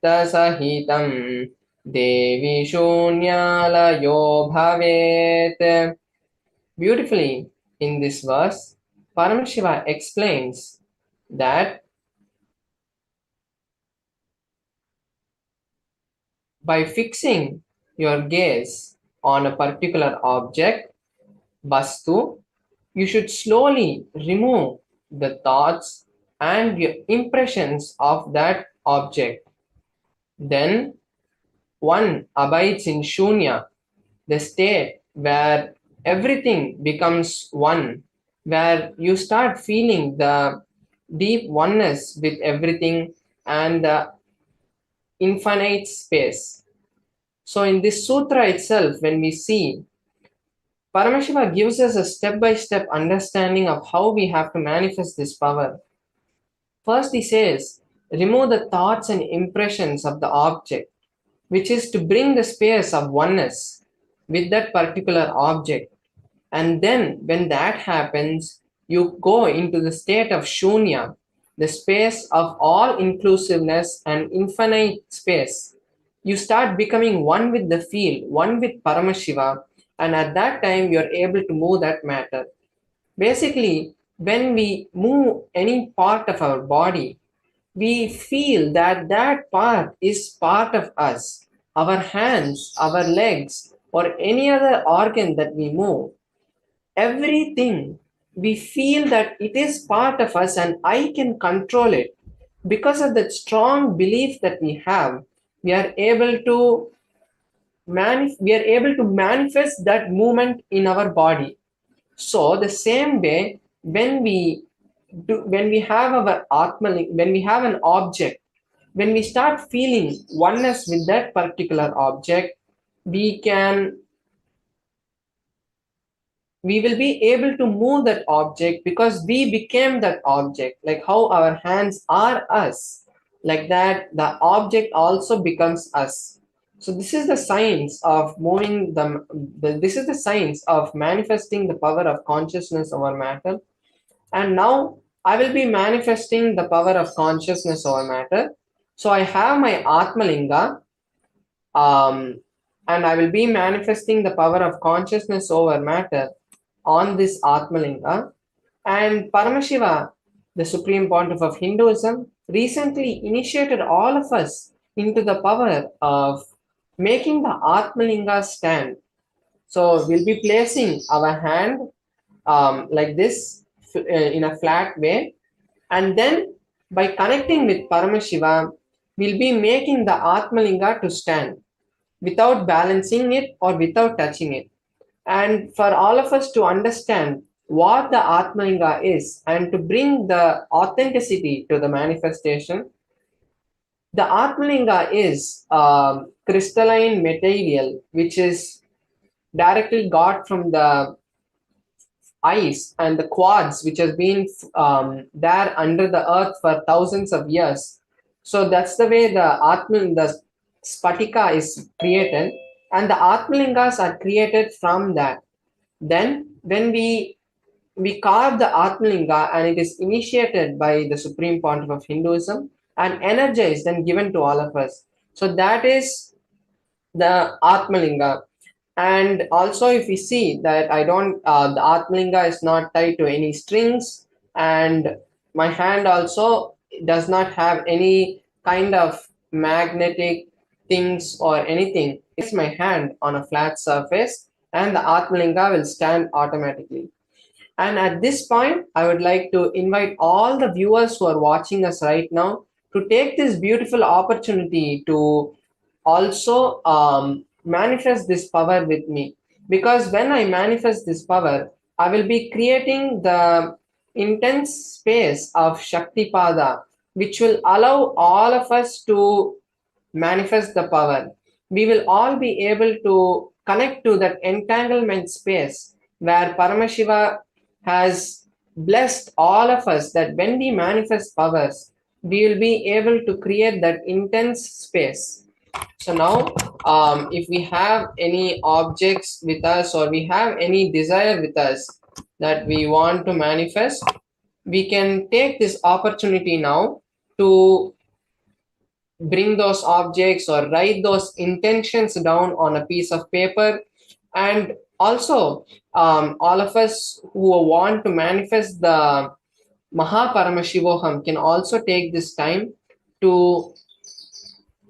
sahitam devi shunyalayo bhavet. Beautifully, in this verse, Paramashiva explains that by fixing your gaze on a particular object, Vastu, you should slowly remove the thoughts and your impressions of that object. Then one abides in Shunya, the state where everything becomes one, where you start feeling the deep oneness with everything and the infinite space. So, in this sutra itself, when we see, Paramashiva gives us a step by step understanding of how we have to manifest this power. First, he says, remove the thoughts and impressions of the object, which is to bring the space of oneness with that particular object. And then, when that happens, you go into the state of Shunya, the space of all inclusiveness and infinite space. You start becoming one with the field, one with Paramashiva, and at that time, you're able to move that matter. Basically, when we move any part of our body, we feel that that part is part of us. Our hands, our legs, or any other organ that we move, everything, we feel that it is part of us and I can control it. Because of that strong belief that we have, we are able to manifest that movement in our body. So the same way, when we have our atma, when we have an object, when we start feeling oneness with that particular object, we can we will be able to move that object because we became that object. Like how our hands are us, like that the object also becomes us. So this is the science of moving this is the science of manifesting the power of consciousness over matter. And now I will be manifesting the power of consciousness over matter. So I have my atmalinga, um, and I will be manifesting the power of consciousness over matter on this Atmalinga. And Paramashiva, the Supreme Pontiff of Hinduism, recently initiated all of us into the power of making the Atmalinga stand. So we'll be placing our hand like this in a flat way, and then by connecting with Paramashiva, we'll be making the Atmalinga to stand without balancing it or without touching it. And for all of us to understand what the Atmalinga is and to bring the authenticity to the manifestation, the Atmalinga is crystalline material which is directly got from the ice and the quartz which has been there under the earth for thousands of years. So that's the way the Spatika is created, and the Atmalingas are created from that. Then when we carve the Atmalinga and it is initiated by the Supreme Pontiff of Hinduism and energized and given to all of us. So that is the Atmalinga. And also if we see that the Atmalinga is not tied to any strings, and my hand also does not have any kind of magnetic things or anything. It's my hand on a flat surface and the Atmalinga will stand automatically. And at this point, I would like to invite all the viewers who are watching us right now to take this beautiful opportunity to also manifest this power with me. Because when I manifest this power, I will be creating the intense space of Shaktipada, which will allow all of us to manifest the power. We will all be able to connect to that entanglement space where Paramashiva has blessed all of us that when we manifest powers, we will be able to create that intense space. So now, if we have any objects with us or we have any desire with us that we want to manifest, we can take this opportunity now to bring those objects or write those intentions down on a piece of paper. And also, all of us who want to manifest the Mahaparamashivoham can also take this time to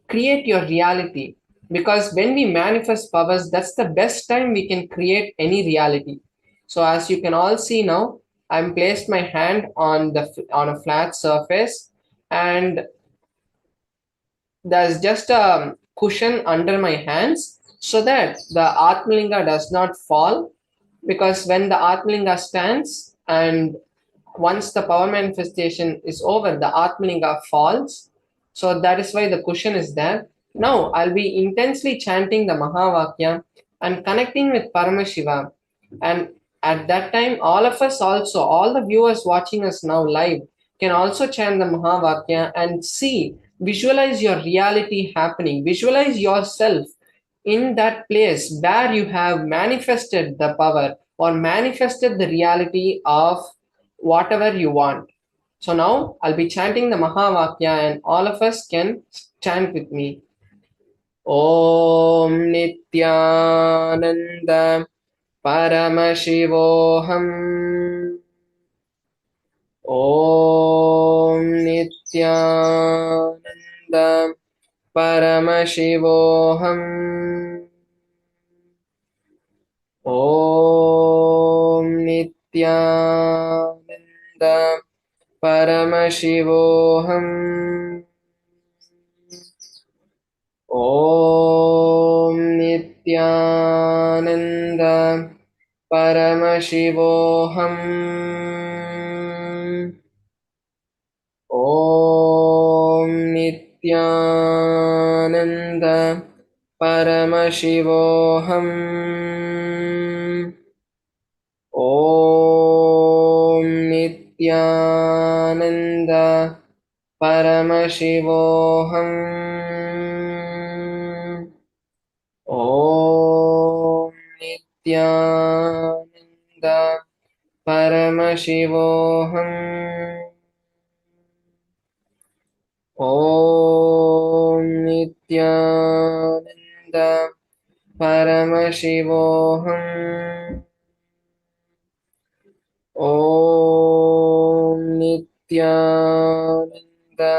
create your reality, because when we manifest powers, that's the best time we can create any reality. So as you can all see now, I'm placed my hand on the on a flat surface, and there's just a cushion under my hands so that the Atmalinga does not fall. Because when the Atmalinga stands and once the power manifestation is over, the Atmalinga falls. So that is why the cushion is there. Now I'll be intensely chanting the Mahavakya and connecting with Paramashiva. And at that time, all of us also, all the viewers watching us now live, can also chant the Mahavakya and see, visualize your reality happening, visualize yourself in that place where you have manifested the power or manifested the reality of whatever you want. So now I'll be chanting the Mahavakya and all of us can chant with me. Om Nithyananda Paramashivoham. Om Nithyananda Paramashivoham. Om Nithyananda Paramashivoham. Om Nithyananda Paramashivoham. Om Nithyananda Paramashivoham. Om Nithyananda Paramashivoham. Om Nithyananda Paramashivoham. Om Nithyananda Paramashivoham. Om Nithyananda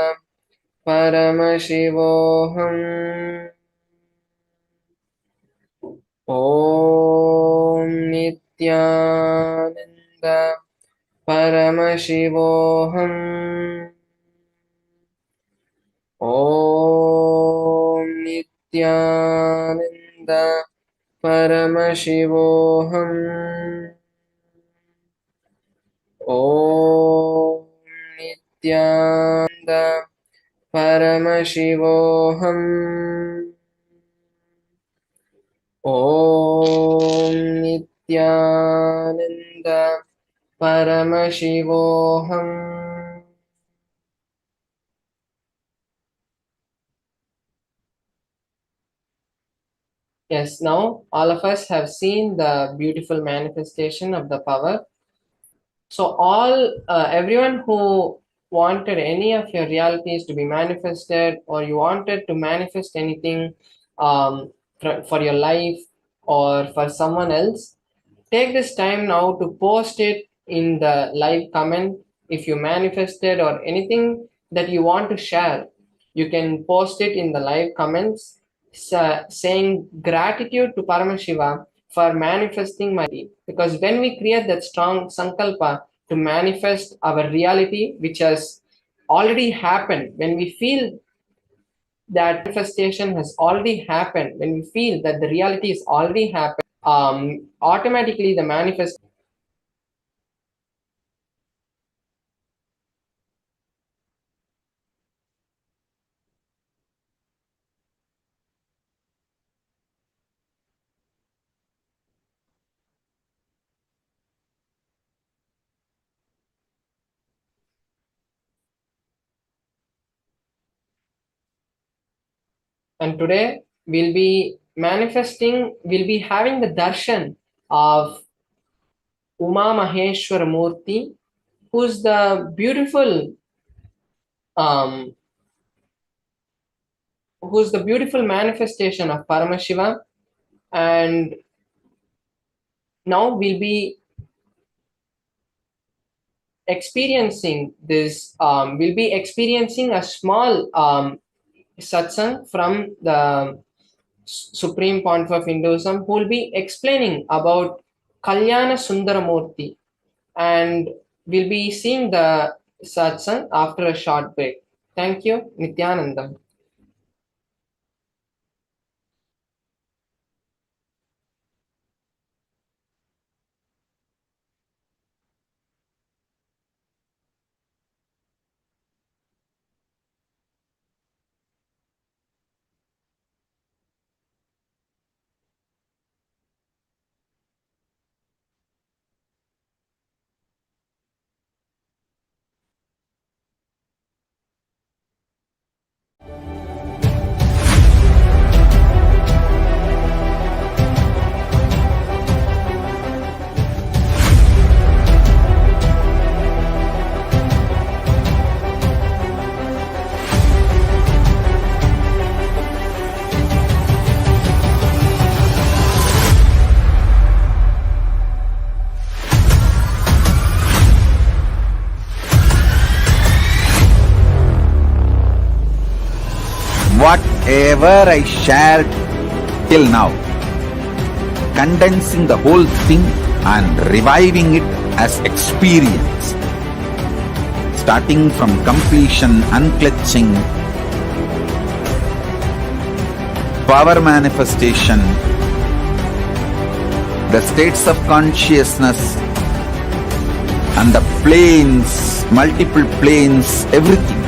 Paramashivoham. Om Nithyananda Paramashivoham. Om Nithyananda Paramashivoham. Om Nithyananda Paramashivoham. Om Nithyananda Paramashivoham. Yes, now all of us have seen the beautiful manifestation of the power. So everyone who wanted any of your realities to be manifested, or you wanted to manifest anything for your life or for someone else, take this time now to post it in the live comment. If you manifested or anything that you want to share, you can post it in the live comments, saying gratitude to Paramashiva for manifesting my reality. Because when we create that strong sankalpa to manifest our reality, which has already happened, when we feel that manifestation has already happened, when we feel that the reality is already happened, automatically the manifest. And today we'll be having the darshan of Uma Maheshwara Murthi, who's the beautiful um, who's the beautiful manifestation of Paramashivam. And now we'll be experiencing this, we'll be experiencing a small satsang from the Supreme Pontiff of Hinduism, who will be explaining about Kalyana Sundaramurti. And we'll be seeing the satsang after a short break. Thank you, Nithyananda. Whatever I shared till now, condensing the whole thing and reviving it as experience, starting from completion, unclutching, power manifestation, the states of consciousness, and the planes, multiple planes, everything.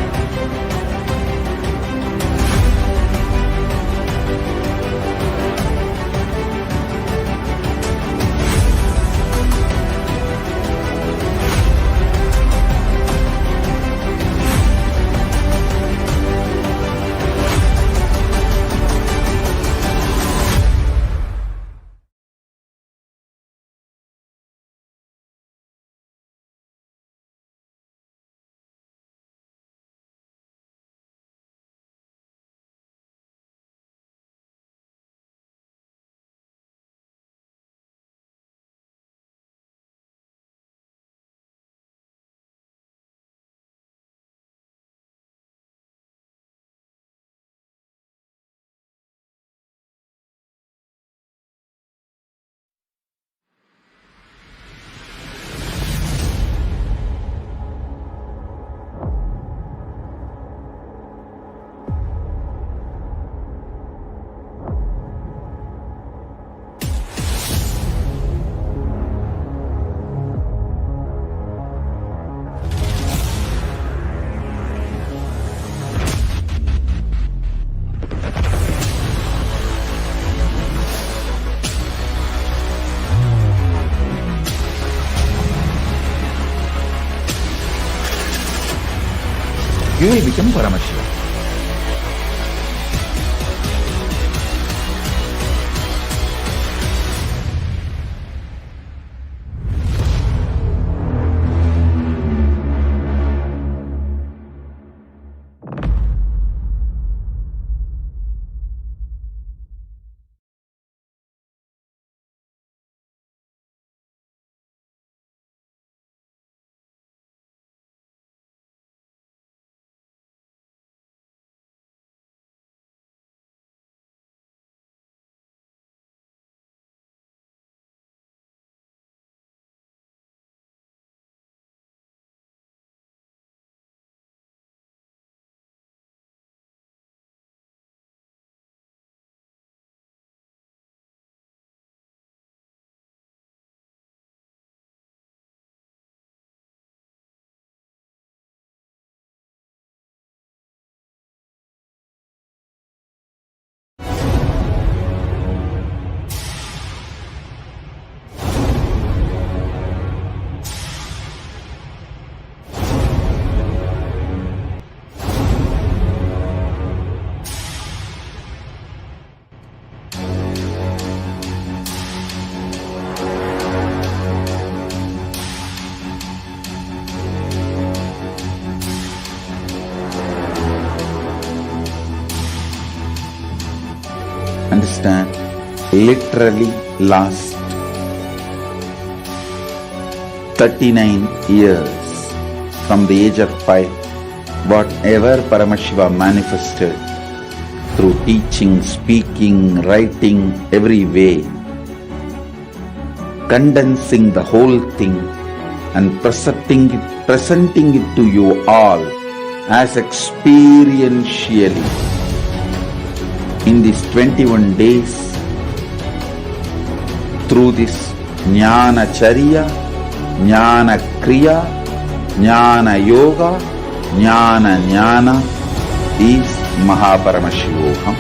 You will become Paramashivam. Understand? Literally last 39 years from the age of 5, whatever Paramashiva manifested through teaching, speaking, writing, every way, condensing the whole thing and presenting it to you all as experientially in these 21 days through this Jnana Charya, Jnana Kriya, Jnana Yoga, Jnana is Mahaparamashivoham.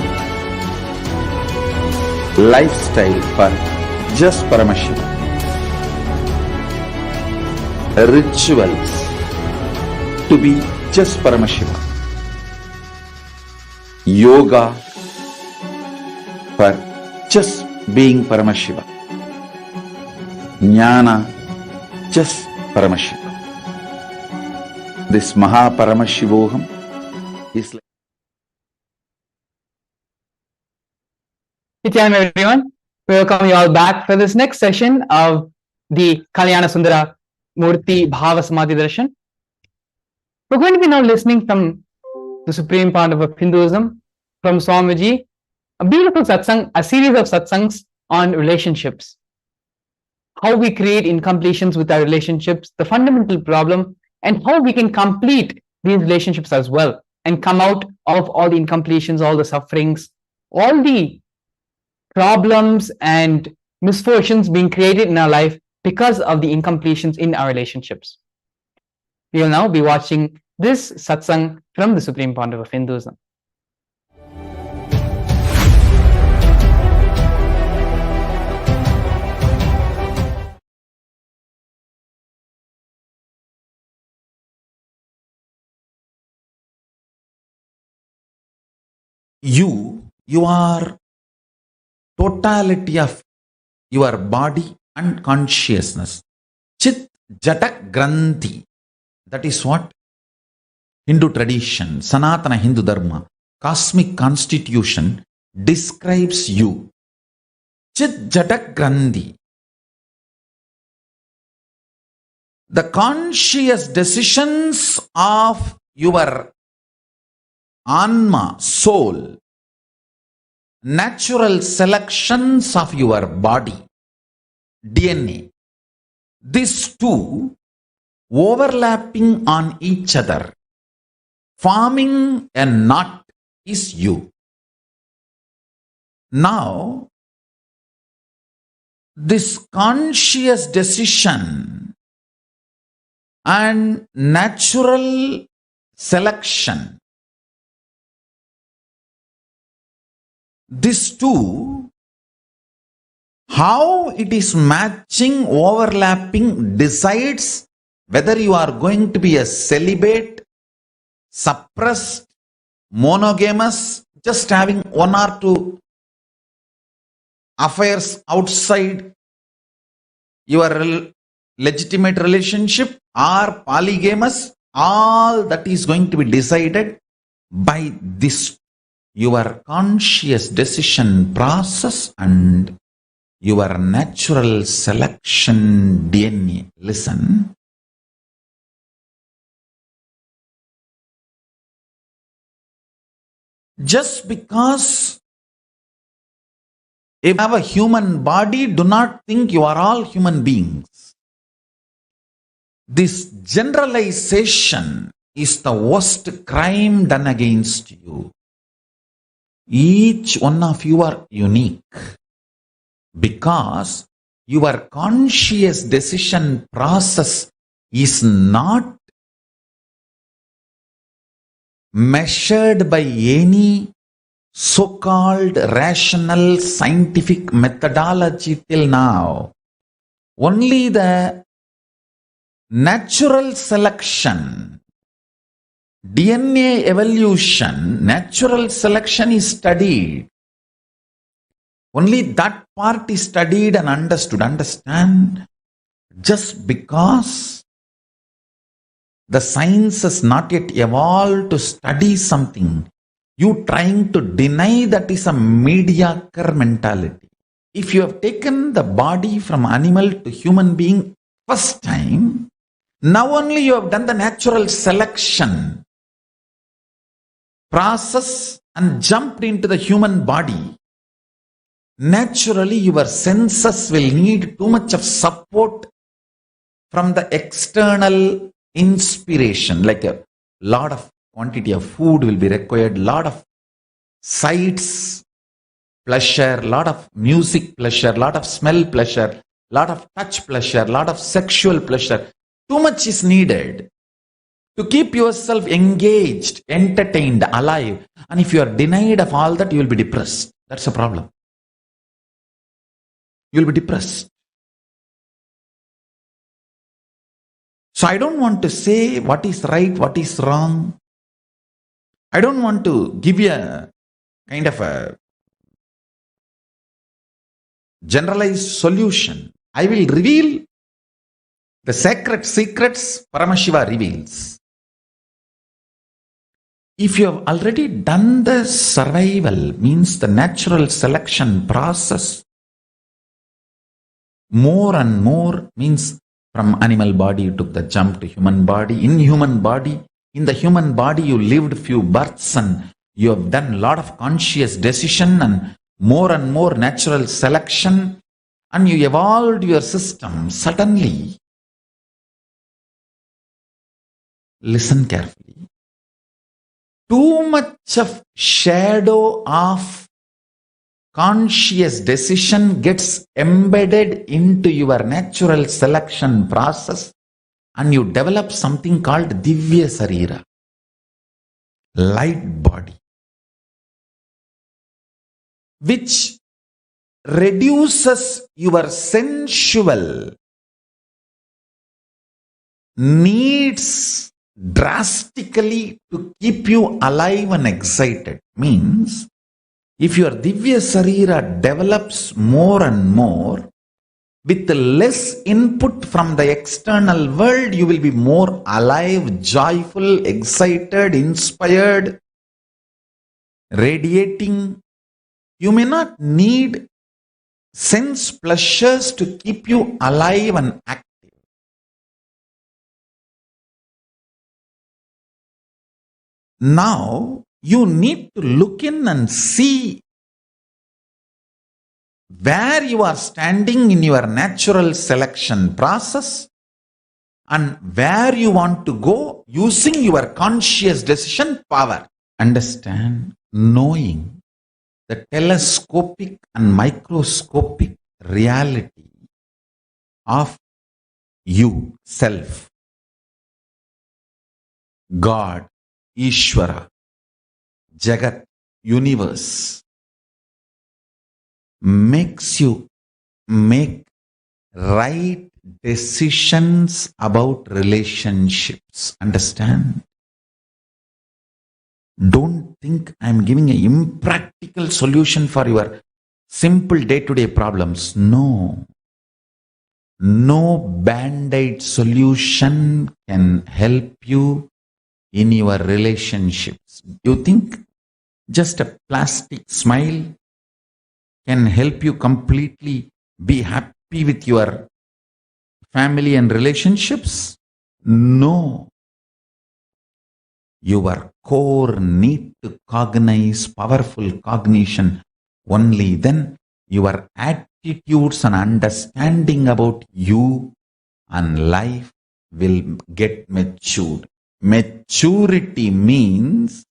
Lifestyle for just Paramashiva. Rituals to be just Paramashiva. Yoga for just being Paramashiva. Jnana just Paramashiva. This Mahaparamashivoham is like Nithyananda, everyone. We welcome you all back for this next session of the Kalyana Sundhara Murthi Bhava Samadhi Darshan. We're going to be now listening from the supreme part of Hinduism, from Swamiji, a beautiful satsang, a series of satsangs on relationships. How we create incompletions with our relationships, the fundamental problem, and how we can complete these relationships as well and come out of all the incompletions, all the sufferings, all the problems and misfortunes being created in our life because of the incompletions in our relationships. We will now be watching this satsang from the Supreme Pontiff of Hinduism. You are totality of your body and consciousness. Chit Jatak Granthi. That is what Hindu tradition, Sanatana Hindu Dharma, cosmic constitution describes you. Chit Jatak Granthi. The conscious decisions of your Anma, soul, natural selections of your body, DNA, these two overlapping on each other, forming a knot is you. Now, this conscious decision and natural selection, these two, how it is matching, overlapping, decides whether you are going to be a celibate, suppressed, monogamous, just having one or two affairs outside your legitimate relationship, or polygamous. All that is going to be decided by this your conscious decision process and your natural selection DNA. Listen. Just because if you have a human body, do not think you are all human beings. This generalization is the worst crime done against you. Each one of you are unique because your conscious decision process is not measured by any so-called rational scientific methodology till now. Only the natural selection, DNA evolution, natural selection is studied. Only that part is studied and understood. Understand? Just because the science has not yet evolved to study something, You trying to deny that is a mediocre mentality. If you have taken the body from animal to human being first time, now only you have done the natural selection process and jumped into the human body. Naturally, your senses will need too much of support from the external inspiration, like a lot of quantity of food will be required, lot of sights pleasure, lot of music pleasure, lot of smell pleasure, lot of touch pleasure, lot of sexual pleasure. Too much is needed to keep yourself engaged, entertained, alive. And if you are denied of all that, you will be depressed. That's a problem. You will be depressed. So I don't want to say what is right, what is wrong. I don't want to give you a kind of a generalized solution. I will reveal the sacred secrets Paramashiva reveals. If you have already done the survival, means the natural selection process, more and more means from animal body you took the jump to human body. In the human body you lived few births and you have done a lot of conscious decision and more natural selection, and you evolved your system. Suddenly, listen carefully, too much of shadow of conscious decision gets embedded into your natural selection process, and you develop something called Divya Sarira, light body, which reduces your sensual needs drastically to keep you alive and excited. Means, if your Divya Sarira develops more and more, with less input from the external world, you will be more alive, joyful, excited, inspired, radiating. You may not need sense pleasures to keep you alive and active. Now, you need to look in and see where you are standing in your natural selection process and where you want to go using your conscious decision power. Understand, knowing the telescopic and microscopic reality of you, self, God, Ishvara, Jagat, universe, makes you make right decisions about relationships. Understand? Don't think I am giving an impractical solution for your simple day-to-day problems. No. No band-aid solution can help you in your relationships. You think just a plastic smile can help you completely be happy with your family and relationships? No. Your core need to cognize, powerful cognition. Only then your attitudes and understanding about you and life will get matured. Maturity means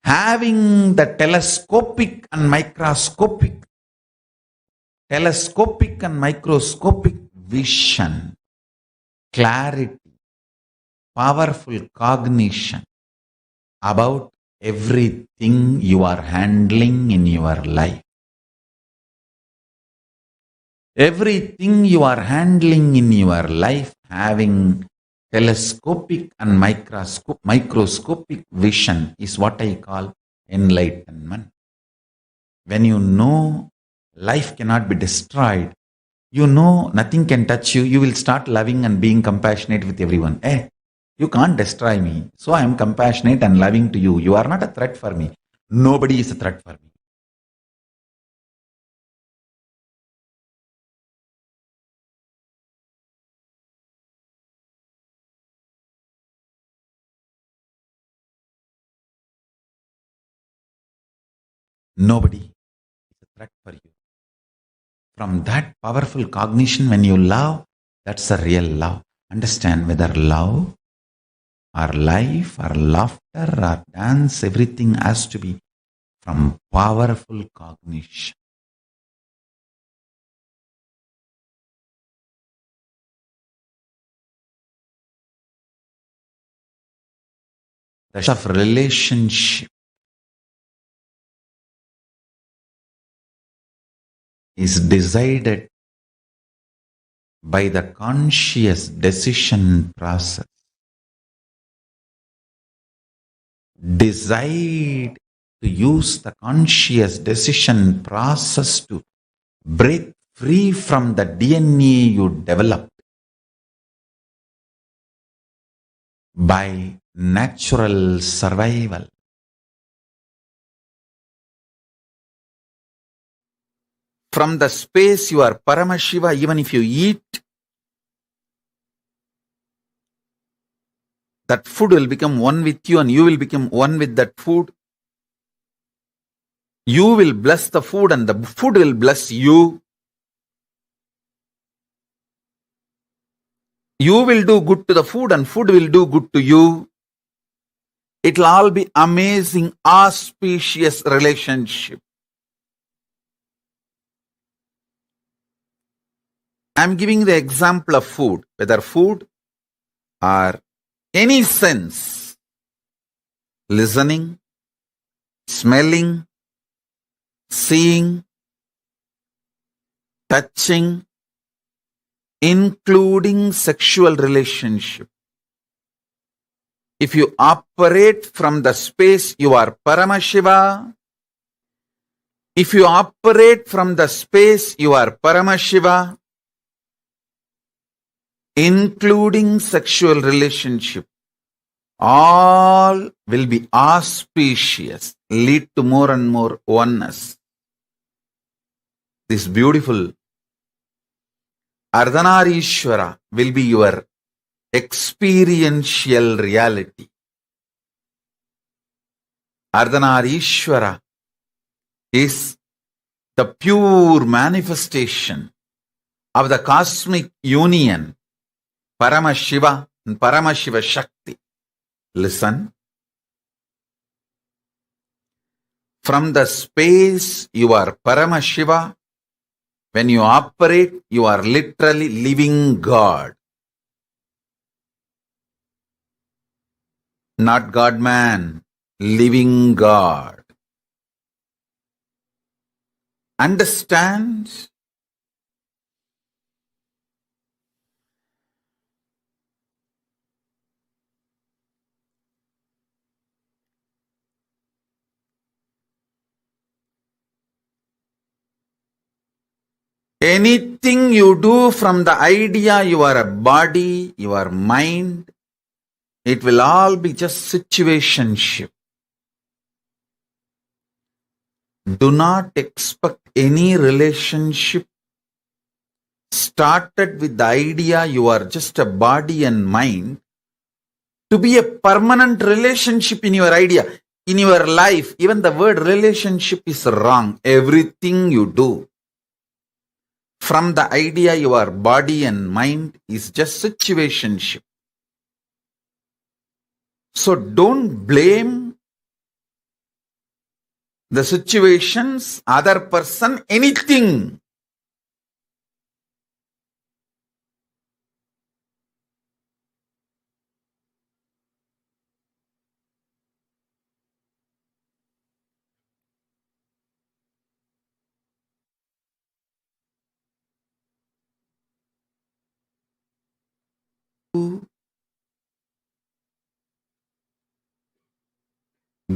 having the telescopic and microscopic vision, clarity, powerful cognition about everything you are handling in your life. Everything you are handling in your life, having telescopic and microscopic vision, is what I call enlightenment. When you know life cannot be destroyed, you know nothing can touch you, you will start loving and being compassionate with everyone. You can't destroy me. So I am compassionate and loving to you. You are not a threat for me. Nobody is a threat for me. Nobody is a threat for you. From that powerful cognition, when you love, that's a real love. Understand, whether love or life or laughter or dance, everything has to be from powerful cognition. The of relationship is decided by the conscious decision process. Decide to use the conscious decision process to break free from the DNA you developed by natural survival. From the space you are Paramashiva, even if you eat, that food will become one with you and you will become one with that food. You will bless the food and the food will bless you. You will do good to the food and food will do good to you. It will all be amazing, auspicious relationship. I am giving the example of food, whether food or any sense, listening, smelling, seeing, touching, including sexual relationship. If you operate from the space you are Paramashiva, if you operate from the space you are Paramashiva, including sexual relationship, all will be auspicious, lead to more and more oneness. This beautiful Ardhanarishwara will be your experiential reality. Ardhanarishwara is the pure manifestation of the cosmic union, Paramashiva and Paramashiva Shakti. Listen. From the space you are Paramashiva, when you operate, you are literally living God. Not God-man, living God. Understand? Anything you do from the idea you are a body, you are mind, it will all be just situationship. Do not expect any relationship started with the idea you are just a body and mind to be a permanent relationship in your idea, in your life. Even the word relationship is wrong. Everything you do from the idea you are body and mind is just situationship. So don't blame the situations, other person, anything.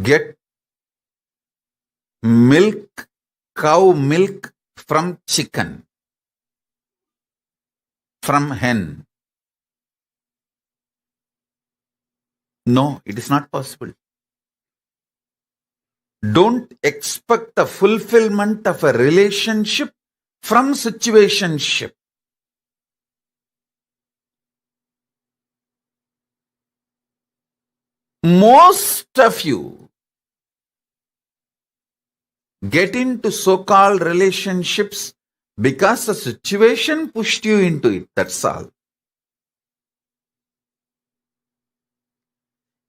Get milk, cow milk from chicken, from hen. No, it is not possible. Don't expect the fulfillment of a relationship from situationship. Most of you get into so-called relationships because the situation pushed you into it. That's all.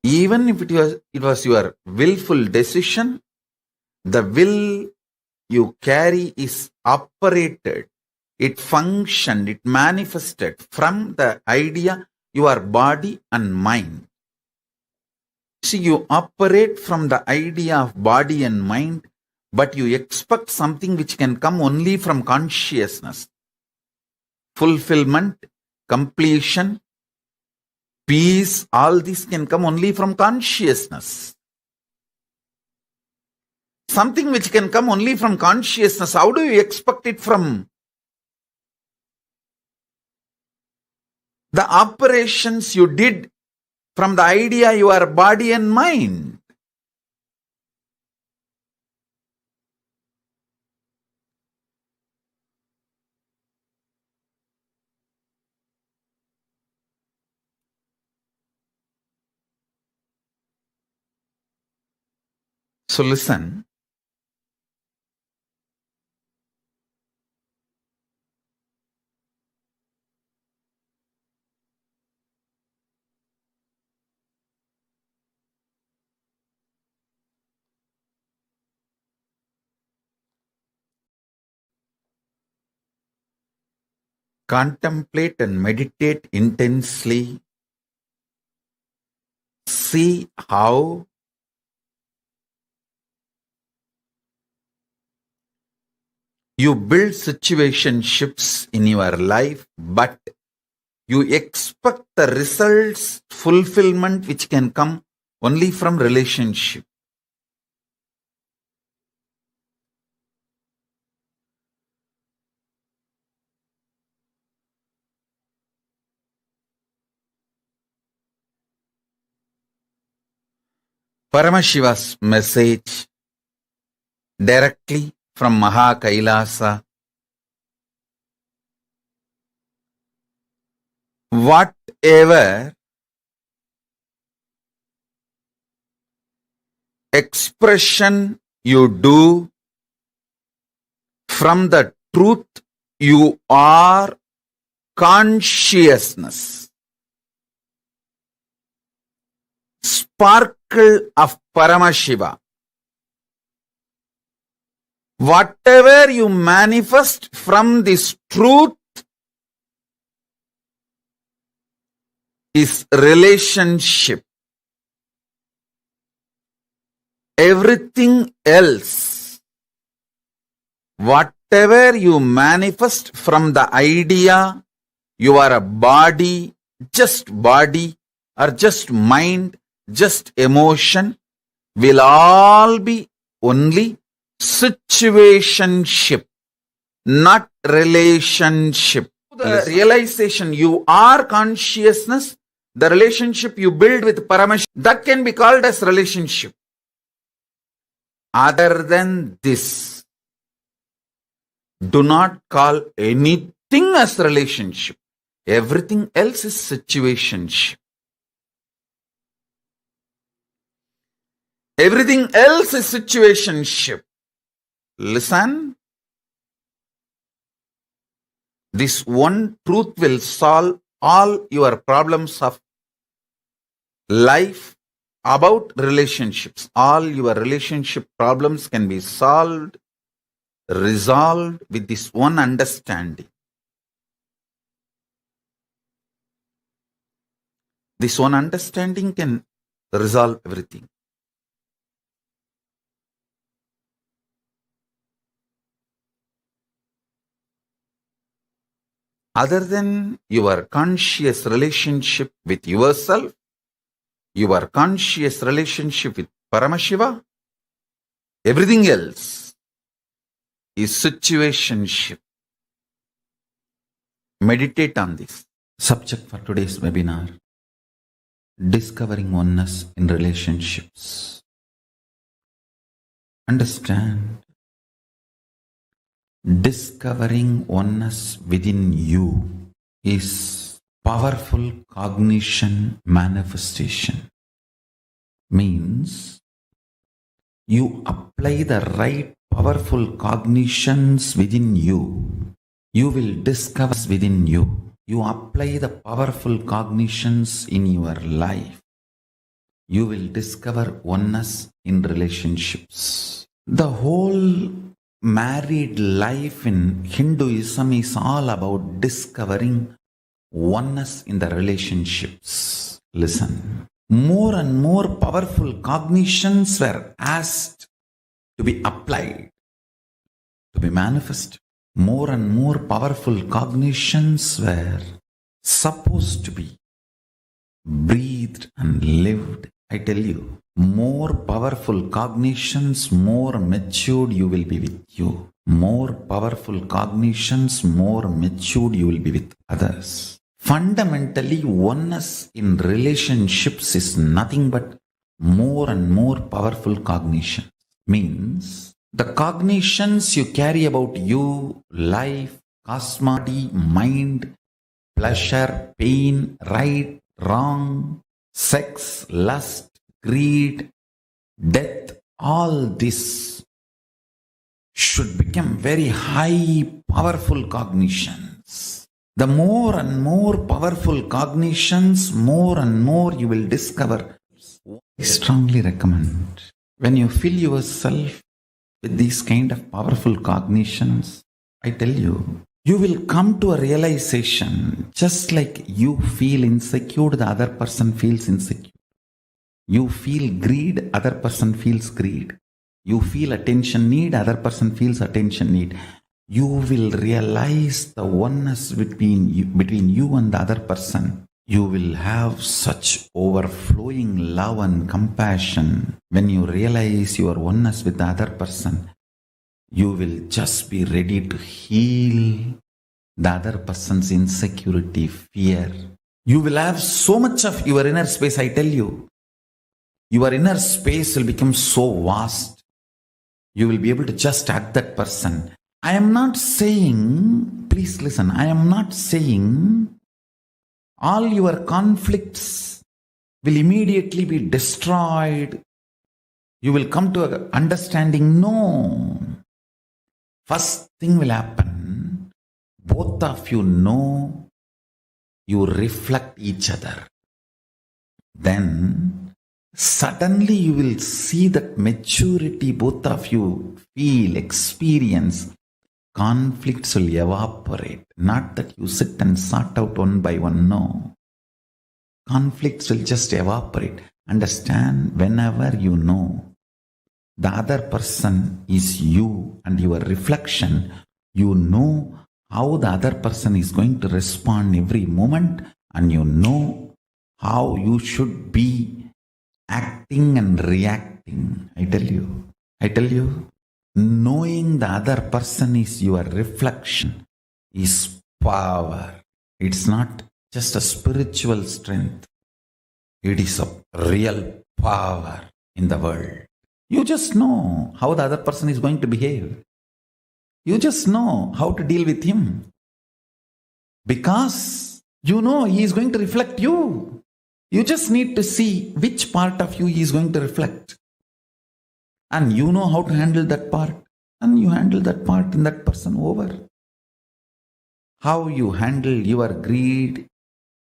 Even if it was your willful decision, the will you carry is operated, it functioned, it manifested from the idea, your body and mind. See, you operate from the idea of body and mind, but you expect something which can come only from consciousness. Fulfillment, completion, peace, all this can come only from consciousness. Something which can come only from consciousness, how do you expect it from the operations you did from the idea your body and mind? So listen. Contemplate and meditate intensely. See how you build situationships in your life, but you expect the results, fulfillment which can come only from relationship. Paramashiva's message directly from Maha Kailasa. Whatever expression you do from the truth you are consciousness, sparkle of Paramashiva. Whatever you manifest from this truth is relationship. Everything else, whatever you manifest from the idea you are a body or just mind, just emotion, will all be only situationship, not relationship. The realization you are consciousness, the relationship you build with Paramashivam, that can be called as relationship. Other than this, do not call anything as relationship. Everything else is situationship. Everything else is situationship. Listen. This one truth will solve all your problems of life about relationships. All your relationship problems can be solved, resolved with this one understanding. This one understanding can resolve everything. Other than your conscious relationship with yourself, your conscious relationship with Paramashiva, everything else is situationship. Meditate on this. Subject for today's webinar. discovering oneness in relationships. Understand, discovering oneness within you is powerful cognition manifestation. Means you apply the right powerful cognitions within you, you will discover within you. You apply the powerful cognitions in your life, you will discover oneness in relationships. The whole married life in Hinduism is all about discovering oneness in the relationships. Listen, more and more powerful cognitions were asked to be applied, to be manifested. More and more powerful cognitions were supposed to be breathed and lived. I tell you, more powerful cognitions, more matured you will be with you. More powerful cognitions, more matured you will be with others. Fundamentally, oneness in relationships is nothing but more and more powerful cognition. Means the cognitions you carry about you, life, cosmology, mind, pleasure, pain, right, wrong, sex, lust, greed, death, all this should become very high, powerful cognitions. The more and more powerful cognitions, more and more you will discover. I strongly recommend, when you fill yourself with these kind of powerful cognitions, I tell you, you will come to a realization, just like you feel insecure, the other person feels insecure. You feel greed, other person feels greed. You feel attention need, other person feels attention need. You will realize the oneness between you and the other person. You will have such overflowing love and compassion. When you realize your oneness with the other person, you will just be ready to heal the other person's insecurity, fear. You will have so much of your inner space, I tell you. Your inner space will become so vast. You will be able to just hug that person. I am not saying, please listen, I am not saying all your conflicts will immediately be destroyed. You will come to an understanding. No. First thing will happen, both of you know you reflect each other. Then suddenly you will see that maturity both of you feel, experience. Conflicts will evaporate. Not that you sit and sort out one by one, no. Conflicts will just evaporate. Understand, whenever you know the other person is you and your reflection, you know how the other person is going to respond every moment, and you know how you should be acting and reacting. I tell you, knowing the other person is your reflection is power. It's not just a spiritual strength. It is a real power in the world. You just know how the other person is going to behave. You just know how to deal with him. Because you know he is going to reflect you. You just need to see which part of you he is going to reflect. And you know how to handle that part. And you handle that part in that person over. How you handle your greed,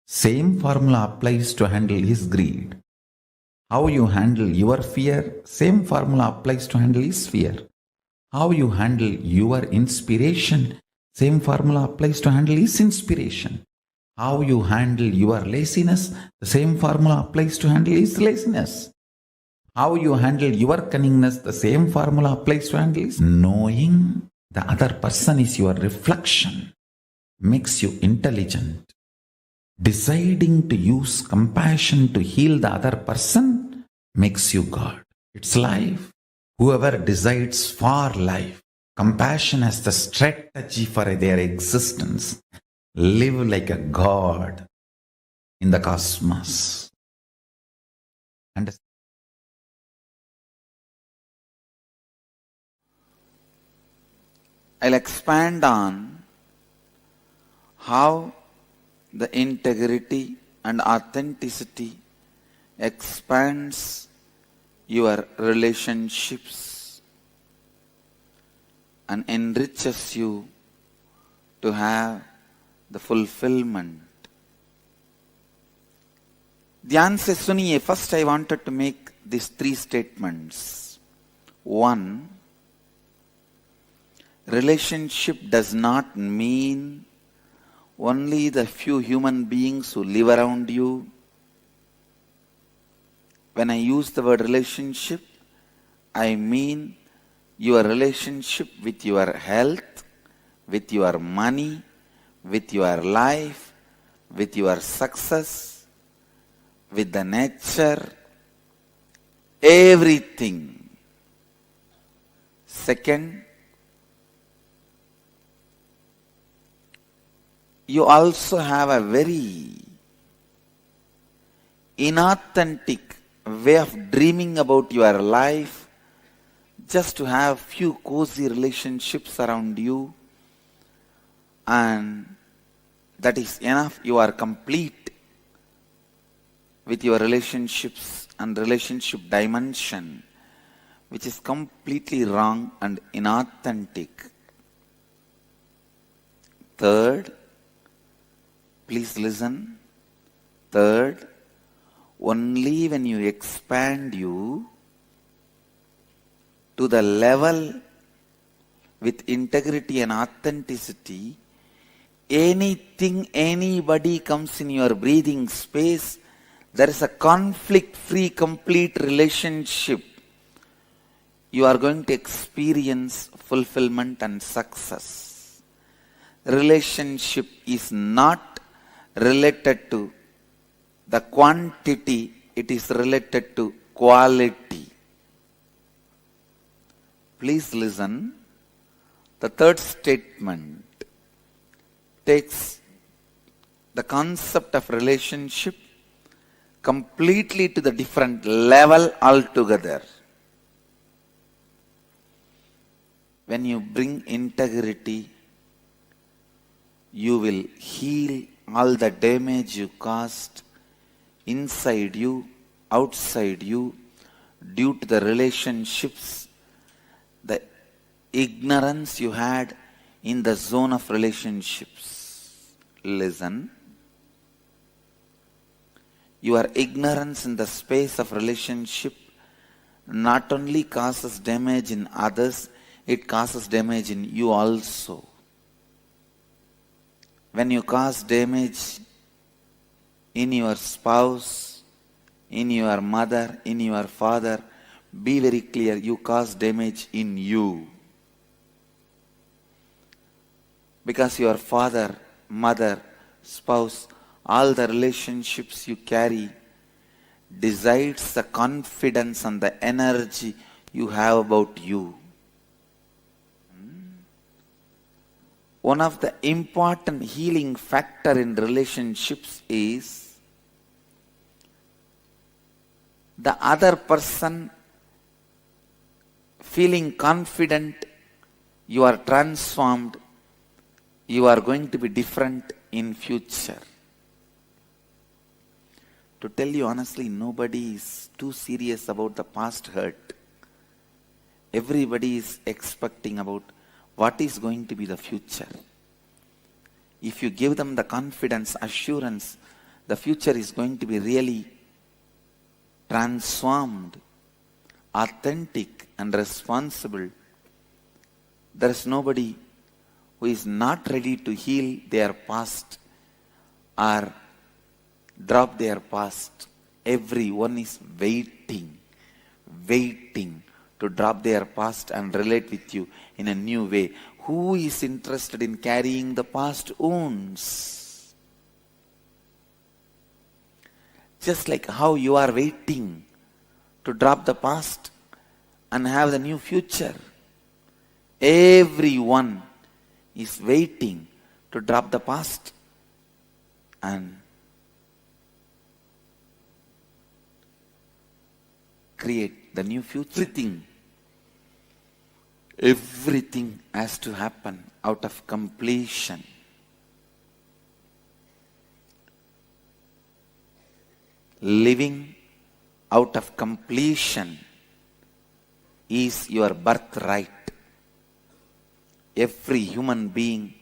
same formula applies to handle his greed. How you handle your fear, same formula applies to handle his fear. How you handle your inspiration, same formula applies to handle his inspiration. How you handle your laziness, the same formula applies to handle his laziness. How you handle your cunningness, the same formula applies to handle his. Knowing the other person is your reflection makes you intelligent. Deciding to use compassion to heal the other person makes you God. It's life. Whoever decides for life, compassion as the strategy for their existence, live like a God in the cosmos. Understand? I'll expand on how the integrity and authenticity expands your relationships and enriches you to have the fulfillment. Dhyan se suniye, first I wanted to make these three statements. One, relationship does not mean only the few human beings who live around you. When I use the word relationship, I mean your relationship with your health, with your money, with your life, with your success, with the nature, everything. Second, you also have a very inauthentic way of dreaming about your life, just to have few cozy relationships around you, and that is enough. You are complete with your relationships and relationship dimension, which is completely wrong and inauthentic. Third, please listen. Third, only when you expand you to the level with integrity and authenticity, anything, anybody comes in your breathing space, there is a conflict-free, complete relationship. You are going to experience fulfillment and success. Relationship is not related to the quantity, it is related to quality. Please listen. The third statement takes the concept of relationship completely to the different level altogether. When you bring integrity, you will heal all the damage you caused inside you, outside you, due to the relationships, the ignorance you had in the zone of relationships. Listen. Your ignorance in the space of relationship not only causes damage in others, it causes damage in you also. When you cause damage in your spouse, in your mother, in your father, be very clear, you cause damage in you. Because your father, mother, spouse, all the relationships you carry decides the confidence and the energy you have about you. One of the important healing factor in relationships is the other person feeling confident, you are transformed, you are going to be different in future. To tell you honestly, nobody is too serious about the past hurt. Everybody is expecting about what is going to be the future. If you give them the confidence, assurance, the future is going to be really transformed, authentic and responsible. There is nobody who is not ready to heal their past or drop their past. Everyone is waiting to drop their past and relate with you in a new way. Who is interested in carrying the past wounds? Just like how you are waiting to drop the past and have the new future. Everyone is waiting to drop the past and create the new future. Everything has to happen out of completion. Living out of completion is your birthright. Every human being,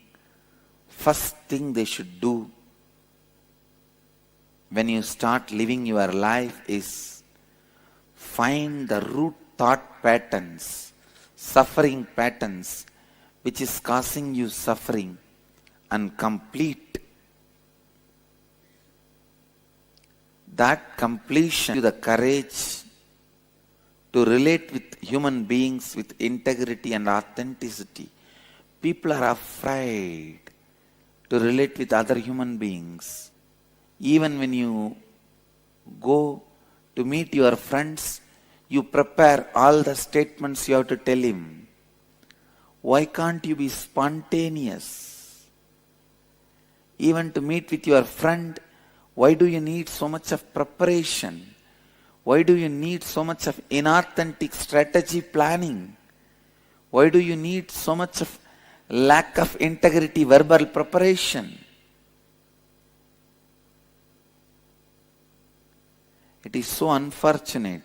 first thing they should do when you start living your life is find the root thought patterns, suffering patterns, which is causing you suffering, and complete that completion. You the courage to relate with human beings with integrity and authenticity. People are afraid to relate with other human beings. Even when you go to meet your friends, you prepare all the statements you have to tell him. Why can't you be spontaneous? Even to meet with your friend, why do you need so much of preparation? Why do you need so much of inauthentic strategy planning? Why do you need so much of lack of integrity verbal preparation? It is so unfortunate.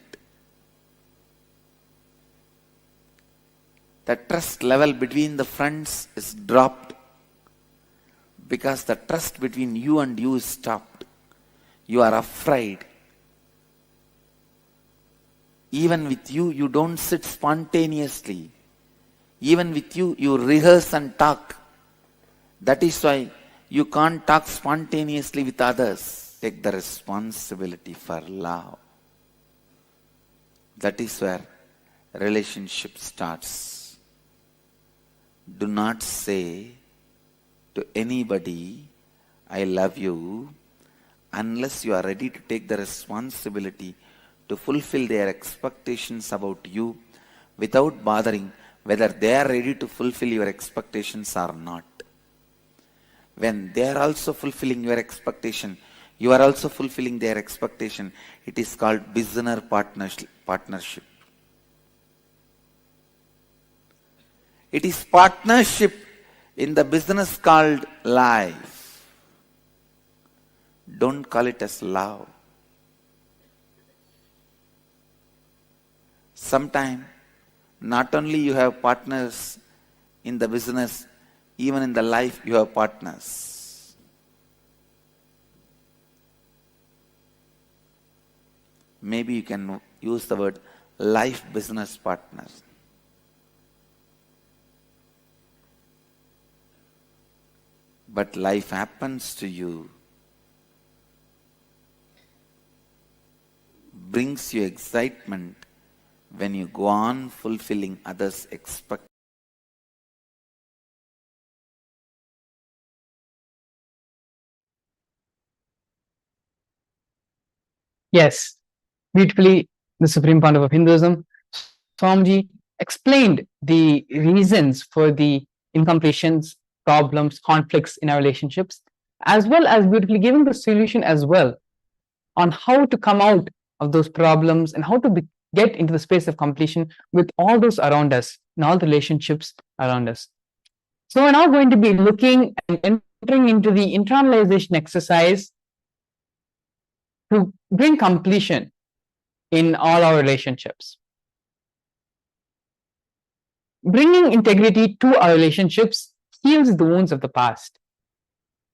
The trust level between the friends is dropped because the trust between you and you is stopped. You are afraid. Even with you, you don't sit spontaneously. Even with you, you rehearse and talk. That is why you can't talk spontaneously with others. Take the responsibility for love. That is where relationship starts. Do not say to anybody, I love you, unless you are ready to take the responsibility to fulfill their expectations about you without bothering whether they are ready to fulfill your expectations or not. When they are also fulfilling your expectation, you are also fulfilling their expectation. It is called business partnership. It is partnership in the business called life. Don't call it as love. Sometimes, not only you have partners in the business, even in the life you have partners. Maybe you can use the word life business partners. But life happens to you, brings you excitement when you go on fulfilling others' expectations. Yes, beautifully, the Supreme Pandav of Hinduism, Swamiji explained the reasons for the incompletions, problems, conflicts in our relationships, as well as beautifully giving the solution as well on how to come out of those problems and how to get into the space of completion with all those around us and all the relationships around us. So we're now going to be looking and entering into the internalization exercise to bring completion in all our relationships. Bringing integrity to our relationships heals the wounds of the past.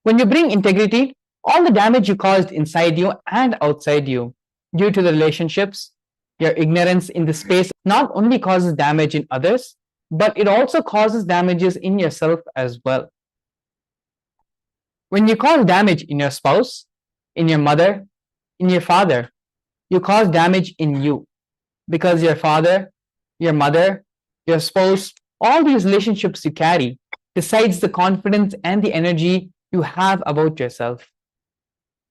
When you bring integrity, all the damage you caused inside you and outside you due to the relationships, your ignorance in the space not only causes damage in others, but it also causes damages in yourself as well. When you cause damage in your spouse, in your mother, in your father, you cause damage in you because your father, your mother, your spouse, all these relationships you carry decides the confidence and the energy you have about yourself.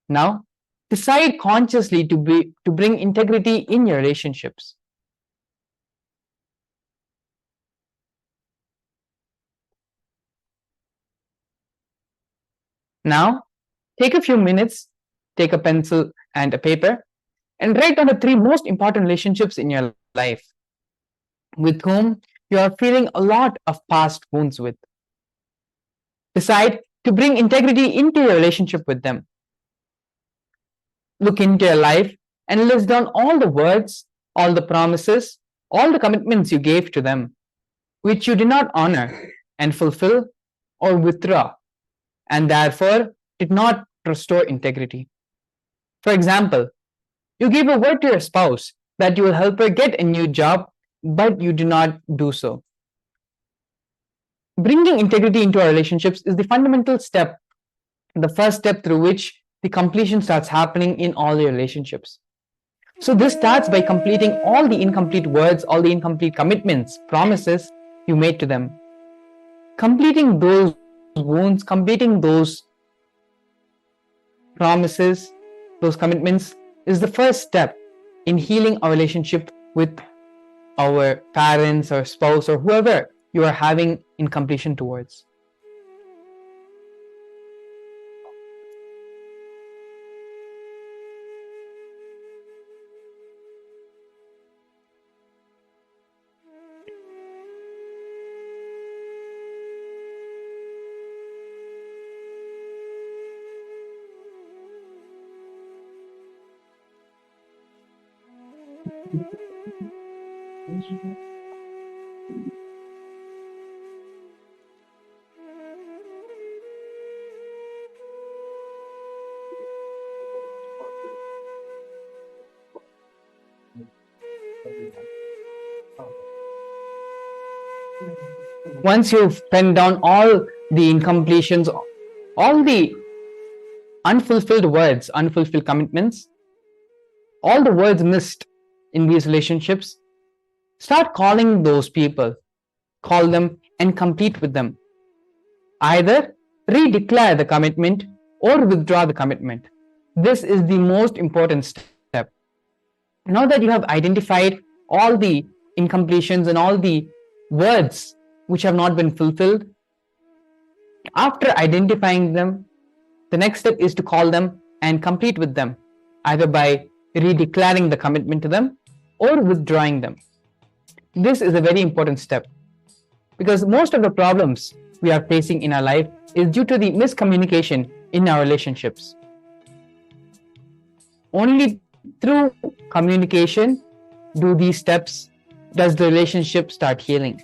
Now, decide consciously to bring integrity in your relationships. Now, take a few minutes, take a pencil and a paper, and write down the 3 most important relationships in your life with whom you are feeling a lot of past wounds with. Decide to bring integrity into your relationship with them. Look into your life and list down all the words, all the promises, all the commitments you gave to them, which you did not honor and fulfill or withdraw, and therefore did not restore integrity. For example, you gave a word to your spouse that you will help her get a new job, but you do not do so. Bringing integrity into our relationships is the fundamental step, the first step through which the completion starts happening in all your relationships. So this starts by completing all the incomplete words, all the incomplete commitments, promises you made to them. Completing those wounds, completing those promises, those commitments is the first step in healing our relationship with our parents or spouse or whoever you are having incompletion towards. Once you've penned down all the incompletions, all the unfulfilled words, unfulfilled commitments, all the words missed in these relationships, start calling those people, call them and complete with them. Either redeclare the commitment or withdraw the commitment. This is the most important step. Now that you have identified all the incompletions and all the words which have not been fulfilled, after identifying them, the next step is to call them and complete with them, either by redeclaring the commitment to them or withdrawing them. This is a very important step because most of the problems we are facing in our life is due to the miscommunication in our relationships. Only through communication does the relationship start healing.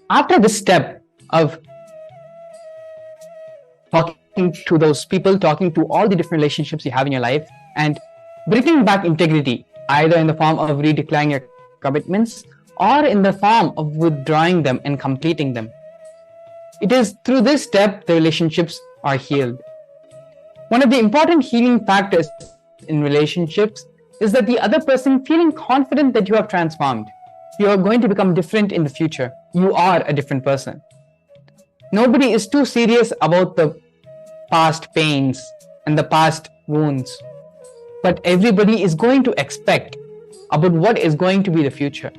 After this step of talking to those people, talking to all the different relationships you have in your life, and bringing back integrity, either in the form of redeclaring your commitments or in the form of withdrawing them and completing them, it is through this step the relationships are healed. One of the important healing factors in relationships is that the other person feeling confident that you have transformed. You are going to become different in the future. You are a different person. Nobody is too serious about the past pains and the past wounds, but everybody is going to expect about what is going to be the future.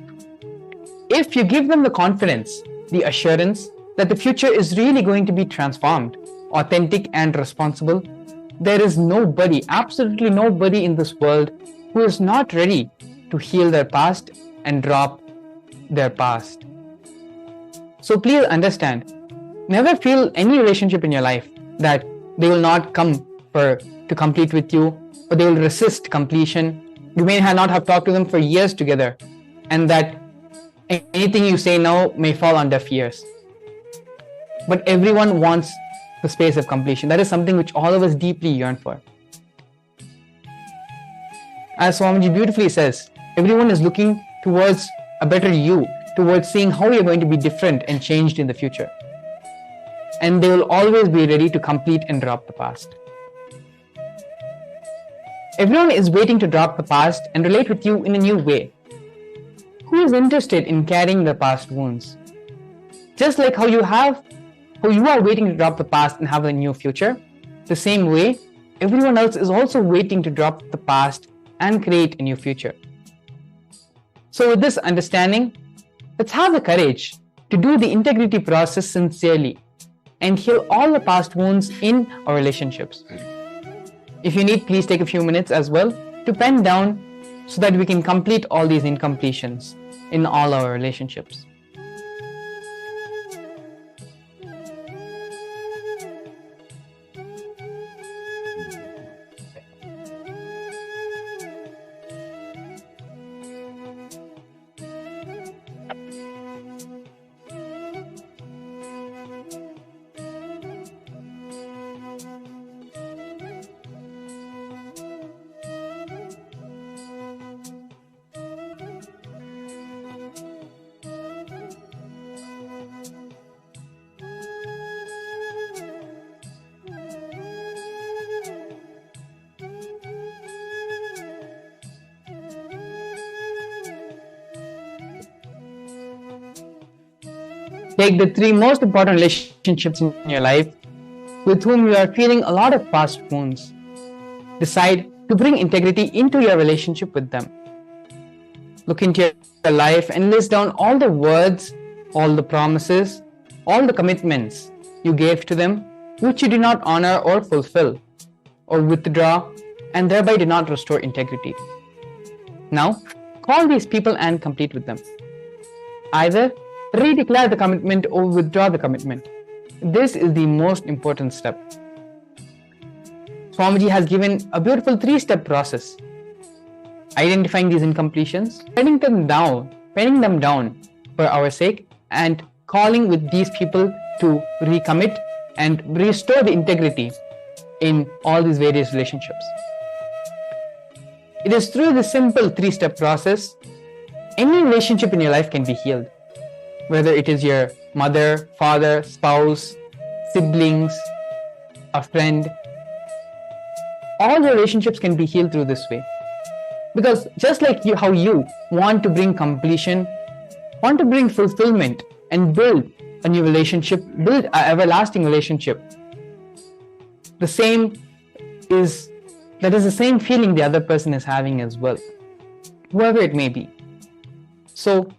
If you give them the confidence, the assurance that the future is really going to be transformed, authentic and responsible, there is nobody, absolutely nobody in this world who is not ready to heal their past and drop their past. So please understand, never feel any relationship in your life that they will not come to complete with you, or they will resist completion. You may not have talked to them for years together, and that anything you say now may fall on deaf ears. But everyone wants the space of completion. That is something which all of us deeply yearn for. As Swamiji beautifully says, everyone is looking towards a better you, towards seeing how you're going to be different and changed in the future. And they will always be ready to complete and drop the past. Everyone is waiting to drop the past and relate with you in a new way. Who is interested in carrying the past wounds? Just like how you are waiting to drop the past and have a new future, the same way, everyone else is also waiting to drop the past and create a new future. So with this understanding, let's have the courage to do the integrity process sincerely and heal all the past wounds in our relationships. If you need, please take a few minutes as well to pen down so that we can complete all these incompletions in all our relationships. Take the 3 most important relationships in your life with whom you are feeling a lot of past wounds. Decide to bring integrity into your relationship with them. Look into your life and list down all the words, all the promises, all the commitments you gave to them which you did not honor or fulfill, or withdraw, and thereby did not restore integrity. Now, call these people and complete with them. Either redeclare the commitment or withdraw the commitment. This is the most important step. Swamiji has given a beautiful 3-step process. Identifying these incompletions, penning them down for our sake, and calling with these people to recommit and restore the integrity in all these various relationships. It is through this simple 3-step process, any relationship in your life can be healed. Whether it is your mother, father, spouse, siblings, a friend, all relationships can be healed through this way. Because just like how you want to bring completion, want to bring fulfillment and build a new relationship, build an everlasting relationship, that is the same feeling the other person is having as well, whoever it may be. So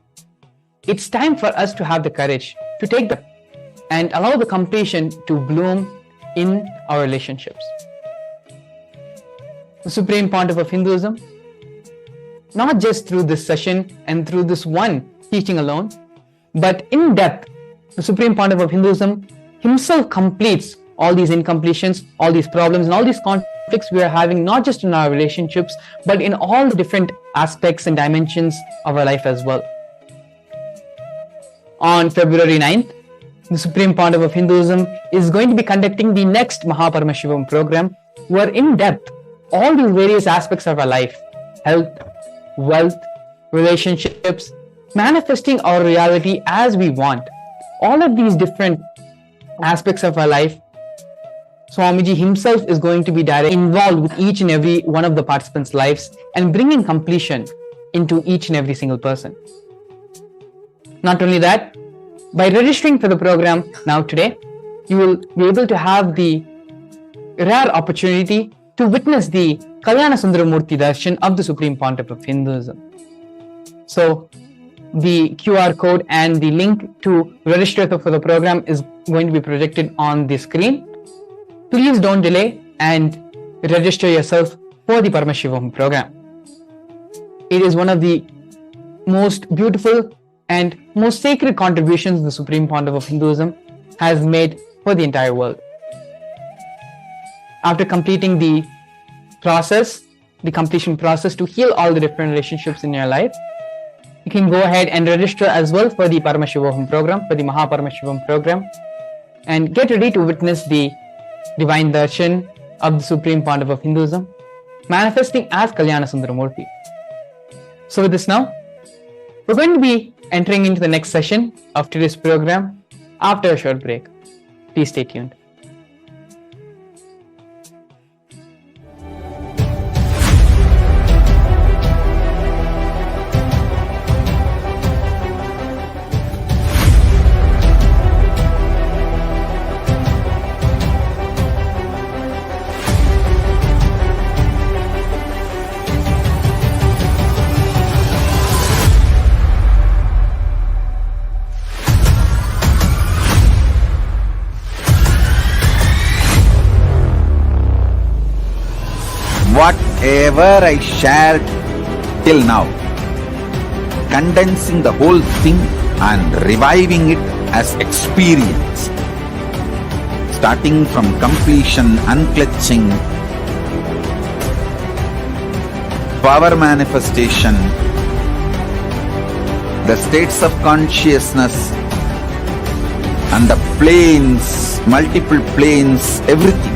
it's time for us to have the courage to take that and allow the completion to bloom in our relationships. The Supreme Pontiff of Hinduism, not just through this session and through this one teaching alone, but in depth, the Supreme Pontiff of Hinduism himself completes all these incompletions, all these problems, and all these conflicts we are having, not just in our relationships, but in all the different aspects and dimensions of our life as well. On February 9th, the Supreme Pontiff of Hinduism is going to be conducting the next Paramashivam program, where in depth, all these various aspects of our life, health, wealth, relationships, manifesting our reality as we want, all of these different aspects of our life, Swamiji himself is going to be directly involved with each and every one of the participants' lives and bringing completion into each and every single person. Not only that, by registering for the program now today, you will be able to have the rare opportunity to witness the Kalyana Murthi Darshan of the Supreme Pontiff of Hinduism. So the QR code and the link to register for the program is going to be projected on the screen. Please don't delay and register yourself for the Paramashivam program. It is one of the most beautiful and most sacred contributions the Supreme Pontiff of Hinduism has made for the entire world. After completing the completion process to heal all the different relationships in your life, you can go ahead and register as well for the Paramashivam program, for the Paramashivam program, and get ready to witness the divine darshan of the Supreme Pontiff of Hinduism, manifesting as Kalyana Murthi. So with this now, we're going to be entering into the next session of today's program after a short break. Please stay tuned. Whatever I shared till now, condensing the whole thing and reviving it as experience, starting from completion, unclutching, power manifestation, the states of consciousness and the planes, multiple planes, everything.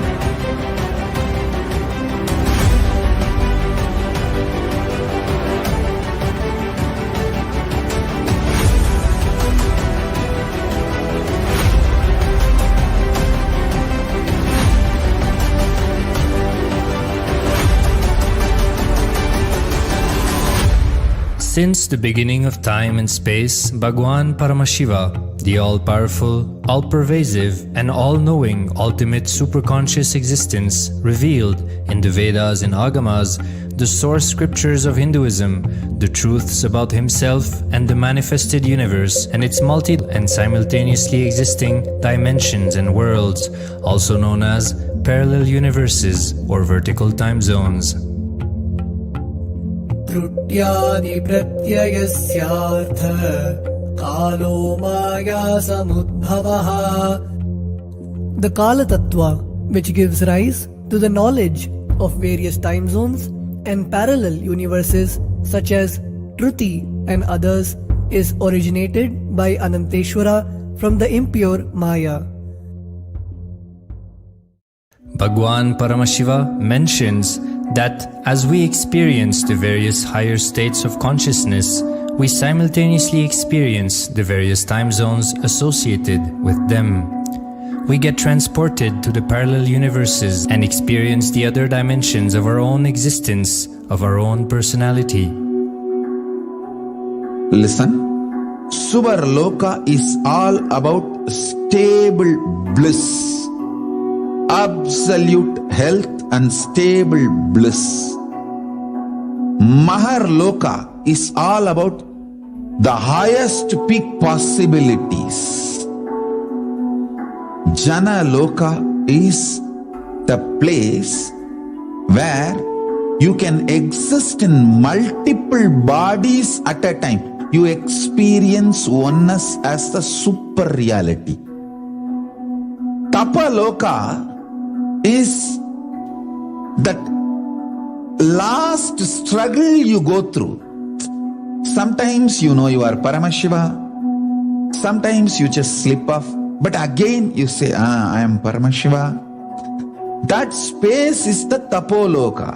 Since the beginning of time and space, Bhagwan Paramashiva, the all-powerful, all-pervasive, and all-knowing ultimate superconscious existence, revealed in the Vedas and Agamas, the source scriptures of Hinduism, the truths about himself and the manifested universe and its multi and simultaneously existing dimensions and worlds, also known as parallel universes or vertical time zones. त्रुट्यादि प्रत्ययस्यार्थ कालो माया samudbhavah. The Kala Tattva, which gives rise to the knowledge of various time zones and parallel universes such as Truti and others, is originated by Ananteshwara from the impure Maya. Bhagwan Paramashiva mentions that as we experience the various higher states of consciousness, we simultaneously experience the various time zones associated with them. We get transported to the parallel universes and experience the other dimensions of our own existence, of our own personality. Listen, Subarloka is all about stable bliss, absolute health and stable bliss. Maharloka is all about the highest peak possibilities. Jana Loka is the place where you can exist in multiple bodies at a time. You experience oneness as the super reality. Tapaloka is that last struggle you go through. Sometimes you know you are Paramashiva, sometimes you just slip off, but again you say, I am Paramashiva. That space is the Tapoloka,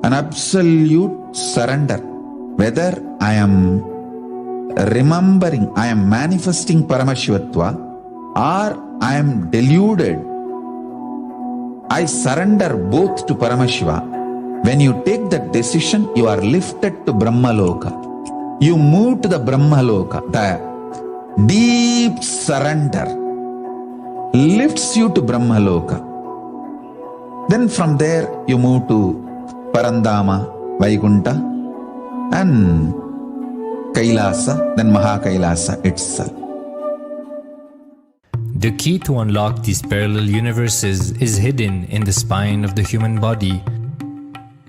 an absolute surrender. Whether I am remembering, I am manifesting Paramashivatva, or I am deluded, I surrender both to Paramashiva. When you take that decision, you are lifted to Brahmaloka. You move to the Brahmaloka. The deep surrender lifts you to Brahmaloka. Then from there you move to Parandama, Vaikunta, and Kailasa, then Mahakailasa itself. The key to unlock these parallel universes is hidden in the spine of the human body.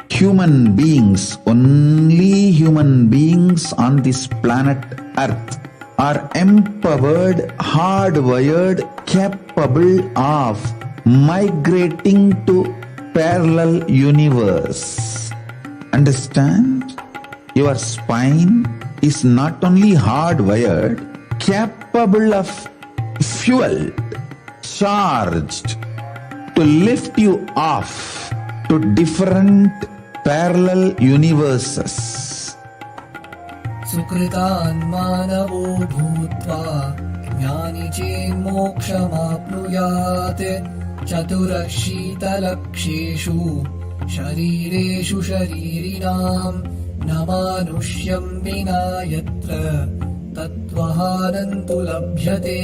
Human beings, only human beings on this planet Earth are empowered, hardwired, capable of migrating to parallel universe. Understand? Your spine is not only hardwired, capable of fuel, charged to lift you off to different parallel universes. Sukritan manavo bhutva jnani mokshamapruyat chaturashita-laksheshu sharireshu sharirinam namanusyam vina yatra tattvahanantu labhyate.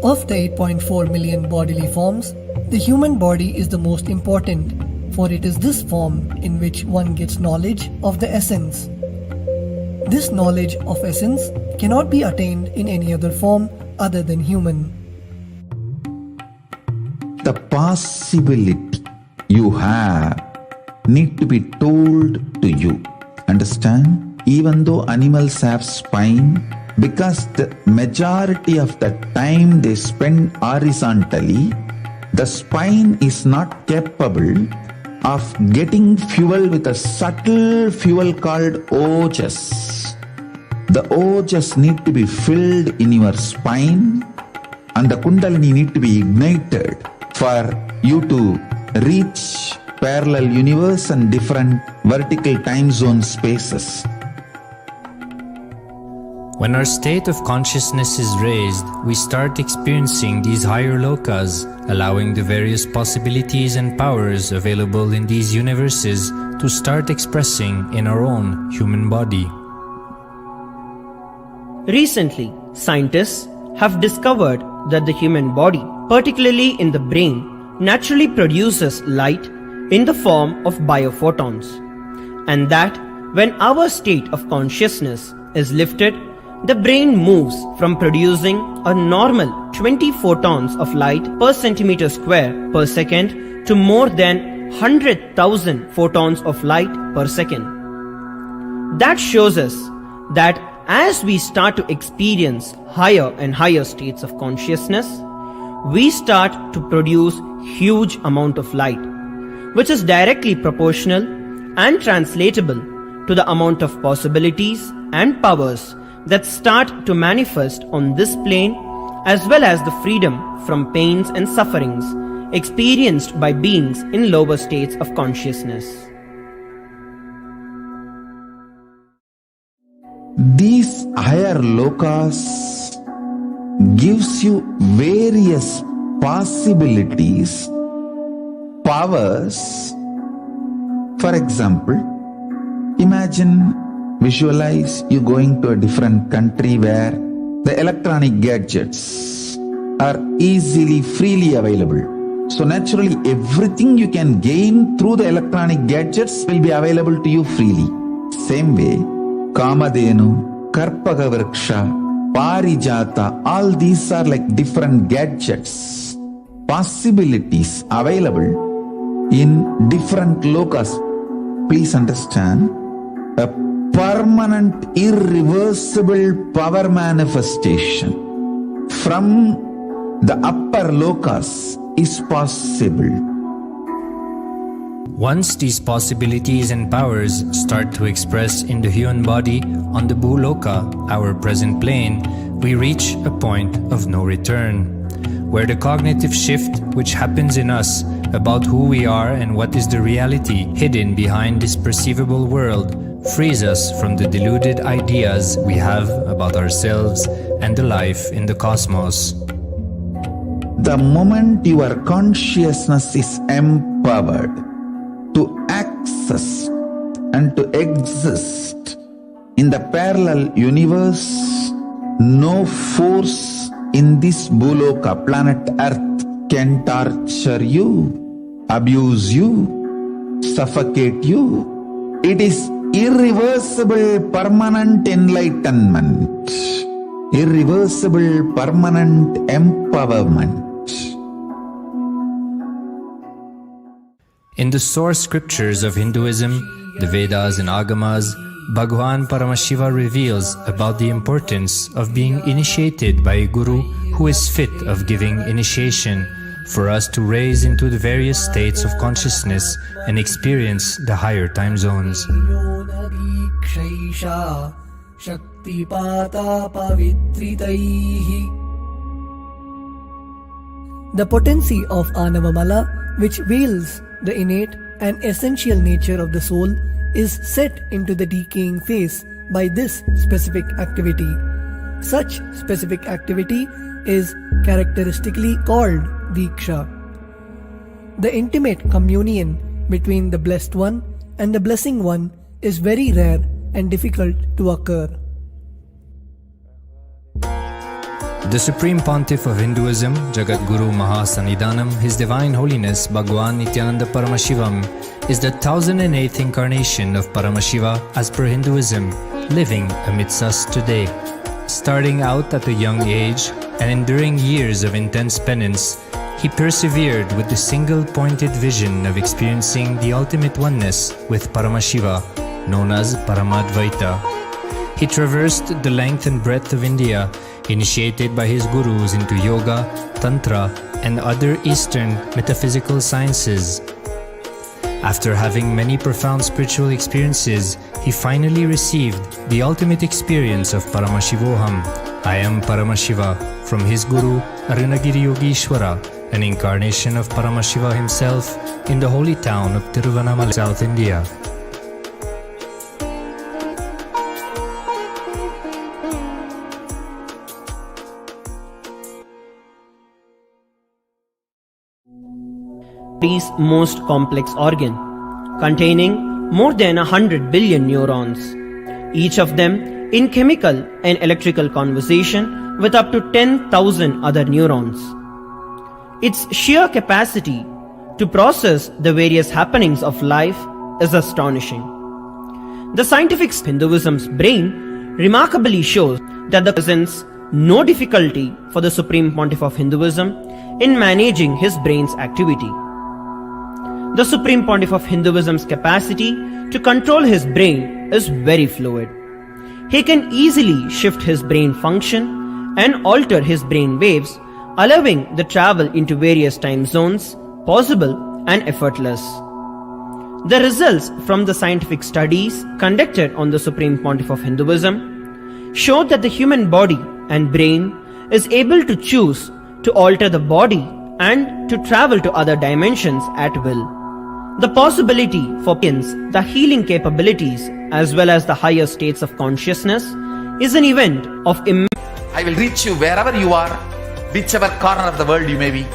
Of the 8.4 million bodily forms, the human body is the most important, for it is this form in which one gets knowledge of the essence. This knowledge of essence cannot be attained in any other form other than human. The possibility you have need to be told to you. Understand? Even though animals have spine, because the majority of the time they spend horizontally, the spine is not capable of getting fuel with a subtle fuel called ojas. The ojas need to be filled in your spine and the kundalini need to be ignited for you to reach parallel universe and different vertical time zone spaces. When our state of consciousness is raised, we start experiencing these higher lokas, allowing the various possibilities and powers available in these universes to start expressing in our own human body. Recently, scientists have discovered that the human body, particularly in the brain, naturally produces light in the form of biophotons, and that when our state of consciousness is lifted, the brain moves from producing a normal 20 photons of light per centimeter square per second to more than 100,000 photons of light per second. That shows us that as we start to experience higher and higher states of consciousness, we start to produce huge amount of light, which is directly proportional and translatable to the amount of possibilities and powers that start to manifest on this plane, as well as the freedom from pains and sufferings experienced by beings in lower states of consciousness. These higher lokas gives you various possibilities, powers. For example, visualize you going to a different country where the electronic gadgets are easily, freely available. So naturally, everything you can gain through the electronic gadgets will be available to you freely. Same way, Kamadhenu, Karpaga Vriksha, Parijata, all these are like different gadgets, possibilities available in different lokas. Please understand, a permanent, irreversible power manifestation from the upper lokas is possible. Once these possibilities and powers start to express in the human body on the Bhuloka, our present plane, we reach a point of no return, where the cognitive shift which happens in us about who we are and what is the reality hidden behind this perceivable world frees us from the deluded ideas we have about ourselves and the life in the cosmos. The moment your consciousness is empowered to access and to exist in the parallel universe, no force in this Bhuloka, planet Earth, can torture you, abuse you, suffocate you. It is irreversible permanent enlightenment, irreversible permanent empowerment. In the source scriptures of Hinduism, the Vedas and Agamas, Bhagwan Paramashiva reveals about the importance of being initiated by a guru who is fit of giving initiation for us to raise into the various states of consciousness and experience the higher time zones. The potency of Anavamala, which veils the innate and essential nature of the soul, is set into the decaying phase by this specific activity. Such specific activity is characteristically called Diksha. The intimate communion between the Blessed One and the Blessing One is very rare and difficult to occur. The Supreme Pontiff of Hinduism, Jagat Guru Mahasannidhanam, His Divine Holiness Bhagwan Nithyananda Paramashivam, is the 1008th incarnation of Paramashiva as per Hinduism, living amidst us today. Starting out at a young age and enduring years of intense penance, he persevered with the single-pointed vision of experiencing the ultimate oneness with Paramashiva, known as Paramadvaita. He traversed the length and breadth of India, initiated by his gurus into yoga, tantra, and other Eastern metaphysical sciences. After having many profound spiritual experiences, he finally received the ultimate experience of Paramashivoham, I am Paramashiva, from his guru Arunagiri Yogeshwara, an incarnation of Paramashiva himself in the holy town of Tiruvannamalai, South India. Body's most complex organ, containing more than 100 billion neurons, each of them in chemical and electrical conversation with up to 10,000 other neurons. Its sheer capacity to process the various happenings of life is astonishing. The scientific Hinduism's brain remarkably shows that there presents no difficulty for the Supreme Pontiff of Hinduism in managing his brain's activity. The Supreme Pontiff of Hinduism's capacity to control his brain is very fluid. He can easily shift his brain function and alter his brain waves, allowing the travel into various time zones possible and effortless. The results from the scientific studies conducted on the Supreme Pontiff of Hinduism show that the human body and brain is able to choose to alter the body and to travel to other dimensions at will. The possibility for the healing capabilities as well as the higher states of consciousness is an event of I will reach you wherever you are, whichever corner of the world you may be.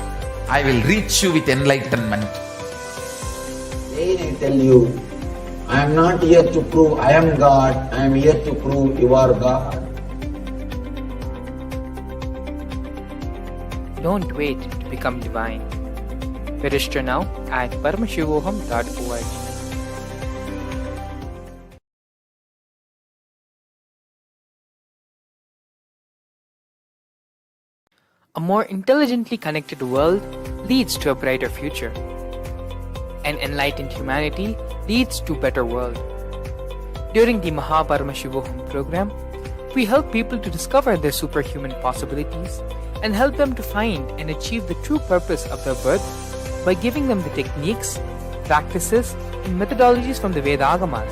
I will reach you with enlightenment. Again I tell you, I am not here to prove I am God, I am here to prove you are God. Don't wait to become divine. Register now at paramashivoham.org. A more intelligently connected world leads to a brighter future. An enlightened humanity leads to a better world. During the Paramashivoham program, we help people to discover their superhuman possibilities and help them to find and achieve the true purpose of their birth by giving them the techniques, practices, and methodologies from the Vedagamas,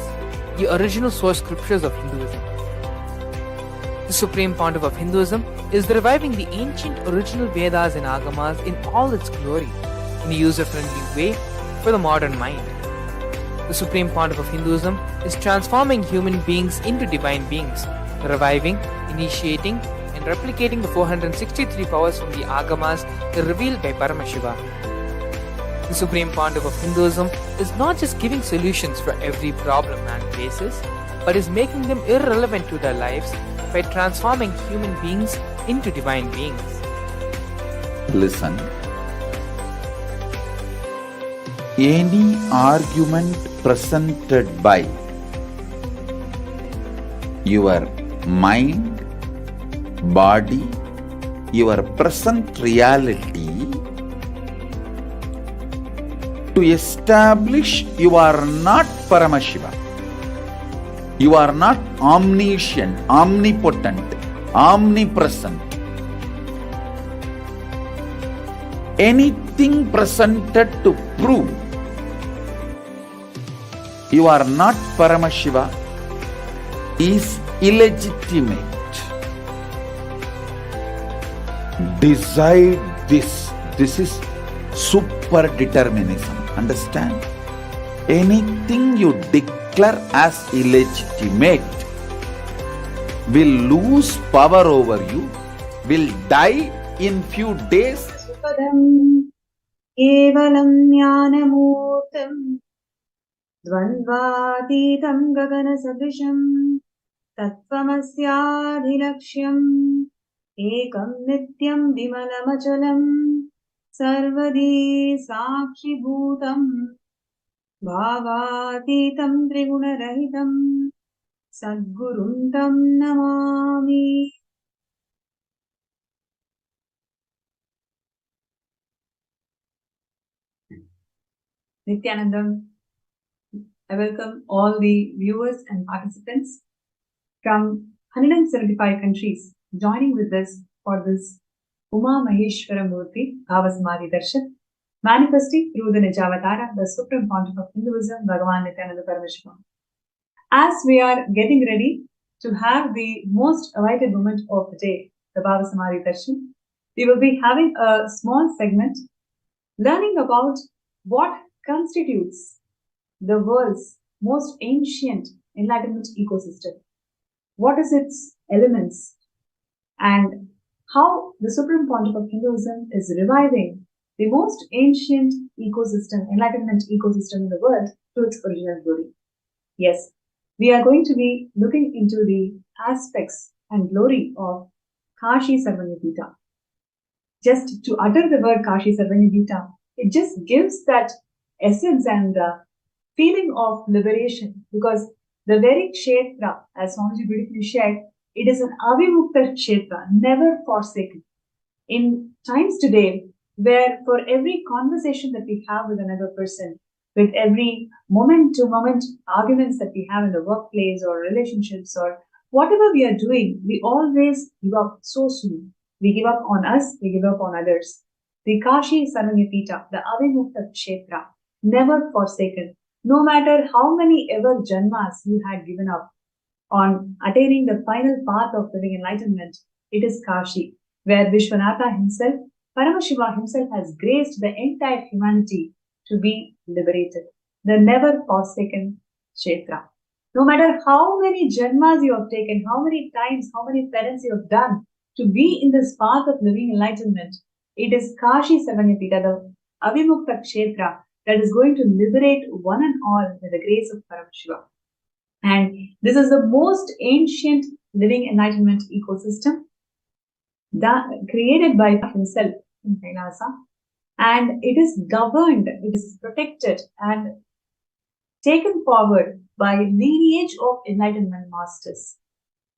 the original source scriptures of Hinduism. The Supreme Pontiff of Hinduism is reviving the ancient original Vedas and Agamas in all its glory, in a user-friendly way for the modern mind. The Supreme Pontiff of Hinduism is transforming human beings into divine beings, reviving, initiating, and replicating the 463 powers from the Agamas revealed by Paramashiva. The Supreme Pontiff of Hinduism is not just giving solutions for every problem man faces, but is making them irrelevant to their lives by transforming human beings into divine beings. Listen. Any argument presented by your mind, body, your present reality to establish you are not Paramashiva. You are not omniscient, omnipotent, omnipresent. Anything presented to prove you are not Paramashiva is illegitimate. Decide this. This is super determinism. Understand? Anything you declare as illegitimate will lose power over you, will die in few days. Padam kevalam jnanamurtam dvandvatitam gagana sadrisham tattvamasyaadhilaksham ekam nityam vimalamachalam sarvadi sakshi bhutam bhavatitam trigunarahitam sadgurum tam namami. Nithyananda, I welcome all the viewers and participants from 175 countries joining with us for this Uma Maheshwara Murthi Bhava Samadhi Darshan, manifesting through the Nijavatara, the Supreme Pontiff of Hinduism, Bhagavan Nithyananda Paramashivam. As we are getting ready to have the most awaited moment of the day, the Bhava Samadhi Darshan, we will be having a small segment learning about what constitutes the world's most ancient enlightenment ecosystem. What is its elements and how the Supreme Pontiff of Hinduism is reviving the most ancient ecosystem, enlightenment ecosystem in the world to its original glory. Yes, we are going to be looking into the aspects and glory of Kashi Sarvanyapita. Just to utter the word Kashi Sarvanyapita, it just gives that essence and feeling of liberation, because the very kshetra, as Swamiji beautifully shared, it is an avimukta kshetra, never forsaken. In times today, where for every conversation that we have with another person, with every moment-to-moment arguments that we have in the workplace or relationships or whatever we are doing, we always give up so soon. We give up on us, we give up on others. The Kashi Sarvanyapita, the avimukta kshetra, never forsaken. No matter how many ever janmas you had given up on attaining the final path of living enlightenment, it is Kashi, where Vishwanatha himself, Paramashiva himself, has graced the entire humanity to be liberated. The never forsaken Kshetra. No matter how many janmas you have taken, how many times, how many parents you have done to be in this path of living enlightenment, it is Kashi Sarvanyapita, the avimukta Kshetra, that is going to liberate one and all with the grace of Paramashiva. And this is the most ancient living enlightenment ecosystem that created by himself in Kailasa. And it is governed, it is protected and taken forward by lineage of enlightenment masters,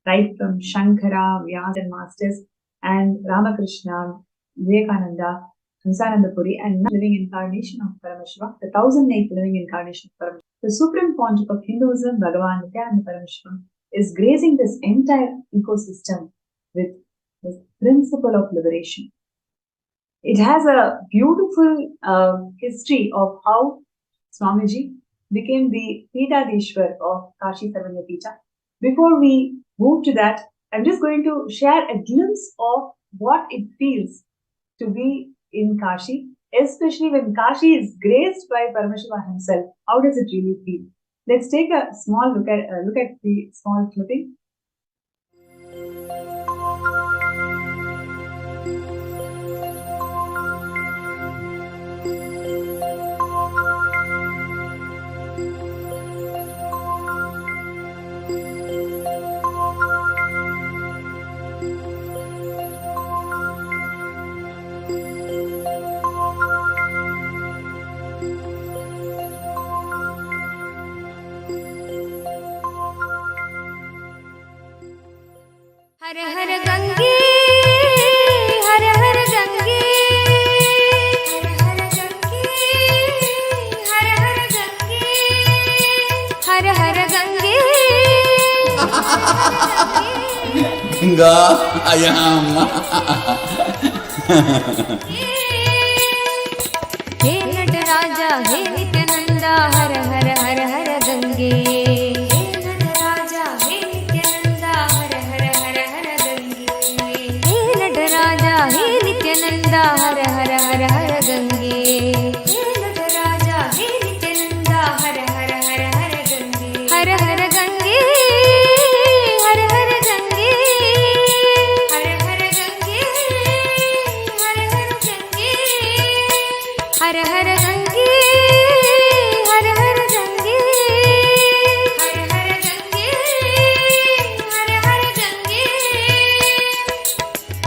right from Shankara, Vyasa masters, and Ramakrishna, Vivekananda, Nithyananda and living incarnation of Paramashiva, the 1008th living incarnation of Paramashiva. The Supreme Pontiff of Hinduism, Bhagavan Nithyananda Paramashivam, is gracing this entire ecosystem with the principle of liberation. It has a beautiful history of how Swamiji became the Pitadishwar of Kashi Sarvanyapita. Before we move to that, I'm just going to share a glimpse of what it feels to be in Kashi, especially when Kashi is graced by Paramashiva himself. How does it really feel? Let's take a small look at the small clipping. Ganga I am. हे नटराजा हे नित्यानंदा हर हर हर हर गंगे हे नटराजा हे नित्यानंदा हर हर हर हर गंगे हे नटराजा हे नित्यानंदा हर हर हर हर गंगे हे नटराजा हे नित्यानंदा हर हर हर हर गंगे हर हर गंगे हर हर गंगे हर हर गंगे हर हर गंगे हर हर गंगे हर हर गंगे हर हर गंगे हर हर गंगे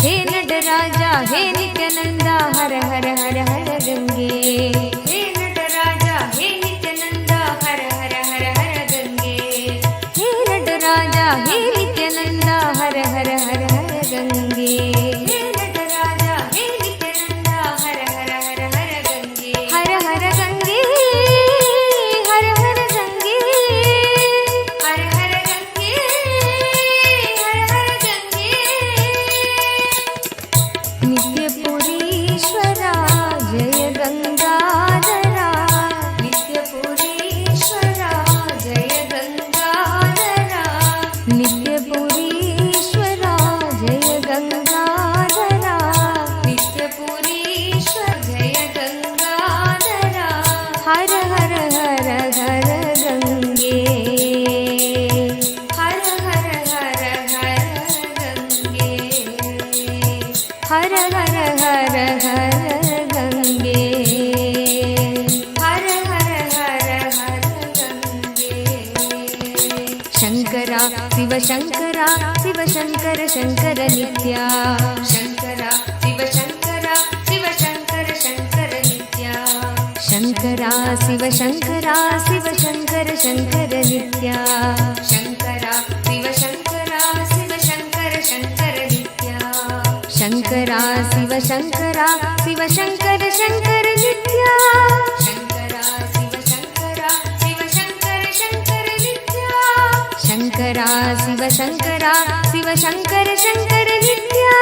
हे नटराजा हे नित्यानंदा हर हर हर हर गंगे हे नटराजा हे नित्यानंदा हर हर हर हर गंगे हे नटराजा हे नित्यानंदा हर हर हर हर गंगे हे नटराजा हे नित्यानंदा हर हर हर हर गंगे हर हर गंगे हर हर गंगे हर हर गंगे हर हर गंगे नित्यपुरीश्वरा जय गंगाधरा नित्यपुरीश्वरा जय गंगाधरा नित्यपुरीश्वरा जय गंगाधरा नित्यपुरीश्वर जय गंगाधरा हर हर हर हर गंगे हर हर हर हर गंगे हर हर हर हर गंगे हर हर हर हर गंगे शंकरा शिव शंकरा शिव शंकर शंकर नित्या शंकरा शिव शंकरा शिव शंकर शंकर नित्या शंकरा शिव शंकरा शिव शंकर शंकर नित्या शंकरा शिव शंकरा शिव शंकर शंकर नित्या शंकरा शिव शंकरा शिव शंकर शंकर नित्या शंकरा शिव शंकरा शिव शंकर शंकर नित्या शंकरा शिव शंकरा शिव शंकर शंकर नित्या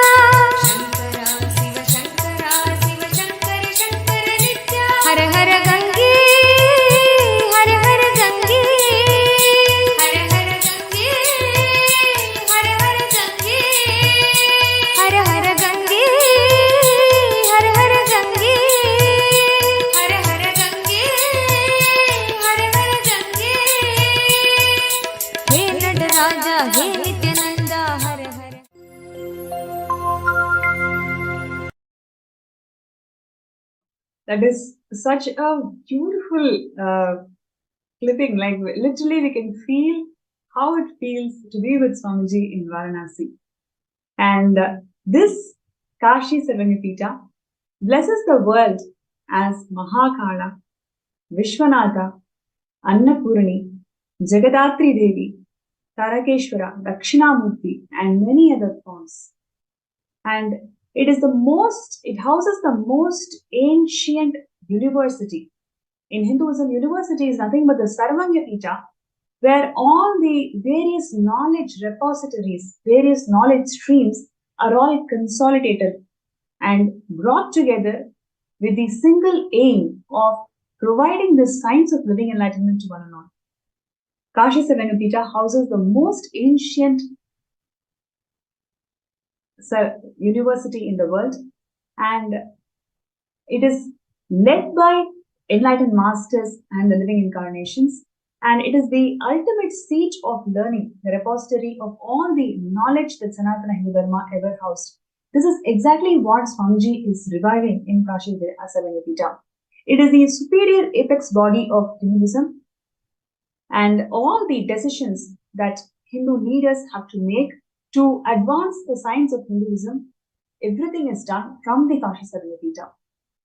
शंकरा शिव शंकरा शिव शंकर शंकर नित्या हर हर गंगे हर हर गंगे हर हर गंगे हर हर गंगे हर हर गंगे हर हर गंगे हर हर गंगे हर हर गंगे हे नटराजा हे नित्यानंदा हर हर That is such a beautiful clipping. Like literally, we can feel how it feels to be with Swamiji in Varanasi. And this Kashi Sarvanipita blesses the world as Mahakala, Vishwanatha, Annapurani, Jagadatri Devi, Tarakeshwara, Dakshinamurti, and many other forms. And it houses the most ancient university. In Hinduism, university is nothing but the Sarvanyapita, where all the various knowledge repositories, various knowledge streams are all consolidated and brought together with the single aim of providing the science of living enlightenment to one and all. Kashi Sarvanipita houses the most ancient university in the world, and it is led by enlightened masters and the living incarnations, and it is the ultimate seat of learning, the repository of all the knowledge that Sanatana Hindu Dharma ever housed. This is exactly what Swamiji is reviving in Kashi Sarvanipita. It is the superior apex body of Hinduism, and all the decisions that Hindu leaders have to make to advance the science of Hinduism, everything is done from the Kashi Sarvanipita.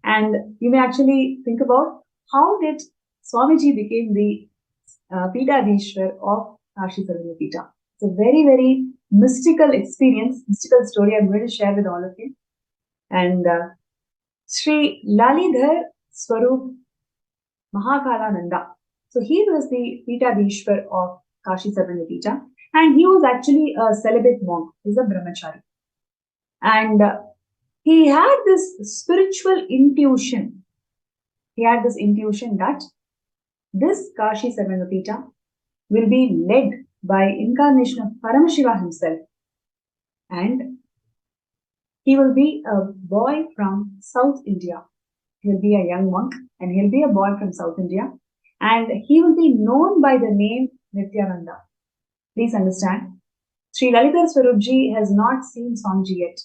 And you may actually think about how did Swamiji became the Pitadishwar of Kashi Sarvanipita. It's a very, very mystical experience, mystical story I'm going to share with all of you. And Sri Lalidhar Swarup Mahakalananda. So he was the Pitadishwar of Kashi Sarvanipita. And he was actually a celibate monk. He's a brahmachari. And he had this spiritual intuition. He had this intuition that this Kashi Sarvangapita will be led by incarnation of Paramashiva himself. And he will be a boy from South India. He'll be a young monk and he'll be a boy from South India. And he will be known by the name Nithyananda. Please understand, Sri Lalitar Swarupji has not seen Swamiji yet.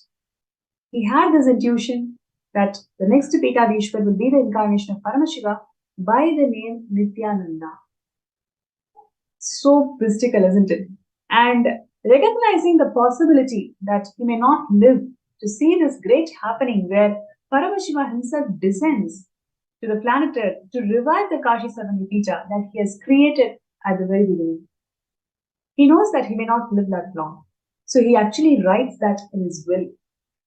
He had this intuition that the next Pitadishwar will be the incarnation of Paramashiva by the name Nithyananda. So mystical, isn't it? And recognizing the possibility that he may not live to see this great happening where Paramashiva himself descends to the planet Earth to revive the Kashi Sarvangapita that he has created at the very beginning. He knows that he may not live that long. So he actually writes that in his will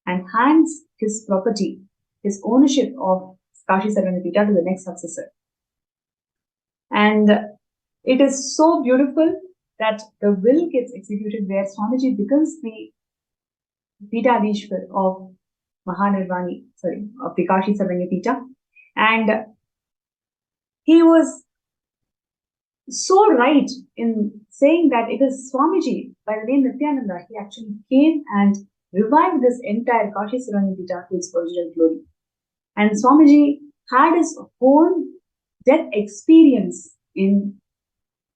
and hands his property, his ownership of Kashi Sarvangapita to the next successor. And it is so beautiful that the will gets executed where Swamiji becomes the Pitadishwar of Mahanirvani, of the Kashi Sarvangapita. And he was so right in saying that it is Swamiji by the name Nithyananda. He actually came and revived this entire Kashi Sarvangapita to its original glory. And Swamiji had his own death experience in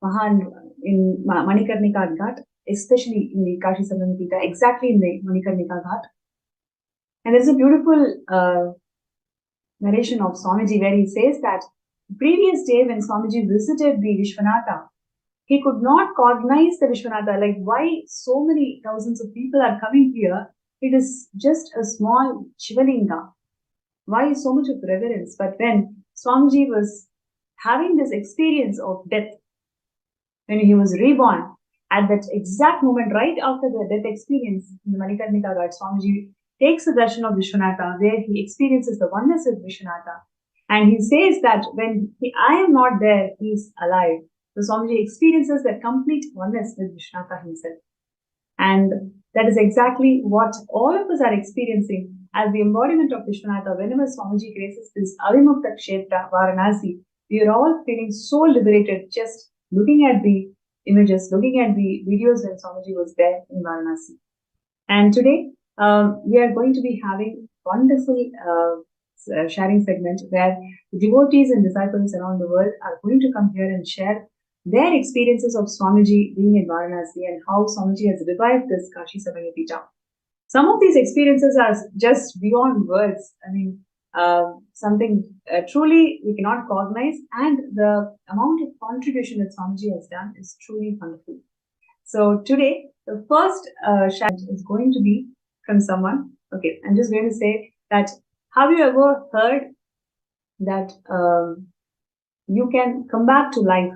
Manikarnika Ghat, especially in the Kashi Sarvangapita, exactly in the Manikarnika Ghat. And there's a beautiful narration of Swamiji where he says that the previous day when Swamiji visited the Vishwanatha, he could not cognize the Vishwanatha, like why so many thousands of people are coming here. It is just a small Shivalinga. Why so much of reverence? But when Swamiji was having this experience of death, when he was reborn, at that exact moment, right after the death experience in the Manikarnika Ghat, Swamiji takes the darshan of Vishwanatha, where he experiences the oneness of Vishwanatha. And he says that when I am not there, he is alive. So Swamiji experiences that complete oneness with Vishwanatha himself. And that is exactly what all of us are experiencing as the embodiment of Vishwanatha. Whenever Swamiji graces this Avimukta Kshetra, Varanasi, we are all feeling so liberated just looking at the images, looking at the videos when Swamiji was there in Varanasi. And today, we are going to be having wonderful sharing segment where devotees and disciples around the world are going to come here and share their experiences of Swamiji being in Varanasi and how Swamiji has revived this Kashi Sarvangapita. Some of these experiences are just beyond words. I mean, something truly we cannot cognize, and the amount of contribution that Swamiji has done is truly wonderful. So today, the first sharing is going to be from someone. Okay, I'm just going to say that, have you ever heard that you can come back to life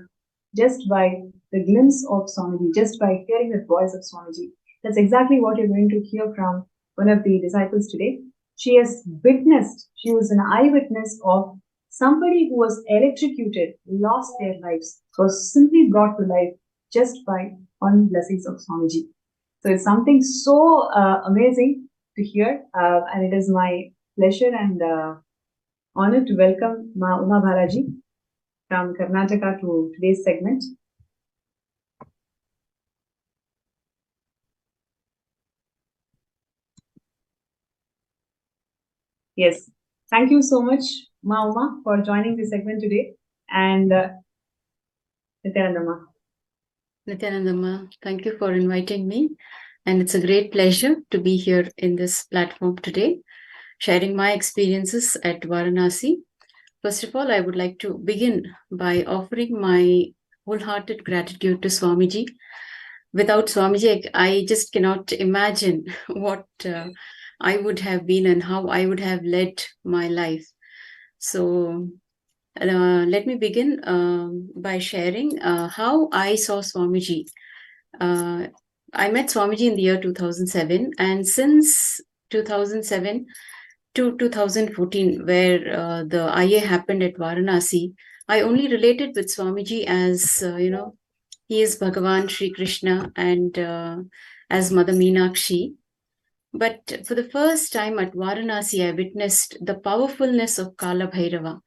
just by the glimpse of Swamiji, just by hearing the voice of Swamiji? That's exactly what you're going to hear from one of the disciples today. She has witnessed, she was an eyewitness of somebody who was electrocuted, lost their lives, was simply brought to life just by one blessings of Swamiji. So it's something so amazing to hear, and it is my pleasure and honor to welcome Ma Uma Bharaji from Karnataka to today's segment. Yes, thank you so much, Ma Uma, for joining this segment today. And Nithyananda. Nithyananda, thank you for inviting me. And it's a great pleasure to be here in this platform today, sharing my experiences at Varanasi. First of all, I would like to begin by offering my wholehearted gratitude to Swamiji. Without Swamiji, I just cannot imagine what I would have been and how I would have led my life. So let me begin by sharing how I saw Swamiji. I met Swamiji in the year 2007, and since 2007 to 2014, where the IA happened at Varanasi, I only related with Swamiji as, he is Bhagavan Sri Krishna and as Mother Meenakshi. But for the first time at Varanasi, I witnessed the powerfulness of Kala Bhairava.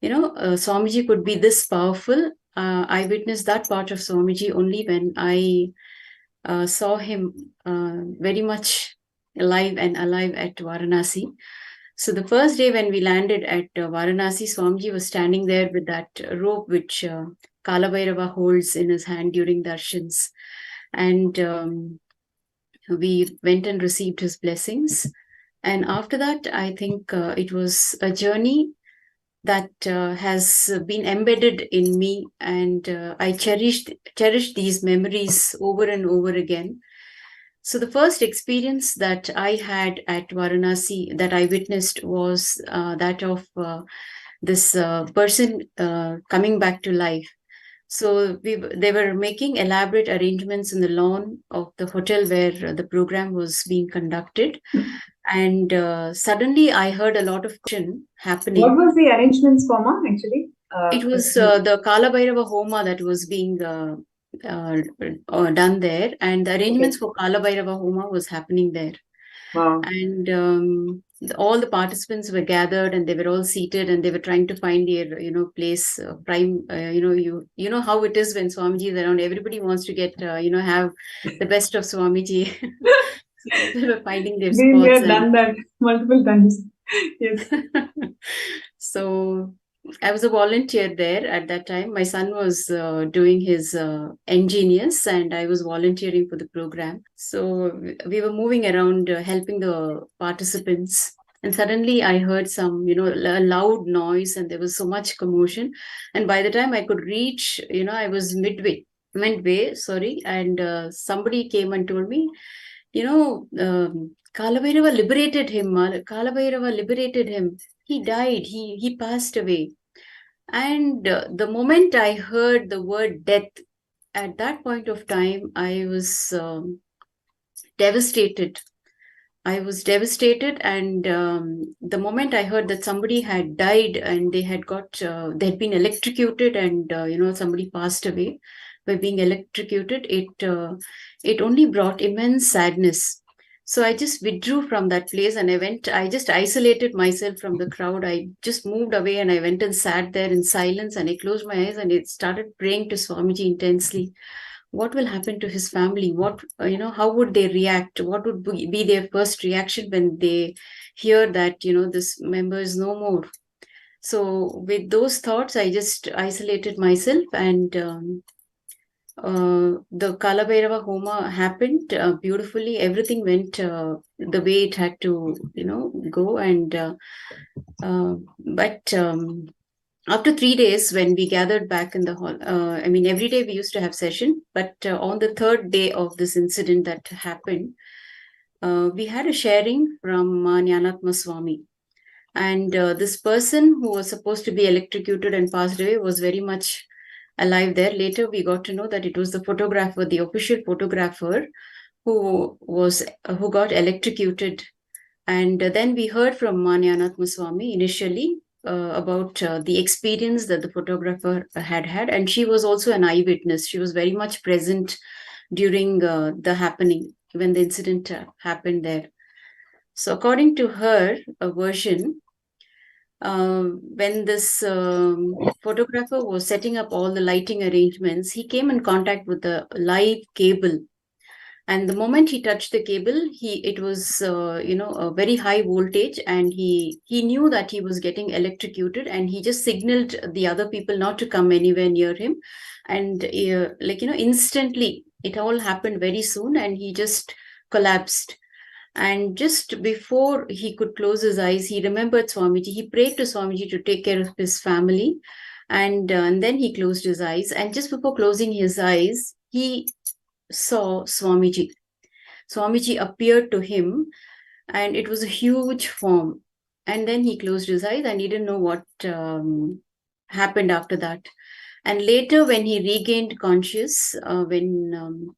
Swamiji could be this powerful. I witnessed that part of Swamiji only when I saw him very much alive at Varanasi. So the first day when we landed at Varanasi, Swamiji was standing there with that rope which Kala Bhairava holds in his hand during darshans. And we went and received his blessings. And after that, I think it was a journey that has been embedded in me, and I cherish these memories over and over again. So the first experience that I had at Varanasi that I witnessed was that of this person coming back to life. So they were making elaborate arrangements in the lawn of the hotel where the program was being conducted. And suddenly I heard a lot of question happening. What was the arrangements for, ma, actually? It was the Kala Bhairava Homa that was being done there, and the arrangements for Kala Bhairava Homa was happening there. Wow. And all the participants were gathered, and they were all seated, and they were trying to find their place prime. You know how it is when Swamiji is around. Everybody wants to get have the best of Swamiji. So people were finding their spots. We have done that multiple times. Yes. So I was a volunteer there at that time. My son was doing his engineers, and I was volunteering for the program. So we were moving around helping the participants. And suddenly I heard some, a loud noise, and there was so much commotion. And by the time I could reach, I was midway, and somebody came and told me, Kala Bhairava liberated him. Kala Bhairava liberated him. He died. He passed away. And the moment I heard the word death, at that point of time, I was devastated. And the moment I heard that somebody had died and they had been electrocuted, and somebody passed away by being electrocuted, it only brought immense sadness. So I just withdrew from that place, and I just isolated myself from the crowd. I just moved away, and I went and sat there in silence, and I closed my eyes, and I started praying to Swamiji intensely. What will happen to his family? How would they react? What would be their first reaction when they hear that, this member is no more? So with those thoughts, I just isolated myself, and the Kala Bhairava Homa happened beautifully. Everything went the way it had to, go. And but after 3 days, when we gathered back in the hall, every day we used to have session, but on the third day of this incident that happened, we had a sharing from Jnanatma Swami. And this person who was supposed to be electrocuted and passed away was very much alive there. Later, we got to know that it was the photographer, the official photographer, who got electrocuted. And then we heard from Jnanatma Swami initially about the experience that the photographer had, and she was also an eyewitness. She was very much present during the happening when the incident happened there. So according to her version, when this photographer was setting up all the lighting arrangements, he came in contact with the live cable. And the moment he touched the cable, it was a very high voltage, and he knew that he was getting electrocuted, and he just signaled the other people not to come anywhere near him. And instantly, it all happened very soon, and he just collapsed. And just before he could close his eyes, he remembered Swamiji. He prayed to Swamiji to take care of his family, and then he closed his eyes. And just before closing his eyes, he saw Swamiji. Swamiji appeared to him, and it was a huge form. And then he closed his eyes, and he didn't know what happened after that. And later, when he regained conscious, when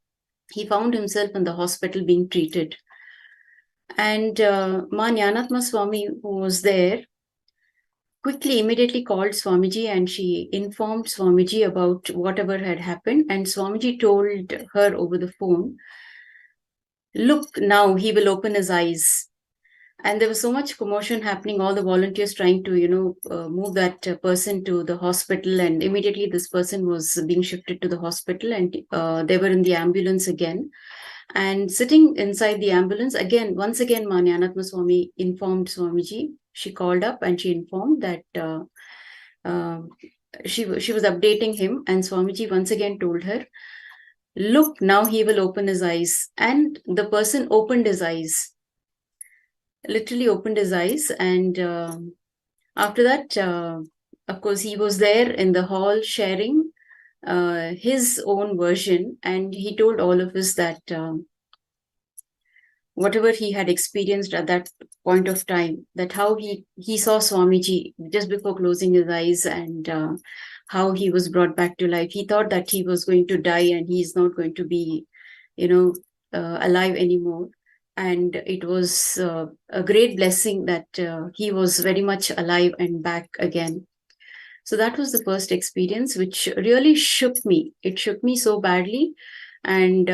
he found himself in the hospital being treated, and Ma Jnanatma Swami, who was there, quickly, immediately called Swamiji, and she informed Swamiji about whatever had happened. And Swamiji told her over the phone, "Look, now he will open his eyes." And there was so much commotion happening, all the volunteers trying to move that person to the hospital, and immediately this person was being shifted to the hospital, and they were in the ambulance again. And sitting inside the ambulance again, once again, Manyanatma Swami informed Swamiji. She called up and she informed that she was updating him, and Swamiji once again told her, "Look, now he will open his eyes." And the person opened his eyes, literally opened his eyes. And after that, of course, he was there in the hall sharing his own version, and he told all of us that whatever he had experienced at that point of time, that how he saw Swamiji just before closing his eyes, and how he was brought back to life. He thought that he was going to die and he's not going to be, alive anymore. And it was a great blessing that he was very much alive and back again. So that was the first experience, which really shook me. It shook me so badly. And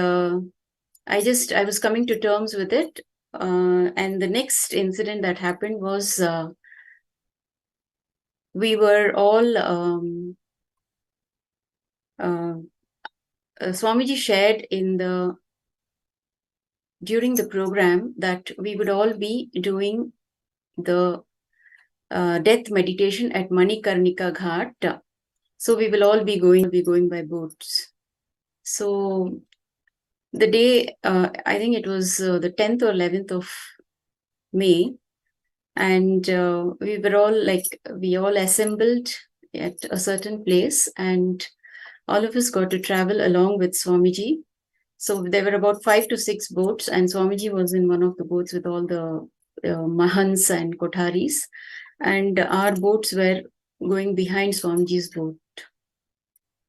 I was coming to terms with it. And the next incident that happened was we were all, Swamiji shared during the program that we would all be doing the death meditation at Manikarnika Ghat. So we will all be going by boats. So the day, I think it was the 10th or 11th of May, and we all assembled at a certain place, and all of us got to travel along with Swamiji. So there were about 5 to 6 boats, and Swamiji was in one of the boats with all the Mahants and Kotharis, and our boats were going behind Swamiji's boat.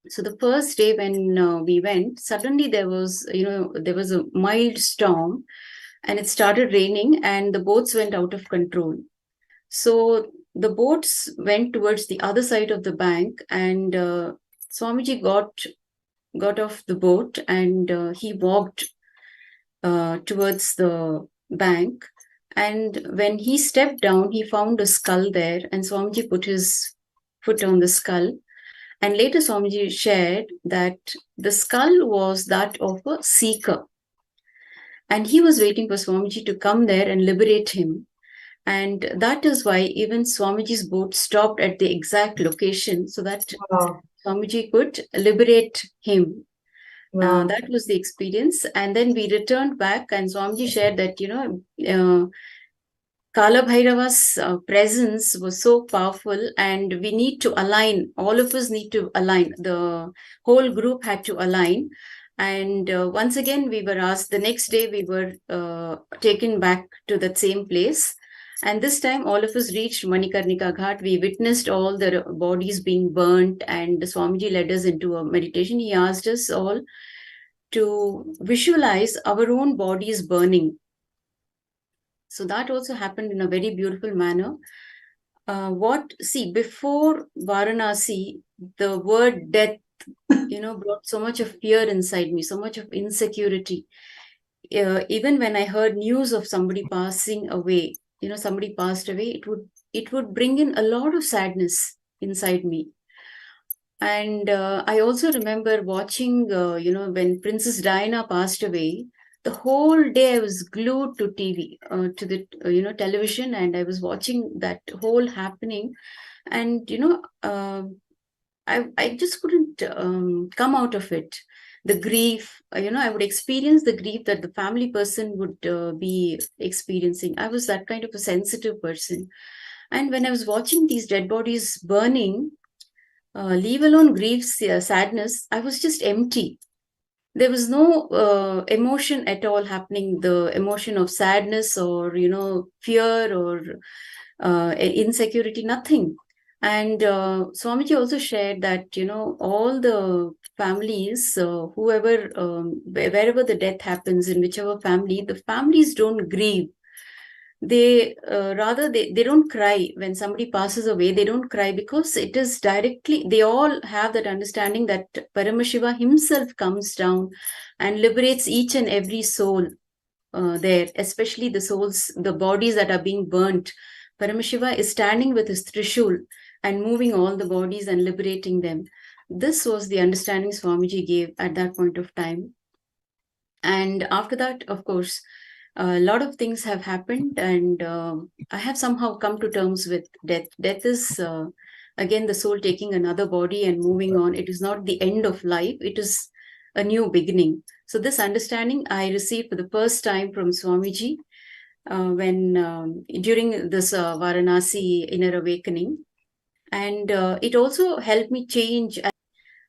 So the first day when we went, suddenly there was a mild storm, and it started raining, and the boats went out of control. So the boats went towards the other side of the bank, and Swamiji got off the boat, and he walked towards the bank. And when he stepped down, he found a skull there, and Swamiji put his foot on the skull. And later Swamiji shared that the skull was that of a seeker, and he was waiting for Swamiji to come there and liberate him. And that is why even Swamiji's boat stopped at the exact location, so that Swamiji could liberate him. That was the experience. And then we returned back, and Swamiji shared that, Kala Bhairava's presence was so powerful, and we need to align. All of us need to align. The whole group had to align. And once again, we were asked, the next day we were taken back to that same place. And this time, all of us reached Manikarnika Ghat. We witnessed all the bodies being burnt, and Swamiji led us into a meditation. He asked us all to visualize our own bodies burning. So that also happened in a very beautiful manner. Before Varanasi, the word death, brought so much of fear inside me, so much of insecurity. Even when I heard news of somebody passing away, somebody passed away, it would bring in a lot of sadness inside me. And I also remember watching, when Princess Diana passed away, the whole day I was glued to TV, to the television, and I was watching that whole happening. And I just couldn't come out of it. The grief, I would experience the grief that the family person would be experiencing. I was that kind of a sensitive person. And when I was watching these dead bodies burning, leave alone grief, sadness, I was just empty. There was no emotion at all happening, the emotion of sadness or, fear or insecurity, nothing. And Swamiji also shared that, all the families, wherever the death happens, in whichever family, the families don't grieve. they rather they don't cry when somebody passes away. They don't cry because it is directly, they all have that understanding that Paramashiva himself comes down and liberates each and every soul there, especially the souls, the bodies that are being burnt. Paramashiva is standing with his Trishul and moving all the bodies and liberating them. This was the understanding Swamiji gave at that point of time. And after that, of course, a lot of things have happened, and I have somehow come to terms with death. Death is, again, the soul taking another body and moving on. It is not the end of life, it is a new beginning. So this understanding I received for the first time from Swamiji when during this Varanasi inner awakening. And it also helped me change.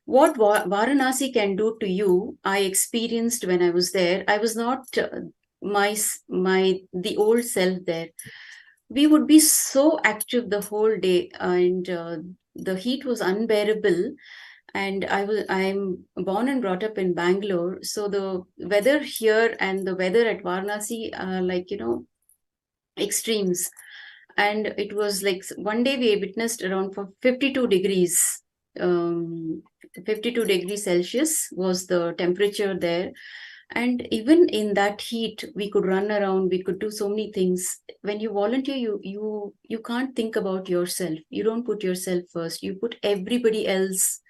What Varanasi can do to you, I experienced when I was there. I was not the old self there. We would be so active the whole day, and the heat was unbearable. And I'm born and brought up in Bangalore, so the weather here and the weather at Varanasi are like, extremes. And it was like one day we witnessed around 52 degrees. 52 degrees Celsius was the temperature there. And even in that heat, we could run around, we could do so many things. When you volunteer, you can't think about yourself. You don't put yourself first. You put everybody else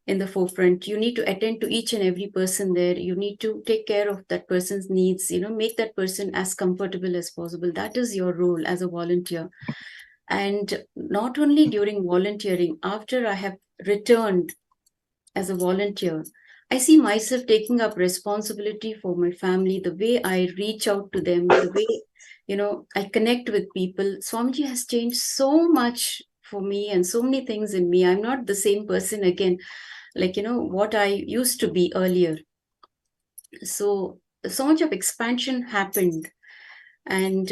in the forefront. You need to attend to each and every person there. You need to take care of that person's needs, make that person as comfortable as possible. That is your role as a volunteer. And not only during volunteering, after I have returned as a volunteer, I see myself taking up responsibility for my family, the way I reach out to them, the way, I connect with people. Swamiji has changed so much for me and so many things in me. I'm not the same person again, like, what I used to be earlier. So much of expansion happened. And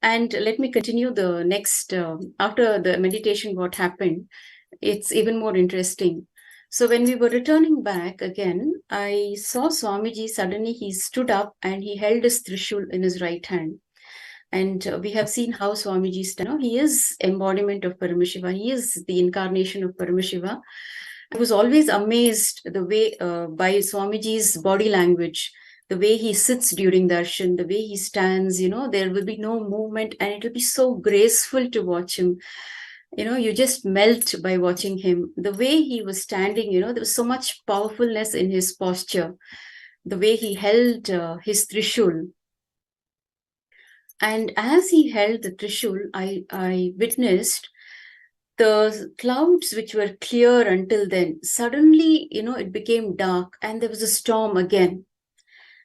and let me continue the next, after the meditation, what happened, it's even more interesting. So when we were returning back again, I saw Swamiji. Suddenly he stood up and he held his Trishul in his right hand. And we have seen how Swamiji stands. He is embodiment of Paramashiva. He is the incarnation of Paramashiva. I was always amazed the way by Swamiji's body language, the way he sits during darshan, the way he stands, there will be no movement and it will be so graceful to watch him. You just melt by watching him. The way he was standing, there was so much powerfulness in his posture, the way he held his Trishul. And as he held the Trishul, I witnessed the clouds which were clear until then. Suddenly, it became dark and there was a storm again.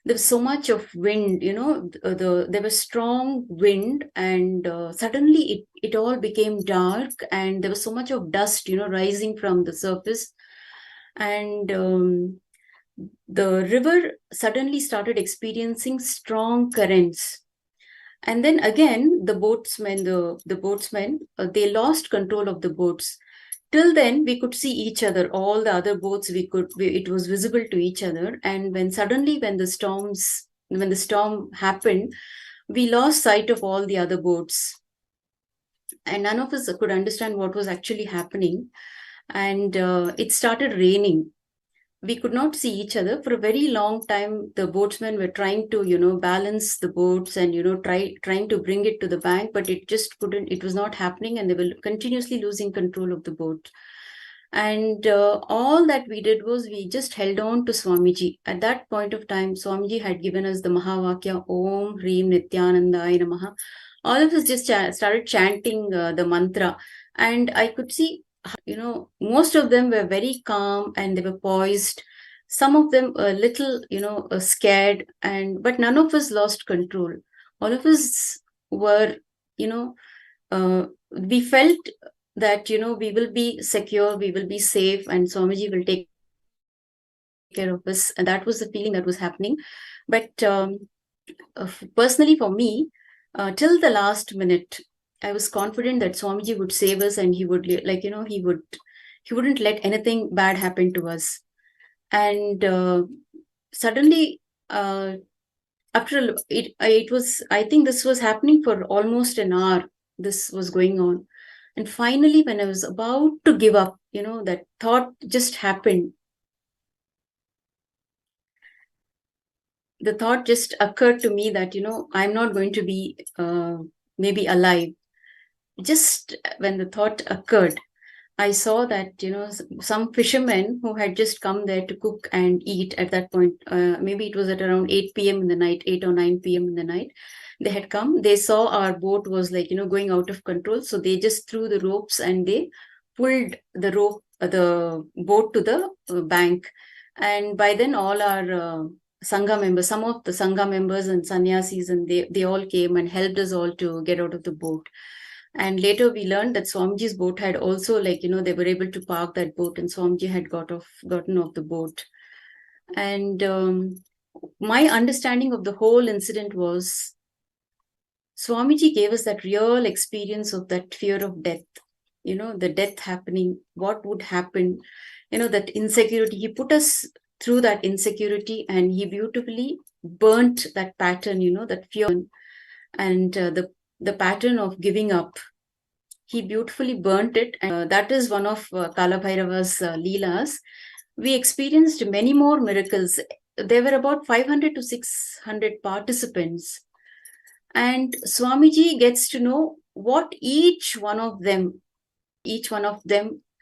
There was so much of wind, there was strong wind, and suddenly it all became dark and there was so much of dust, rising from the surface. And the river suddenly started experiencing strong currents. And then again, the boatsmen, they lost control of the boats. Till then, we could see each other, all the other boats, it was visible to each other. And when the storm happened, we lost sight of all the other boats. And none of us could understand what was actually happening. And it started raining. We could not see each other for a very long time. The boatsmen were trying to, balance the boats and, trying to bring it to the bank, but it just couldn't, it was not happening, and they were continuously losing control of the boat. And all that we did was we just held on to Swamiji. At that point of time, Swamiji had given us the Mahavakya, Om Hrim Nithyanandaya Namaha. All of us just started chanting the mantra, and I could see, most of them were very calm and they were poised. Some of them a little, scared, but none of us lost control. All of us were, we felt that, we will be secure, we will be safe, and Swamiji will take care of us. And that was the feeling that was happening. But personally for me, till the last minute, I was confident that Swamiji would save us, and he would, he wouldn't let anything bad happen to us. And suddenly, I after it was, I think this was happening for almost an hour. This was going on. And finally, when I was about to give up, that thought just happened. The thought just occurred to me that, I'm not going to be maybe alive. Just when the thought occurred, I saw that, some fishermen who had just come there to cook and eat at that point, maybe it was at around 8 p.m. in the night, 8 or 9 p.m. in the night. They had come, they saw our boat was like, going out of control. So they just threw the ropes and they pulled the boat to the bank. And by then all our Sangha members, some of the Sangha members and sannyasis, and they all came and helped us all to get out of the boat. And later we learned that Swamiji's boat had also, they were able to park that boat, and Swamiji had gotten off the boat. And my understanding of the whole incident was Swamiji gave us that real experience of that fear of death, the death happening, what would happen, that insecurity. He put us through that insecurity, and he beautifully burnt that pattern, that fear and the pattern of giving up. He beautifully burnt it. And that is one of Kala Bhairava's Leelas. We experienced many more miracles. There were about 500 to 600 participants. And Swamiji gets to know what each one of them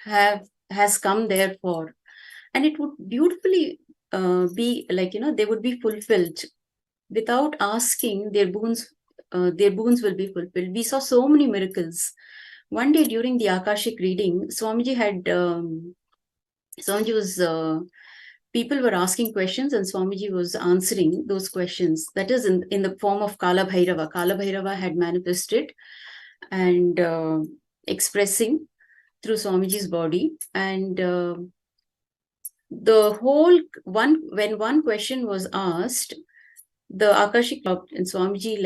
has come there for. And it would beautifully be like, they would be fulfilled. Without asking, their boons will be fulfilled. We saw so many miracles. One day during the Akashic reading, Swamiji was, people were asking questions and Swamiji was answering those questions. That is in the form of Kala Bhairava. Kala Bhairava had manifested and expressing through Swamiji's body. And when one question was asked, the Akashic and Swamiji,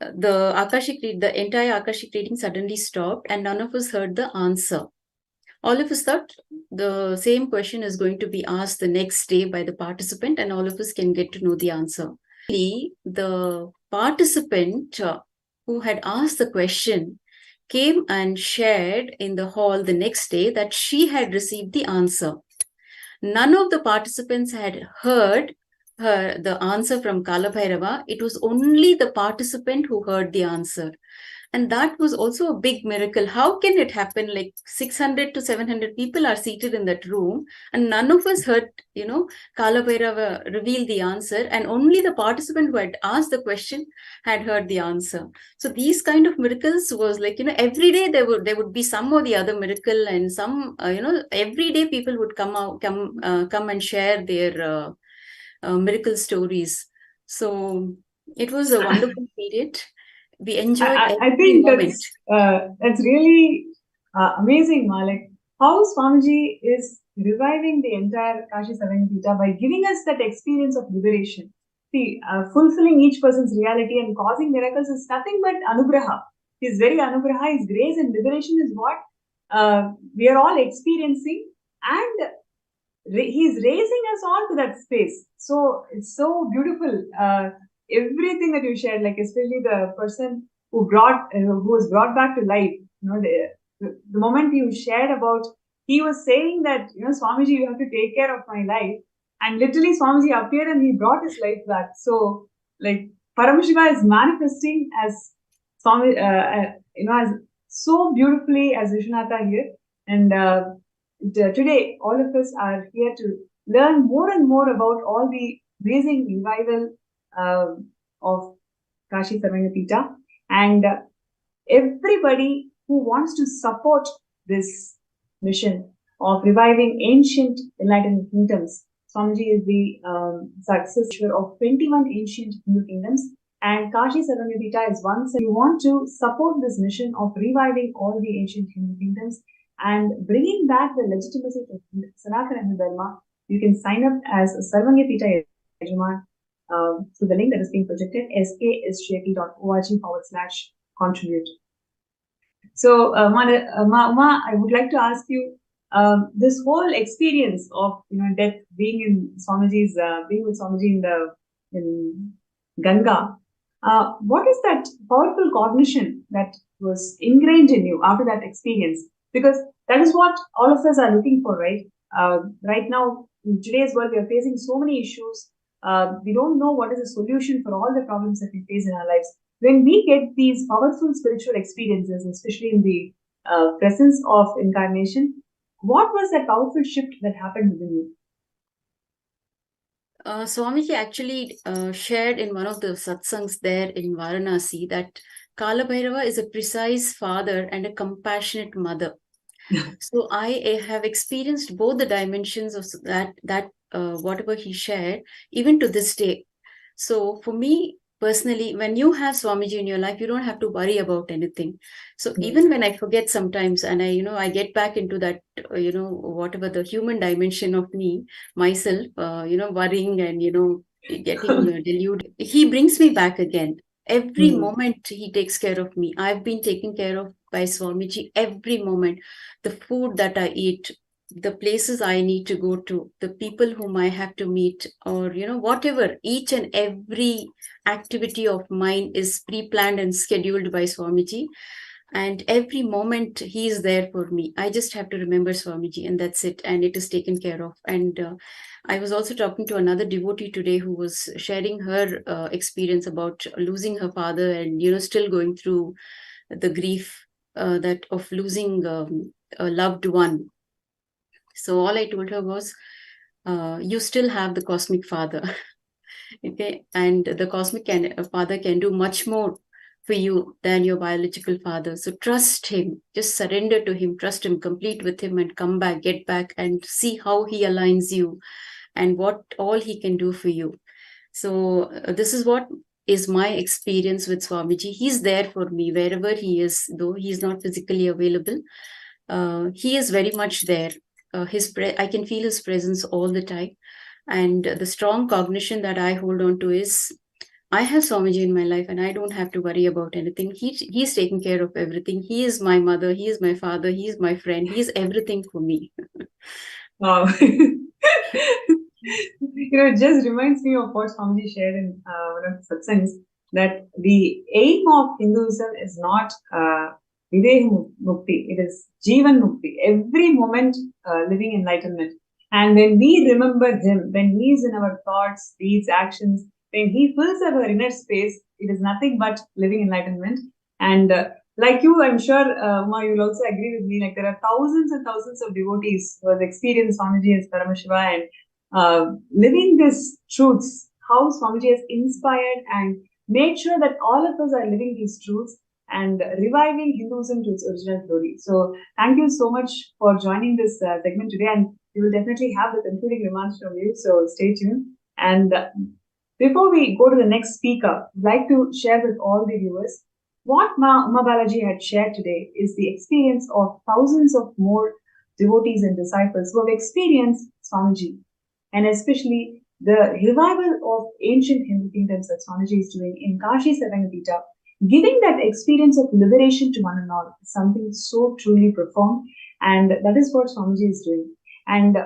the entire Akashic reading suddenly stopped, and none of us heard the answer. All of us thought the same question is going to be asked the next day by the participant, and all of us can get to know the answer. The participant who had asked the question came and shared in the hall the next day that she had received the answer. None of the participants had heard the answer from Kala Bhairava. It was only the participant who heard the answer. And that was also a big miracle. How can it happen? Like 600 to 700 people are seated in that room, and none of us heard, Kala Bhairava reveal the answer, and only the participant who had asked the question had heard the answer. So these kind of miracles was like, every day there would be some or the other miracle, and some, every day people would come and share their miracle stories. So it was a wonderful period. We enjoyed I think moment. That's really amazing, Ma. Like how Swamiji is reviving the entire Kashi Savanapita by giving us that experience of liberation. See, fulfilling each person's reality and causing miracles is nothing but anugraha. His very anugraha, his grace and liberation is what we are all experiencing, and he's raising us all to that space. So it's so beautiful. Everything that you shared, like especially the person who was brought back to life, the moment you shared about, he was saying that, Swamiji, you have to take care of my life, and literally Swamiji appeared and he brought his life back. So like Paramashivam is manifesting as Swami, as so beautifully as Vishwanatha here. And today all of us are here to learn more and more about all the amazing revival of Kashi Savanapita, and everybody who wants to support this mission of reviving ancient enlightened kingdoms. Swamiji is the successor of 21 ancient Hindu kingdoms, and Kashi Savanapita is one. So you want to support this mission of reviving all the ancient Hindu kingdoms and bringing back the legitimacy of Sanatana Hindu Dharma. You can sign up as a Sarvangapita Yajaman through the link that is being projected, skshjp.org/contribute. So, Ma, I would like to ask you, this whole experience of death, being in Swamiji's, being with Swamiji in Ganga, what is that powerful cognition that was ingrained in you after that experience? Because that is what all of us are looking for, right? Right now, in today's world, we are facing so many issues. We don't know what is the solution for all the problems that we face in our lives. When we get these powerful spiritual experiences, especially in the presence of incarnation, what was that powerful shift that happened within you? Swamiji actually shared in one of the satsangs there in Varanasi that Kala Bhairava is a precise father and a compassionate mother. So I have experienced both the dimensions of that whatever he shared, even to this day. So for me personally, when you have Swamiji in your life, you don't have to worry about anything. So even when I forget sometimes, and I get back into that, whatever the human dimension of me, myself, worrying and, getting deluded, he brings me back again. Every moment he takes care of me. I've been taken care of by Swamiji every moment. The food that I eat, the places I need to go to, the people whom I have to meet, or, whatever, each and every activity of mine is pre-planned and scheduled by Swamiji. And every moment he is there for me. I just have to remember Swamiji, and that's it. And it is taken care of. And I was also talking to another devotee today who was sharing her experience about losing her father and, still going through the grief that of losing a loved one. So all I told her was, you still have the cosmic father. Okay, and the cosmic father can do much more for you than your biological father. So trust him, just surrender to him, trust him, complete with him, and come back, get back, and see how he aligns you and what all he can do for you. So this is what is my experience with Swamiji. He's there for me wherever he is, though he's not physically available. He is very much there. I can feel his presence all the time. And the strong cognition that I hold on to is, I have Swamiji in my life and I don't have to worry about anything. He's taking care of everything. He is my mother. He is my father. He is my friend. He is everything for me. Wow. It just reminds me of what Swamiji shared in one of the satsangs, that the aim of Hinduism is not Videha Mukti, it is Jivan Mukti, every moment living enlightenment. And when we remember him, when he is in our thoughts, deeds, actions, when he fills our inner space, it is nothing but living enlightenment. And like you, I'm sure, Uma, you'll also agree with me, like there are thousands and thousands of devotees who have experienced Swamiji as Paramashiva and living these truths, how Swamiji has inspired and made sure that all of us are living these truths and reviving Hinduism to its original glory. So thank you so much for joining this segment today, and we will definitely have the concluding remarks from you, so stay tuned. And before we go to the next speaker, I'd like to share with all the viewers what Uma Balaji had shared today is the experience of thousands of more devotees and disciples who have experienced Swamiji, and especially the revival of ancient Hindu kingdoms that Swamiji is doing in Kashi Sarangapita, giving that experience of liberation to one and all, something so truly profound, and that is what Swamiji is doing. And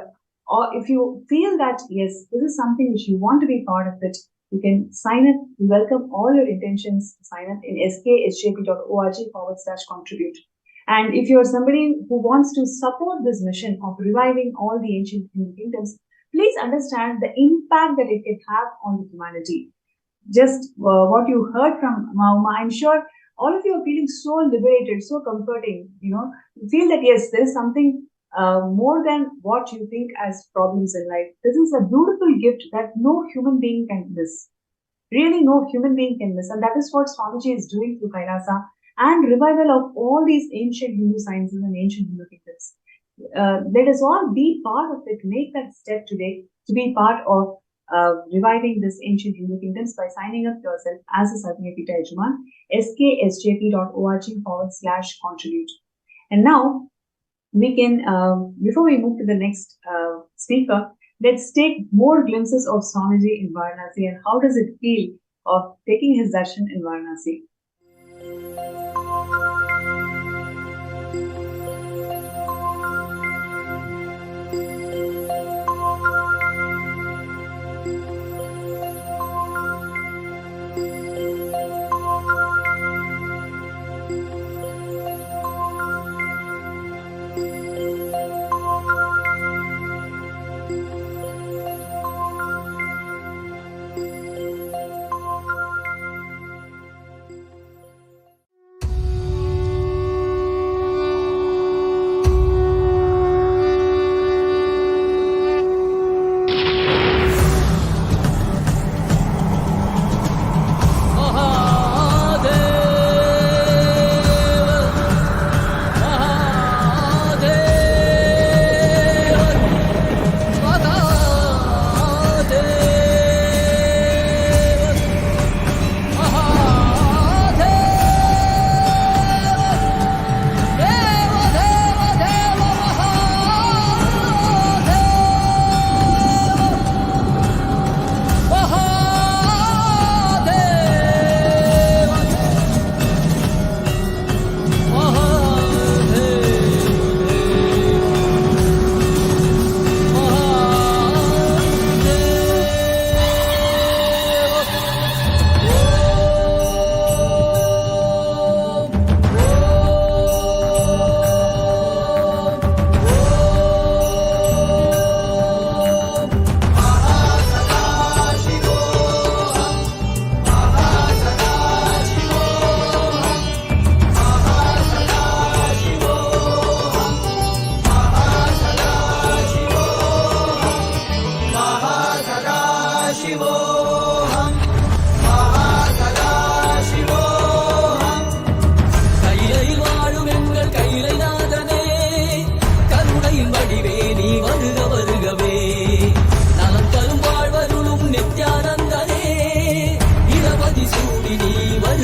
if you feel that, yes, this is something which you want to be part of it, you can sign up. We welcome all your intentions to sign up in sksjp.org/contribute. And if you're somebody who wants to support this mission of reviving all the ancient Hindu kingdoms, please understand the impact that it can have on the humanity. Just what you heard from Uma, I'm sure all of you are feeling so liberated, so comforting. You feel that yes, there is something more than what you think as problems in life. This is a beautiful gift that no human being can miss. Really, no human being can miss. And that is what Swamiji is doing through Kailasa and revival of all these ancient Hindu sciences and ancient Hindu kingdoms. Let us all be part of it. Make that step today to be part of reviving this ancient Hindu kingdoms by signing up yourself as a Sarvapita Yajaman, sksjp.org/contribute. And now, we can, before we move to the next speaker, let's take more glimpses of Swamiji in Varanasi and how does it feel of taking his darshan in Varanasi.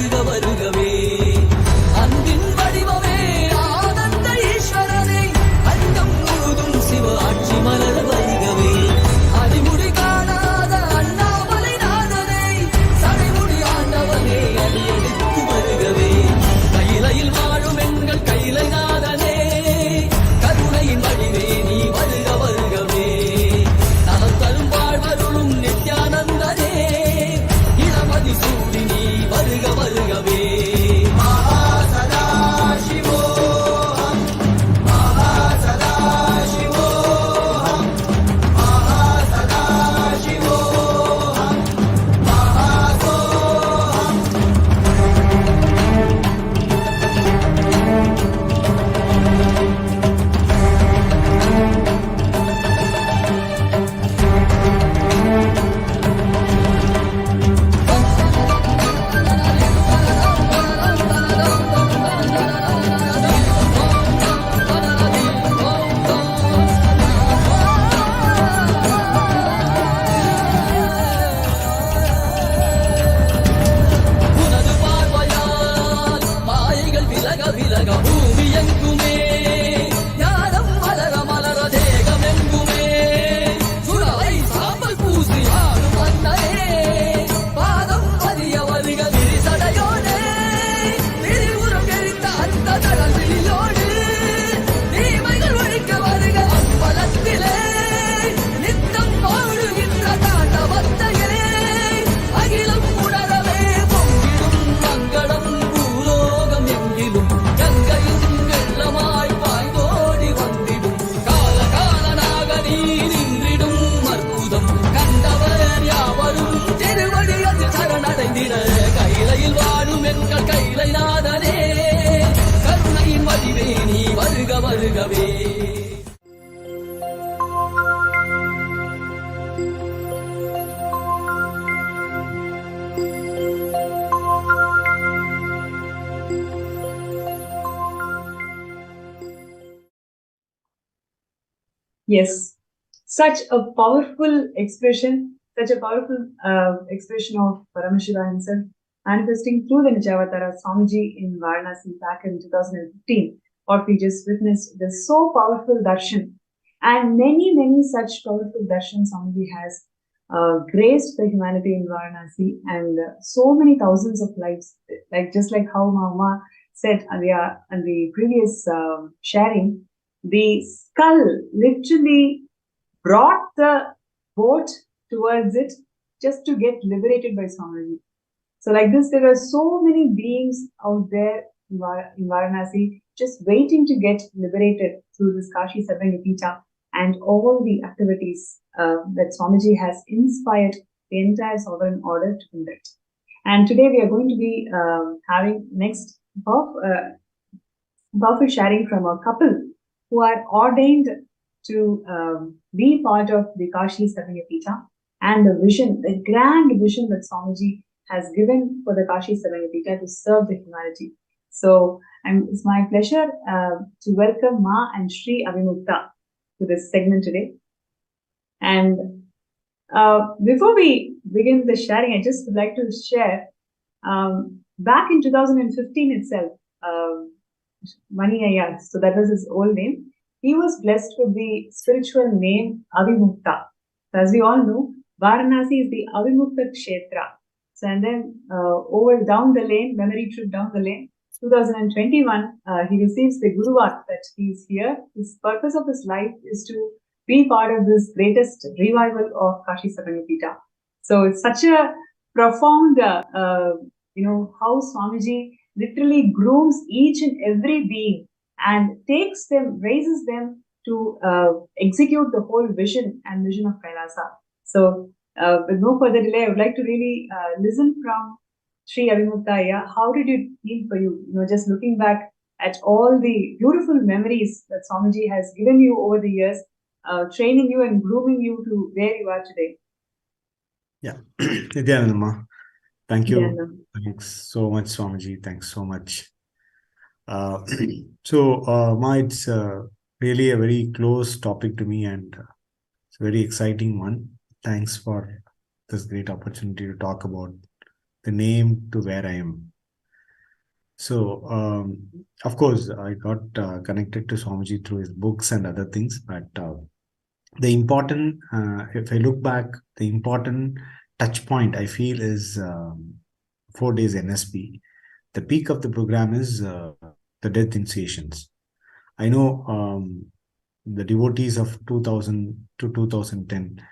வருக வருகவே அன்பின் வடிவமே ஆனந்த ஈஸ்வரனே அண்டம் முழுதும் சிவ ஆட்சி மலர வருகவே அடிமுடி காணாத அண்ணாமலை நாதனே சடைமுடி ஆண்டவனே அடியெடுத்து வருகவே கையிலையில் வாழும் எங்கள் கையிலை நாதனே கருணையின் வடிவே நீ வருக வருகவே நலம் தரும் வாழ்வருளும் நித்யானந்தனே இளமதி சூடி நீ வருக வருகவே மகாசதா சிவோஹம் மகாசதா சிவோஹம் மகாசதா சிவோஹம் மகாசோஹம் உனது பார்வையால் மாயைகள் விலக விலக பூமி எங்குமே ஞானம் மலர மலர தேகம் எங்குமே சுடலை சாம்பல் பூசி ஆடும் மன்னரே பாதம் பதிய வருக விரிசடையோனே விரிவுறம் எரித்த அந்த தடல் விழியோடு தீமைகள் ஒழிக்க வருக அம்பலத்திலே நித்தம் வாழுகின்ற தாண்டவத்தையே அகிலம் உணரவே பொங்கிடும் மங்களம் பூலோகம் எங்கிலும் கங்கையும் வெள்ளமாய் பாய்ந்தோடி வந்திடும் கால காலனாக நீ நின்றிடும் அற்புதம் கண்டவர் யாவரும் திருவடியது சரணடைந்திட கையிலையில் வாழும் எங்கள் கையிலை நாதனே கருணையின் வடிவே நீ வருக வருகவே Yes, such a powerful expression, such a powerful expression of Paramashiva himself, manifesting through the Nijavatara Swamiji in Varanasi back in 2015. What we just witnessed, the so powerful darshan, and many such powerful darshan Swamiji has graced the humanity in Varanasi, and so many thousands of lives, like just like how Mama said on the previous sharing. The skull literally brought the boat towards it just to get liberated by Swamiji. So like this, there are so many beings out there in Varanasi just waiting to get liberated through this Kashi Sabhayapita and all the activities that Swamiji has inspired the entire sovereign order to conduct. And today we are going to be having next powerful sharing from a couple who are ordained to be part of the Kashi Sabhayapita and the vision, the grand vision that Swamiji has given for the Kashi Sabhayapita to serve the humanity. So it's my pleasure to welcome Ma and Shri Avimukta to this segment today. And before we begin the sharing, I just would like to share, back in 2015 itself, Mani Ayya, so that was his old name, he was blessed with the spiritual name Avimukta. So as we all know, Varanasi is the Avimukta Kshetra. So and then over down the lane, memory trip down the lane, 2021, he receives the Guruvat that he's here. His purpose of his life is to be part of this greatest revival of Kashi Sabhayapita. So it's such a profound, how Swamiji literally grooms each and every being and takes them, raises them to execute the whole vision and mission of Kailasa. So with no further delay, I would like to really listen from Sri Avimukta. How did it feel for you? Just looking back at all the beautiful memories that Swamiji has given you over the years, training you and grooming you to where you are today. Yeah, Nithyananda, thank you. Nithyananda. Thanks so much, Swamiji. Thanks so much. It's really a very close topic to me, and it's a very exciting one. Thanks for this great opportunity to talk about the name to where I am. So, of course, I got connected to Swamiji through his books and other things. But the important, if I look back, the important touch point I feel is 4 days NSP. The peak of the program is the death initiations. I know the devotees of 2000 to 2010,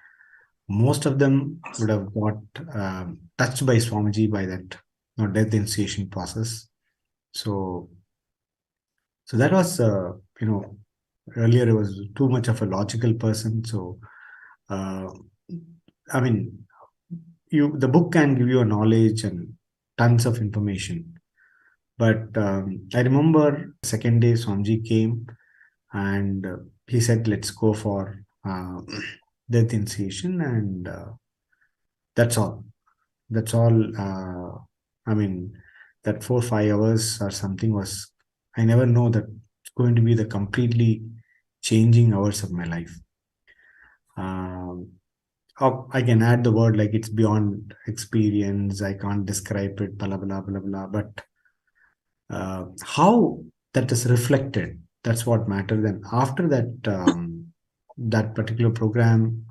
most of them would have got touched by Swamiji by that death initiation process. So that was, earlier I was too much of a logical person. So, I mean, the book can give you a knowledge and tons of information. But I remember second day Swamiji came and he said, let's go for death initiation, and that's all. That's all. I mean, that 4-5 hours or something was, I never know that it's going to be the completely changing hours of my life. I can add the word like it's beyond experience. I can't describe it, blah, blah, blah, blah. But how that is reflected, that's what matters. And after that, that particular program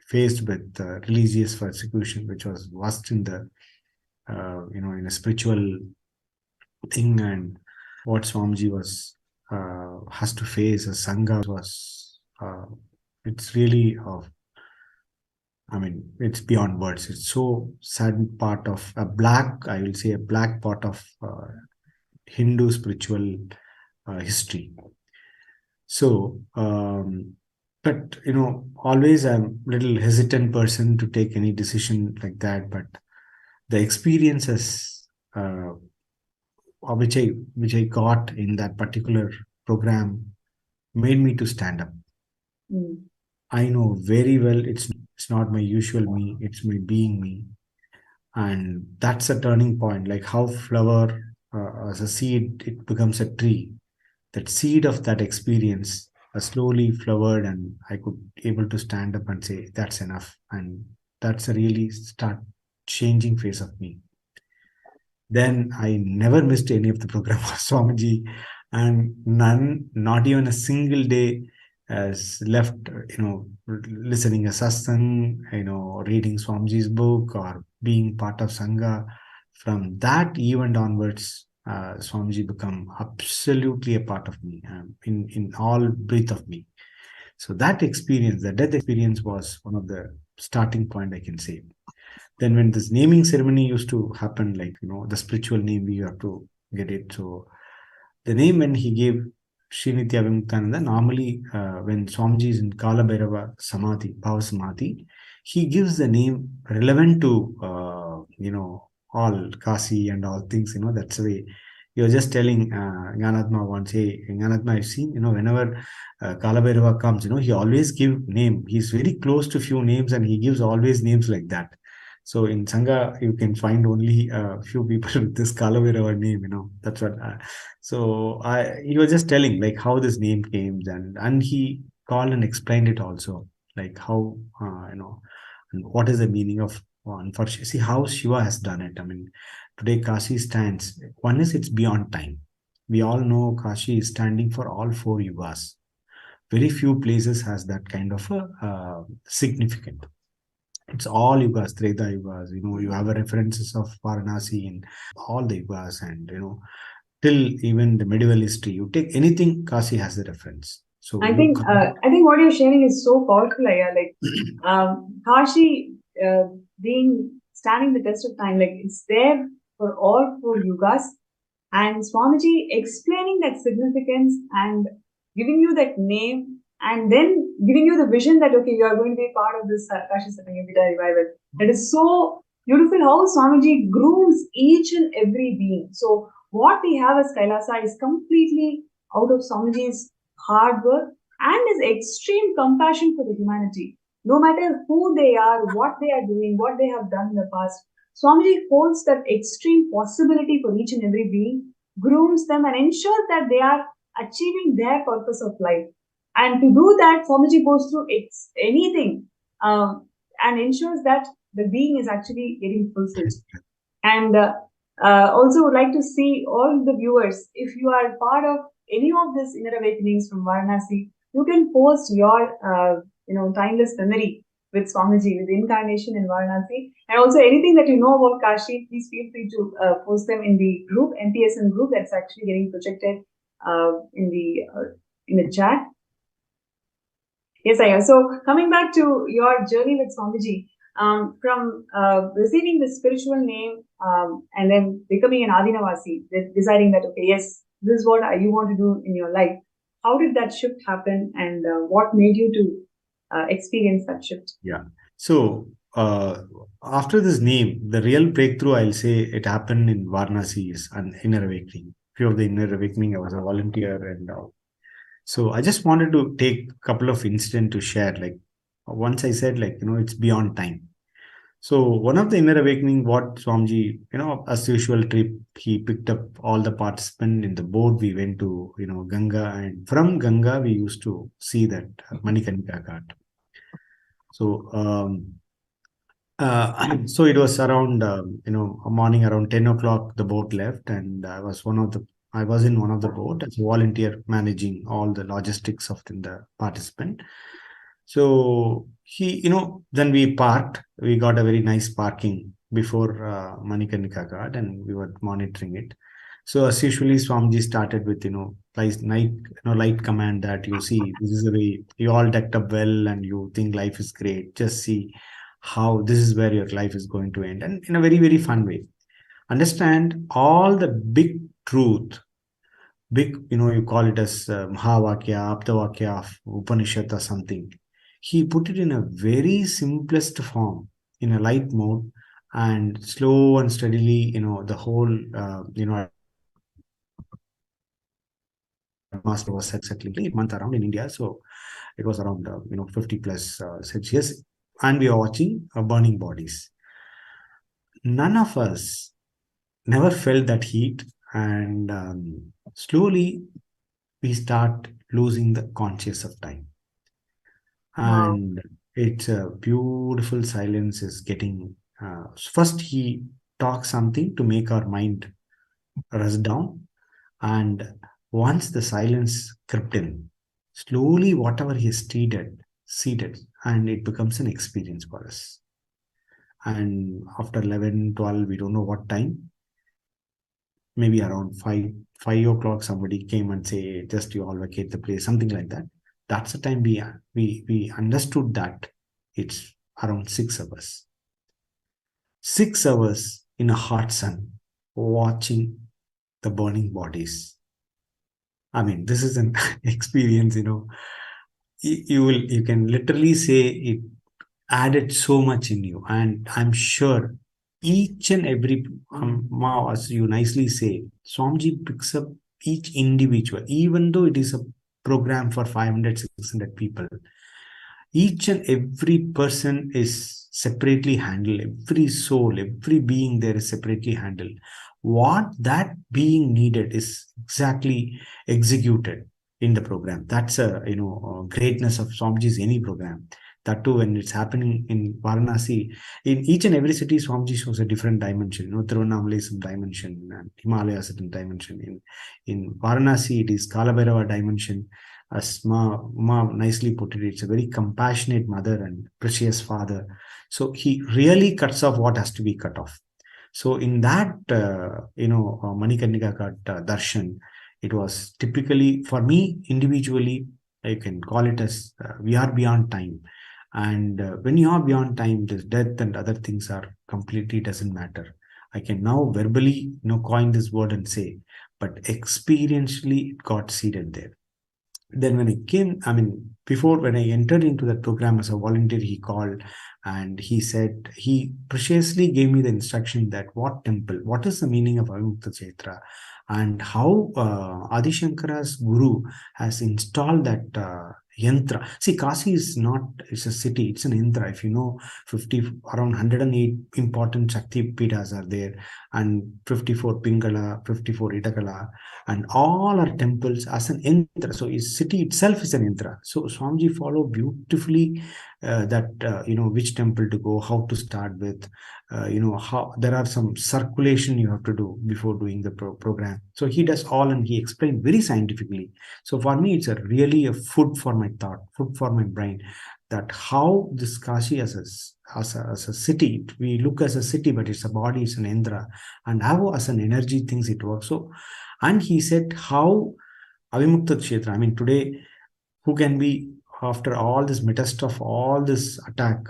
faced with religious persecution, which was vast in the, in a spiritual thing, and what Swamiji was has to face as Sangha was, it's really it's beyond words. It's so sad part of a black part of Hindu spiritual history. So, but always I'm a little hesitant person to take any decision like that. But the experiences which I got in that particular program made me to stand up. I know very well it's not my usual me, it's my being me. And that's a turning point, like how flower as a seed, it becomes a tree. That seed of that experience slowly flowered, and I could able to stand up and say, that's enough. And that's a really start changing phase of me. Then I never missed any of the program of Swamiji, and not even a single day has left, listening a satsang, reading Swamiji's book or being part of Sangha. From that event onwards, Swamiji become absolutely a part of me, in all breath of me. So that experience, the death experience, was one of the starting point, I can say. Then when this naming ceremony used to happen, like, the spiritual name, we have to get it. So the name when he gave Sri Nithyananda, normally when Swamiji is in Kala Bhairava Samadhi, Bhava Samadhi, he gives the name relevant to, all Kasi and all things, that's the way. You're just telling Jnanatma once, hey, Jnanatma, I've seen, whenever Kala Bhairava comes, he always give name. He's very close to few names and he gives always names like that. So in Sangha, you can find only a few people with this Kala Bhairava name, that's what. So he was just telling like how this name came, and he called and explained it also, like how, and what is the meaning of one. For see how Shiva has done it. I mean, today Kashi stands. One is it's beyond time. We all know Kashi is standing for all 4 yugas. Very few places has that kind of a significance. It's all yugas, Treta yugas. You have a references of Varanasi in all the yugas, and till even the medieval history. You take anything, Kashi has a reference. So I think what you're sharing is so powerful, Aya. Like Kashi being standing the test of time, like it's there for all 4 yugas, and Swamiji explaining that significance and giving you that name, and then giving you the vision that, okay, you are going to be part of this Kashi Satangavita revival. It is so beautiful how Swamiji grooms each and every being. So what we have as Kailasa is completely out of Swamiji's hard work and his extreme compassion for the humanity. No matter who they are, what they are doing, what they have done in the past, Swamiji holds that extreme possibility for each and every being, grooms them, and ensures that they are achieving their purpose of life. And to do that, Swamiji goes through anything and ensures that the being is actually getting fulfilled. And Also would like to see all the viewers, if you are part of any of this inner awakenings from Varanasi, you can post your timeless memory with Swamiji, with incarnation in Varanasi, and also anything that you know about Kashi, please feel free to post them in the group, MPSN group, that's actually getting projected in the chat. Yes, I am. So coming back to your journey with Swamiji, from receiving the spiritual name and then becoming an Adinavasi, deciding that, okay, yes, this is what you want to do in your life. How did that shift happen, and what made you to experience that shift? Yeah. So after this name, the real breakthrough, I'll say, it happened in Varanasi, is an inner awakening. Few of the inner awakening, I was a volunteer, and so I just wanted to take a couple of incidents to share. Like once I said, like, it's beyond time. So one of the inner awakening, what Swamiji, as usual trip, he picked up all the participants in the boat. We went to, Ganga, and from Ganga, we used to see that Manikarnika Ghat. So, so it was around, morning around 10 o'clock, the boat left, and I was in one of the boat as a volunteer managing all the logistics of the participant. So then we parked. We got a very nice parking before Manikarnika Ghat, and we were monitoring it. So as usually, Swamiji started with light command that you see, this is the way you all decked up well, and you think life is great. Just see how this is where your life is going to end, and in a very, very fun way. Understand all the big truth. Big, you call it as Mahavakya, Aptavakya of Upanishad or something. He put it in a very simplest form, in a light mode, and slow and steadily, the whole, master was exactly 8 months around in India. So it was around, 50 plus Celsius, and we are watching burning bodies. None of us never felt that heat, and slowly we start losing the conscious of time. And it's a beautiful silence is getting, first he talks something to make our mind rest down, and once the silence crept in, slowly whatever he seeded, and it becomes an experience for us. And after 11, 12, we don't know what time, maybe around 5 o'clock, somebody came and say, just you all vacate the place, something like that. That's the time we understood that it's around 6 hours. 6 hours in a hot sun, watching the burning bodies. I mean, this is an experience, you can literally say it added so much in you. And I'm sure each and every, as you nicely say, Swamiji picks up each individual, even though it is a program for 500, 600 people. Each and every person is separately handled. Every soul, every being there is separately handled. What that being needed is exactly executed in the program. That's a greatness of Swamiji's any program. That too, when it's happening in Varanasi, in each and every city, Swamiji shows a different dimension. Tiruvannamalai is a dimension, and Himalaya is a dimension. In Varanasi, it is Kalabhairava dimension. As Ma nicely put it, it's a very compassionate mother and precious father. So he really cuts off what has to be cut off. So in that, Manikarnika Ghat Darshan, it was typically, for me individually, I can call it as we are beyond time. And when you are beyond time, this death and other things are completely doesn't matter. I can now verbally, coin this word and say, but experientially it got seated there. Then when I came, before when I entered into that program as a volunteer, he called and he said, he preciously gave me the instruction that what temple, what is the meaning of Avimukta Kshetra, and how Adi Shankara's guru has installed that yantra. See, Kasi is not, it's a city, it's an yantra. If you know, around 108 important Shakti Pitas are there, and 54 Pingala, 54 Itakala, and all our temples as an yantra. So his city itself is an yantra. So Swamiji followed beautifully that, which temple to go, how to start with, how there are some circulation you have to do before doing the program. So he does all, and he explained very scientifically. So for me, it's really a food for my thought, food for my brain, that how this Kashi as a city, we look as a city, but it's a body, it's an Indra, and how as an energy things it works. So, and he said how Avimukta Kshetra, I mean, today, who can be, after all this meta stuff, all this attack,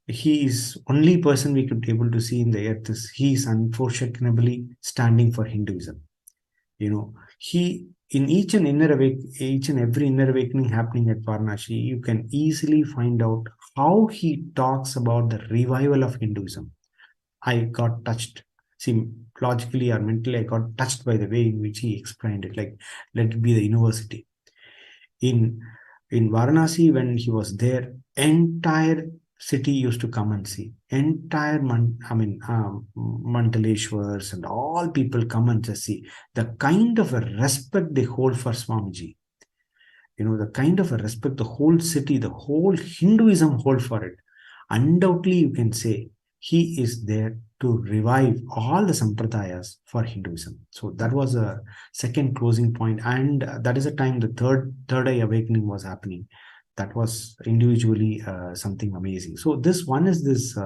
he is only person we could be able to see in the earth. He is unfortunately standing for Hinduism. He, in each and every inner awakening happening at Varanasi, you can easily find out how he talks about the revival of Hinduism. I got touched. See, logically or mentally, I got touched by the way in which he explained it. Like, let it be the university. In Varanasi, when he was there, entire city used to come and see. Entire Mandaleshwars and all people come and just see the kind of a respect they hold for Swamiji. The kind of a respect the whole city, the whole Hinduism hold for it. Undoubtedly, you can say he is there to revive all the sampradayas for Hinduism. So that was a second closing point, and that is a time the third eye awakening was happening. That was individually something amazing. So this one is this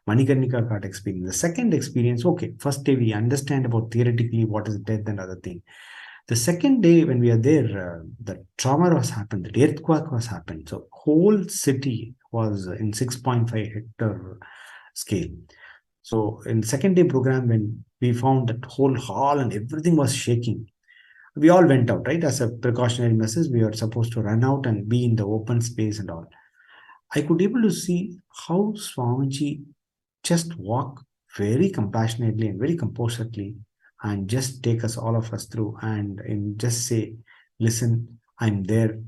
Manikarnika Ghat experience. The second experience, okay, first day we understand about theoretically what is death and other thing. The second day when we are there, the trauma was happened, the earthquake was happened. So whole city was in 6.5 hectare scale. So in second day program, when we found that whole hall and everything was shaking, we all went out, right? As a precautionary measures, we were supposed to run out and be in the open space and all. I could able to see how Swamiji just walk very compassionately and very composedly and just take us, all of us through, and just say, listen, I'm there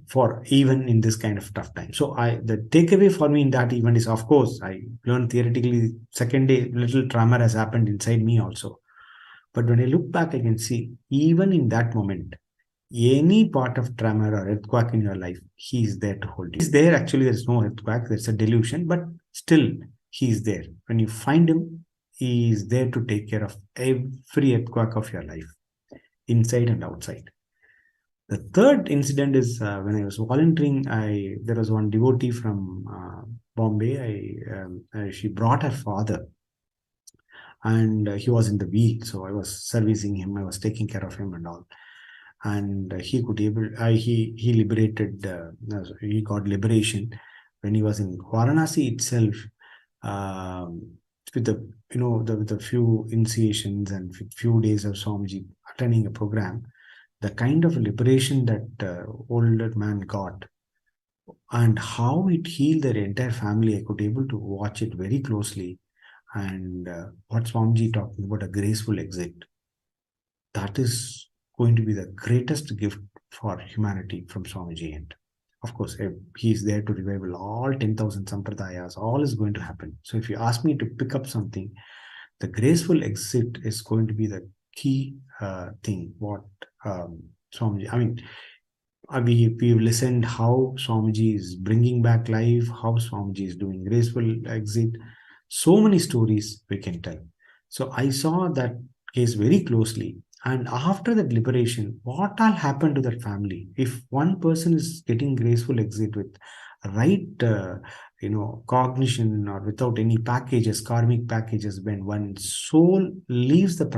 for even in this kind of tough time. So the takeaway for me in that event is, of course, I learned theoretically, second day, little trauma has happened inside me also. But when I look back, I can see even in that moment, any part of trauma or earthquake in your life, he is there to hold you. He's there. Actually, there's no earthquake, there's a delusion, but still he is there. When you find him, he is there to take care of every earthquake of your life, inside and outside. The third incident is when I was volunteering, there was one devotee from Bombay. She brought her father, and he was in the wheel. So I was servicing him, I was taking care of him and all. And he liberated, he got liberation when he was in Varanasi itself, with the few initiations and few days of Swamiji attending a program. The kind of liberation that older man got, and how it healed their entire family, I could able to watch it very closely. And what Swamiji talking about, a graceful exit, that is going to be the greatest gift for humanity from Swamiji. And of course, he is there to revive all 10,000 sampradayas. All is going to happen. So if you ask me to pick up something, the graceful exit is going to be the key thing. What Swamiji, I mean, we've listened how Swamiji is bringing back life, how Swamiji is doing graceful exit. So many stories we can tell. So I saw that case very closely. And after that liberation, what all happened to that family? If one person is getting graceful exit with right, cognition, or without any packages, karmic packages, when one soul leaves the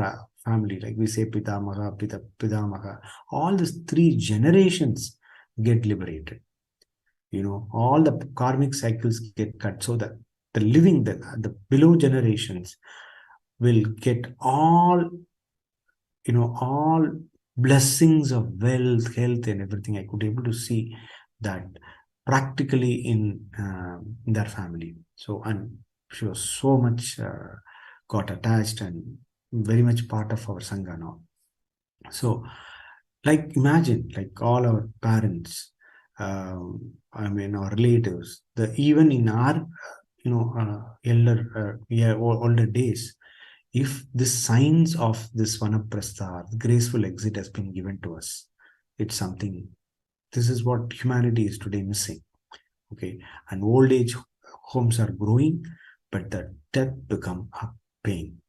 family, like we say, Pitamaha, Pidamaha, all these 3 generations get liberated. All the karmic cycles get cut, so that the living, the below generations will get all blessings of wealth, health, and everything. I could able to see that practically in their family. So, and she was so much got attached and very much part of our Sangha now. So, like, imagine, like all our parents, our relatives, even in our, older days, if the signs of this Vanaprastha, graceful exit, has been given to us, it's something, this is what humanity is today missing. Okay. And old age homes are growing, but the death become a pain.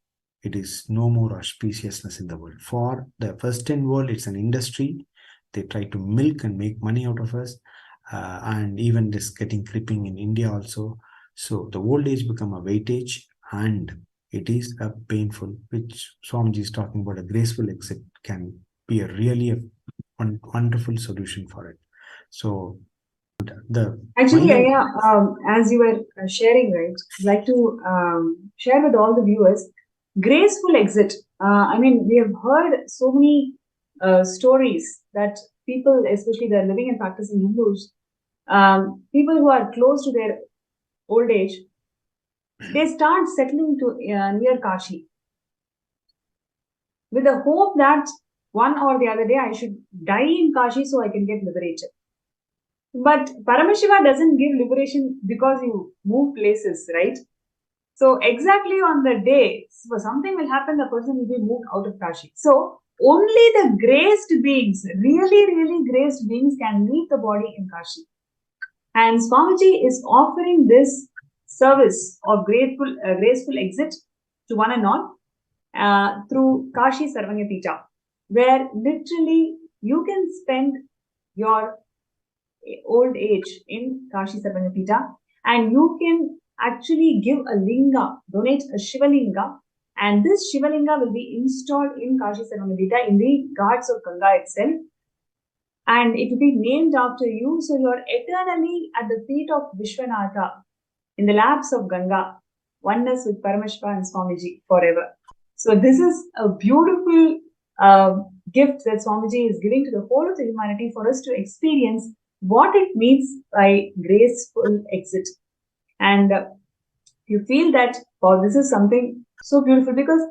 It is no more auspiciousness in the world. For the Western world, it's an industry. They try to milk and make money out of us, and even this getting creeping in India also. So the old age become a weightage, and it is a painful, which Swamiji is talking about, a graceful exit can be a really a wonderful solution for it. So the Actually, final, as you were sharing, right, I'd like to share with all the viewers, graceful exit. I mean, we have heard so many stories that people, especially the living and practicing Hindus, people who are close to their old age, they start settling to near Kashi with the hope that one or the other day I should die in Kashi so I can get liberated. But Paramashiva doesn't give liberation because you move places, right? So exactly on the day, so something will happen, the person will be moved out of Kashi. So only the graced beings, really graced beings can leave the body in Kashi. And Swamiji is offering this service of graceful exit to one and all through Kashi Sarvanyapita, where literally you can spend your old age in Kashi Sarvanyapita, and you can actually give a linga, donate a Shivalinga, and this Shivalinga will be installed in Kashi Sarvanyapita in the Ghats of Ganga itself, and it will be named after you, so you are eternally at the feet of Vishwanatha in the laps of Ganga, oneness with Paramashiva and Swamiji forever. So this is a beautiful gift that Swamiji is giving to the whole of the humanity for us to experience what it means by graceful exit. And you feel that, wow, this is something so beautiful, because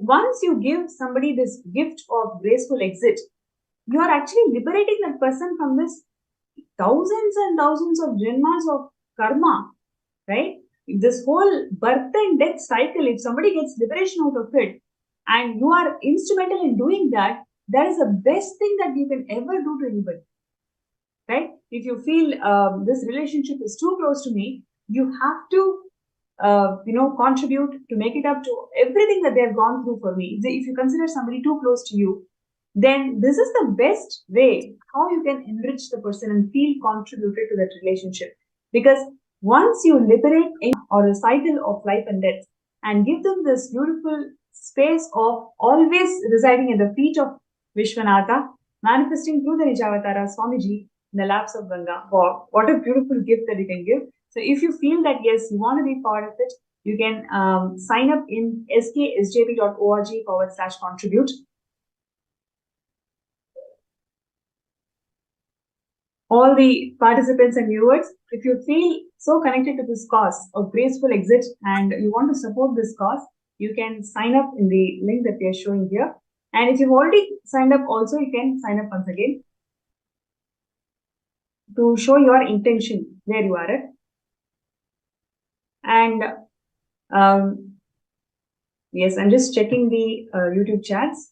once you give somebody this gift of graceful exit, you are actually liberating that person from this thousands and thousands of janmas of karma, right? This whole birth and death cycle, if somebody gets liberation out of it, and you are instrumental in doing that, that is the best thing that you can ever do to anybody. Right? If you feel this relationship is too close to me, you have to, contribute to make it up to everything that they have gone through for me. If you consider somebody too close to you, then this is the best way how you can enrich the person and feel contributed to that relationship. Because once you liberate or a cycle of life and death and give them this beautiful space of always residing at the feet of Vishwanatha, manifesting through the Nijavatara Swamiji, in the laps of Ganga. Wow, what a beautiful gift that you can give. So if you feel that, yes, you want to be part of it, you can sign up in sksjp.org/contribute. All the participants and viewers, if you feel so connected to this cause of graceful exit and you want to support this cause, you can sign up in the link that we are showing here. And if you've already signed up also, you can sign up once again to show your intention where you are at. And yes, I'm just checking the YouTube chats.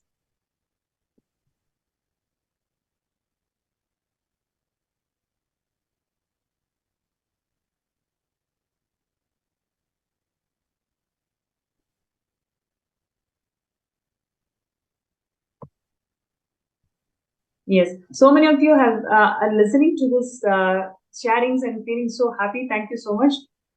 Yes, so many of you are listening to this sharings and feeling so happy. Thank you so much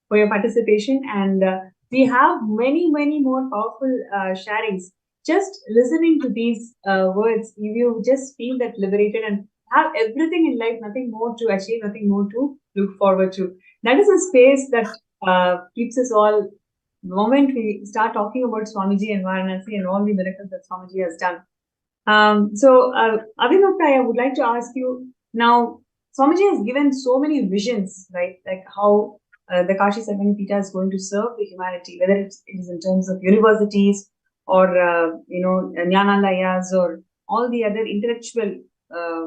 for your participation. And we have many more powerful sharings. Just listening to these words, you just feel that liberated and have everything in life, nothing more to achieve, nothing more to look forward to. That is a space that keeps us all. The moment we start talking about Swamiji and Varanasi and all the miracles that Swamiji has done. Abhinavta, I would like to ask you now, Swamiji has given so many visions, right? Like how the Kashi Sarvanyapita is going to serve the humanity, whether it is in terms of universities or, Jnanalayas or all the other intellectual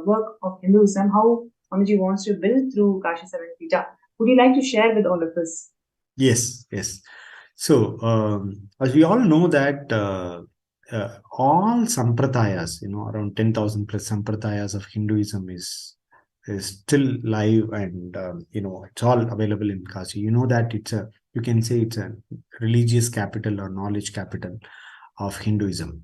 work of Hinduism, how Swamiji wants to build through Kashi Sarvanyapita. Would you like to share with all of us? Yes. So, as we all know that all sampradayas, around 10,000 plus sampradayas of Hinduism is is still live, and it's all available in Kashi. You know that you can say it's a religious capital or knowledge capital of Hinduism.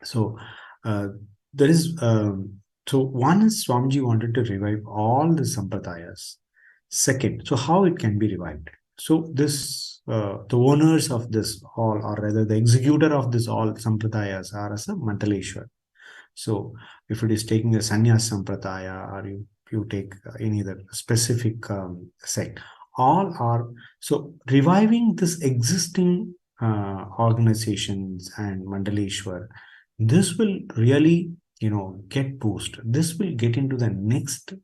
So there is so one is Swamiji wanted to revive all the sampradayas. Second, so how it can be revived? So this the owners of this all, or rather the executor of this all sampradayas, are as a Mantaleshwar. So if it is taking a sannyas sampradaya, or you take any other specific sect, all are so reviving this existing organizations and Mandaleshwar. This will really get boost. This will get into the next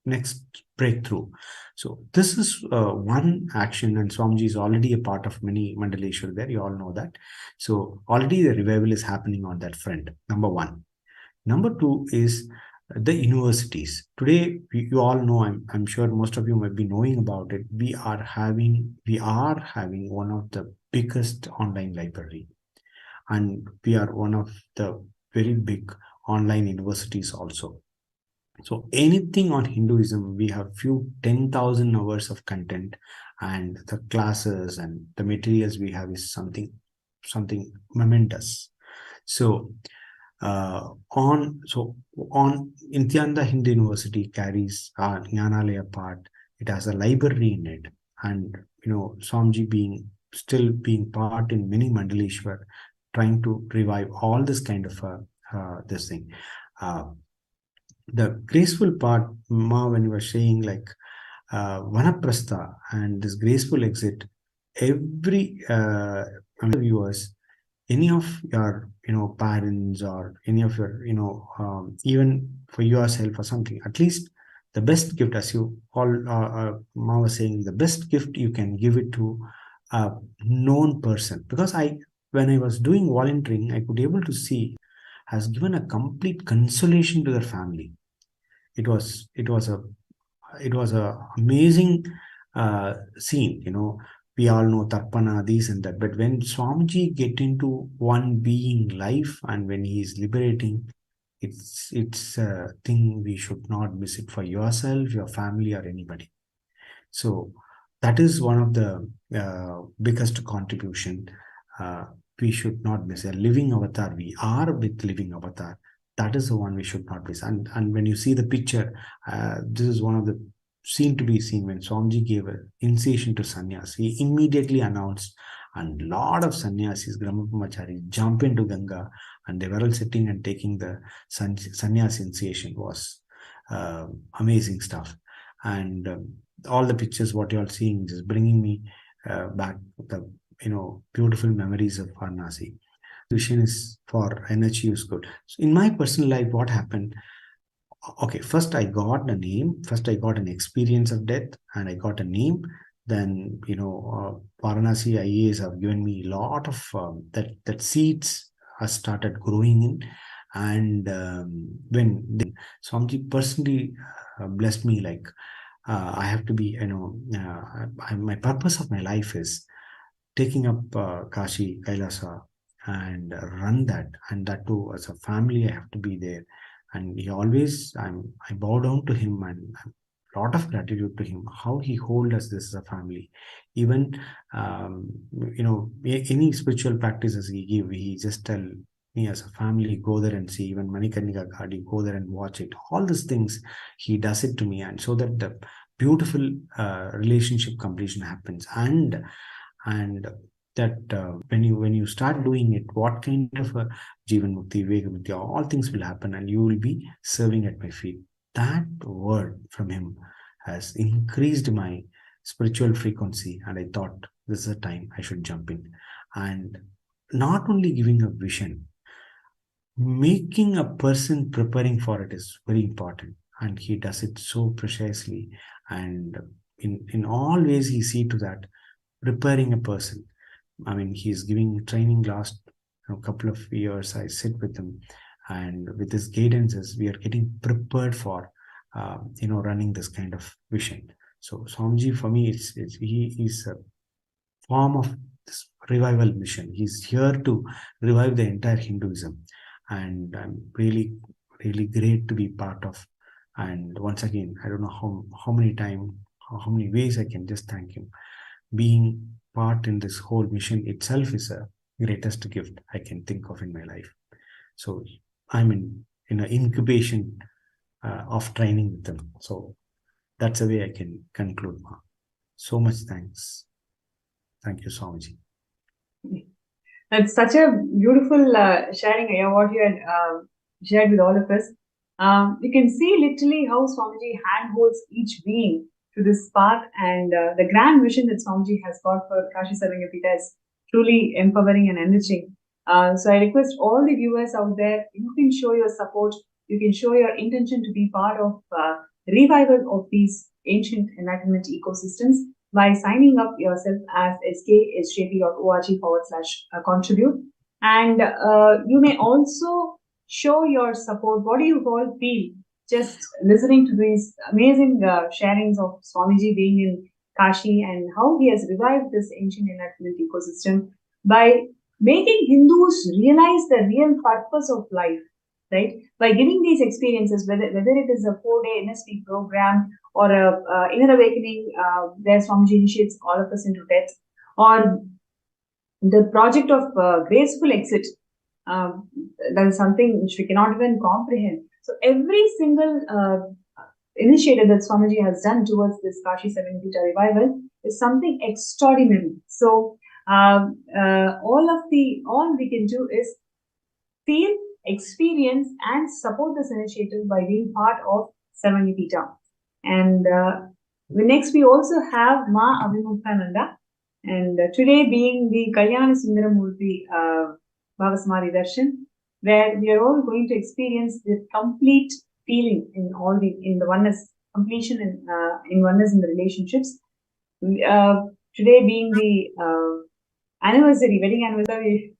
next breakthrough. So this is one action, and Swamiji is already a part of many Mandaleshwar there. You all know that. So already the revival is happening on that front. Number one. Number two is the universities. Today, you all know, I'm sure most of you might be knowing about it. We are having one of the biggest online library, and we are one of the very big online universities also. So anything on Hinduism, we have few 10,000 hours of content, and the classes and the materials we have is something momentous. So on Nithyananda Hindu University carries Jnanalaya part. It has a library in it, and Swamiji still being part in many Mandaleshwar, trying to revive all this kind of this thing. The graceful part, Ma, when you were saying like Vanaprastha and this graceful exit, every viewers, any of your parents, or any of your even for yourself or something, at least the best gift, as you all Ma was saying, the best gift you can give it to a known person. Because when I was doing volunteering, I could able to see has given a complete consolation to their family. It was a amazing scene. We all know Tarpana, these and that. But when Swamiji get into one being life, and when he is liberating, it's a thing we should not miss it for yourself, your family, or anybody. So that is one of the biggest contribution. We should not miss a living avatar. We are with living avatar. That is the one we should not miss. And when you see the picture, this is one of the scene to be seen when Swamiji gave an initiation to sannyas. He immediately announced, and lot of sannyasis, Brahmacharis, jump into Ganga, and they were all sitting and taking the sannyas initiation. Was amazing stuff. And all the pictures what you are seeing is bringing me back the beautiful memories of Varanasi. Vision is for energy is good. So in my personal life, what happened? Okay, first I got a name. First I got an experience of death, and I got a name. Then Varanasi IAs have given me a lot of that seeds have started growing in. And when Swamiji personally blessed me, like I have to be, my purpose of my life is taking up Kashi, Kailasa, and run that, and that too as a family. I have to be there, and he always, I bow down to him, and a lot of gratitude to him, how he hold us this as a family. Even any spiritual practices he give, he just tell me as a family, go there and see. Even Manikarnika Gadi, go there and watch it. All these things he does it to me, and so that the beautiful relationship completion happens. And that when you start doing it, what kind of a Jivan Mukti, Viveka Mukti, all things will happen, and you will be serving at my feet. That word from him has increased my spiritual frequency, and I thought this is a time I should jump in. And not only giving a vision, making a person preparing for it is very important, and he does it so precisely. And in all ways, he see to that, preparing a person. I mean, he's giving training last couple of years. I sit with him, and with his guidances, we are getting prepared for running this kind of vision. So Swamiji, for me, he is a form of this revival mission. He's here to revive the entire Hinduism, and I'm really, really great to be part of And once again, I don't know how many times, how many ways I can just thank him. Being part in this whole mission itself is a greatest gift I can think of in my life. So I'm in an incubation of training with them. So that's the way I can conclude. So much thanks. Thank you, Swamiji. That's such a beautiful sharing, what you had shared with all of us. You can see literally how Swamiji handholds each being to this path, and the grand vision that Swamiji has got for Kashi Sarangapita is truly empowering and enriching. So I request all the viewers out there, you can show your support, you can show your intention to be part of revival of these ancient enlightenment ecosystems by signing up yourself as skshjp.org/contribute. And you may also show your support. What do you all feel just listening to these amazing sharings of Swamiji being in Kashi and how he has revived this ancient enlightenment ecosystem by making Hindus realize the real purpose of life, right? By giving these experiences, whether it is a 4-day NSP program or a inner awakening, where Swamiji initiates all of us into death, or the project of graceful exit, that is something which we cannot even comprehend. So every single initiative that Swamiji has done towards this Kashi Sarangapita revival is something extraordinary. So all we can do is feel, experience, and support this initiative by being part of Sarangapita. And next we also have Ma Avimuktananda, and today being the Kalyana Sundara Murthi Bhava Samadhi Darshan, where we are all going to experience the complete feeling in the oneness, completion in oneness in the relationships. Today being the wedding anniversary,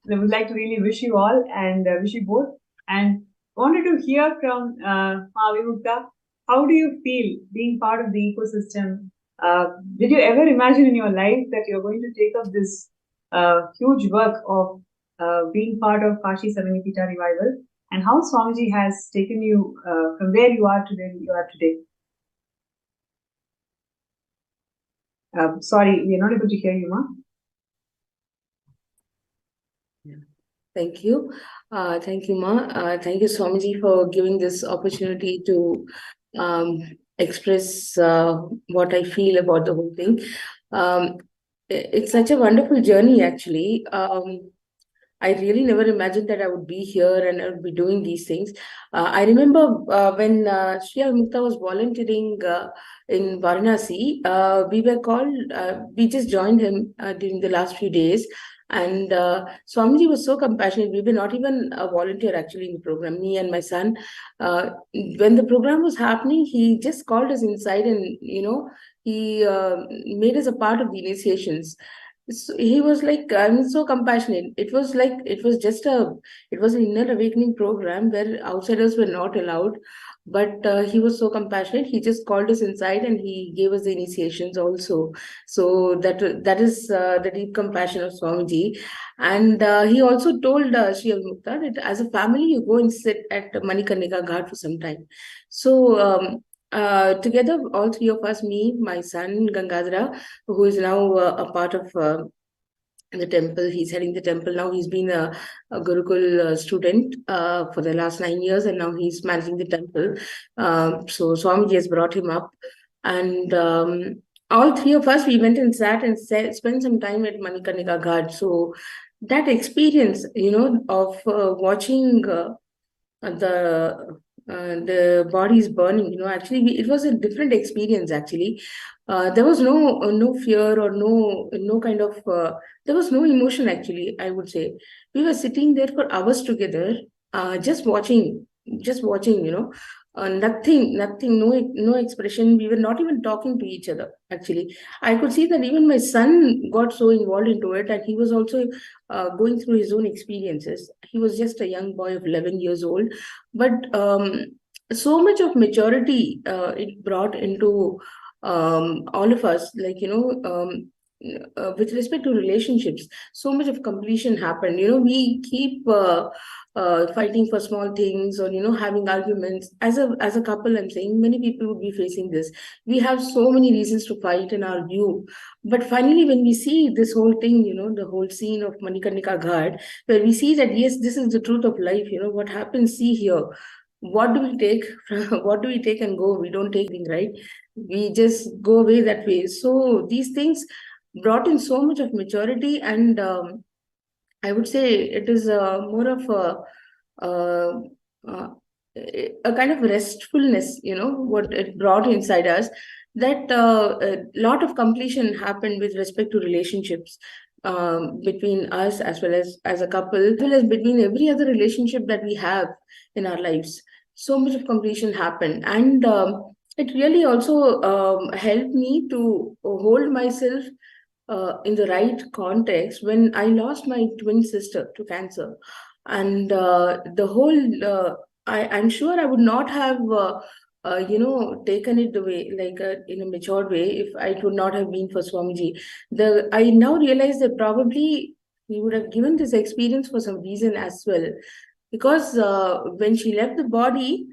we would like to really wish you all and wish you both. And wanted to hear from Avimukta, how do you feel being part of the ecosystem? Did you ever imagine in your life that you're going to take up this huge work of being part of Kashi Sarangapita revival, and how Swamiji has taken you from where you are to where you are today? Sorry, we are not able to hear you, Ma. Thank you. Thank you, Ma. Thank you, Swamiji, for giving this opportunity to express what I feel about the whole thing. It's such a wonderful journey, actually. I really never imagined that I would be here and I would be doing these things. I remember when Sri Mukta was volunteering in Varanasi, we were called, we just joined him during the last few days. And Swamiji was so compassionate. We were not even a volunteer actually in the program, me and my son. When the program was happening, he just called us inside and, he made us a part of the initiations. So he was like, so compassionate. It was an inner awakening program where outsiders were not allowed. But he was so compassionate. He just called us inside and he gave us the initiations also. So that is the deep compassion of Swamiji. And he also told Sri Mukta that as a family, you go and sit at Manikarnika Ghat for some time. So together, all three of us, me, my son, Gangadhara, who is now a part of the temple, he's heading the temple now. He's been a Gurukul student for the last 9 years, and now he's managing the temple. So Swamiji has brought him up, and all three of us, we went and sat and spent some time at Manikarnika Ghat. So that experience, of watching the bodies burning, actually, it was a different experience. Actually, there was no fear or no kind of there was no emotion. Actually, I would say we were sitting there for hours together, just watching. Nothing, no expression. We were not even talking to each other. Actually, I could see that even my son got so involved into it, and he was also going through his own experiences. He was just a young boy of 11 years old, but so much of maturity it brought into all of us. with respect to relationships, so much of completion happened. We keep fighting for small things, or having arguments. As a couple, I'm saying many people would be facing this. We have so many reasons to fight and argue, but finally, when we see this whole thing, the whole scene of Manikarnika Ghat, where we see that yes, this is the truth of life. What happens. See here, what do we take? What do we take and go? We don't take anything, right? We just go away that way. So these things brought in so much of maturity, and I would say it is more of uh, a kind of restfulness, what it brought inside us, that a lot of completion happened with respect to relationships, between us as a couple, as well as between every other relationship that we have in our lives. So much of completion happened, and it really also helped me to hold myself in the right context when I lost my twin sister to cancer. And the whole, I'm sure I would not have, taken it the way, like in a matured way, if it would not have been for Swamiji. I now realize that probably he would have given this experience for some reason as well. Because when she left the body,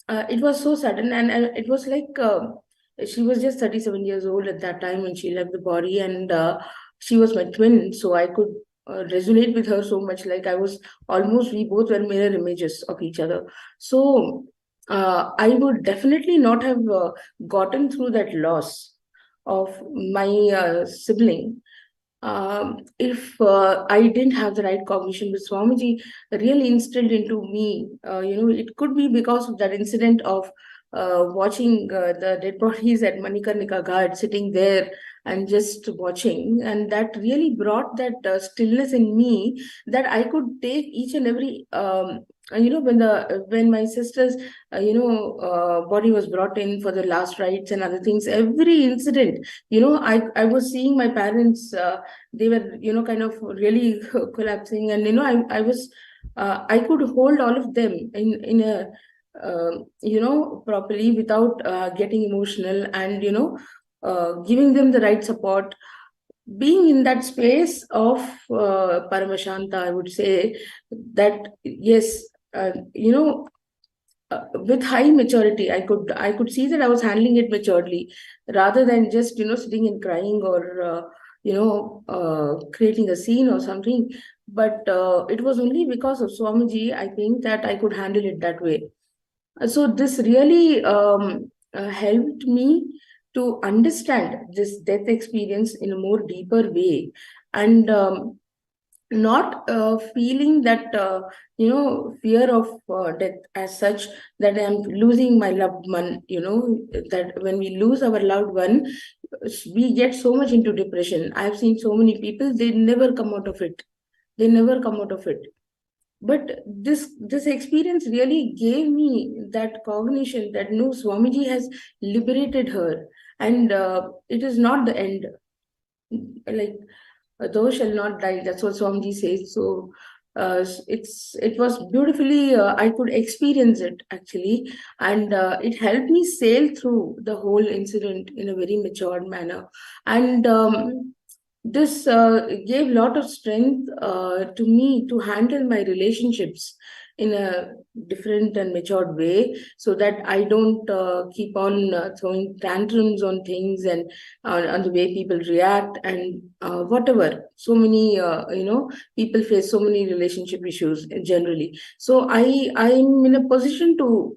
it was so sudden, and it was like she was just 37 years old at that time when she left the body, and she was my twin, so I could resonate with her so much. Like we both were mirror images of each other. So I would definitely not have gotten through that loss of my sibling if I didn't have the right cognition. With Swamiji really instilled into me, it could be because of that incident of watching the dead bodies at Manikarnika Ghat, sitting there and just watching, and that really brought that stillness in me, that I could take each and every when my sister's body was brought in for the last rites and other things, every incident, I was seeing my parents, they were kind of really collapsing, and I was I could hold all of them in a properly, without getting emotional, and giving them the right support. Being in that space of Paramashanta, I would say that yes, with high maturity, I could see that I was handling it maturely, rather than just sitting and crying, or creating a scene or something. But it was only because of Swamiji, I think, that I could handle it that way. So this really helped me to understand this death experience in a more deeper way, and not feeling that fear of death as such, that I'm losing my loved one. That when we lose our loved one, we get so much into depression. I've seen so many people, they never come out of it. But this experience really gave me that cognition that no, Swamiji has liberated her, and it is not the end. Like, thou shall not die. That's what Swamiji says. So it was beautifully, I could experience it actually, and it helped me sail through the whole incident in a very matured manner. And this gave a lot of strength to me to handle my relationships in a different and matured way, so that I don't keep on throwing tantrums on things, and on the way people react, and whatever. So many people face so many relationship issues generally. So I'm in a position to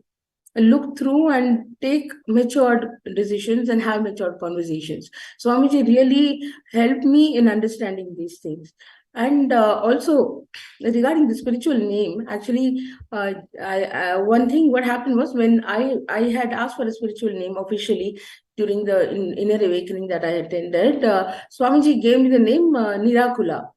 look through and take matured decisions and have matured conversations. Swamiji really helped me in understanding these things. And also, regarding the spiritual name, actually, one thing what happened was, when I had asked for a spiritual name officially during the inner awakening that I attended, Swamiji gave me the name Nirakula.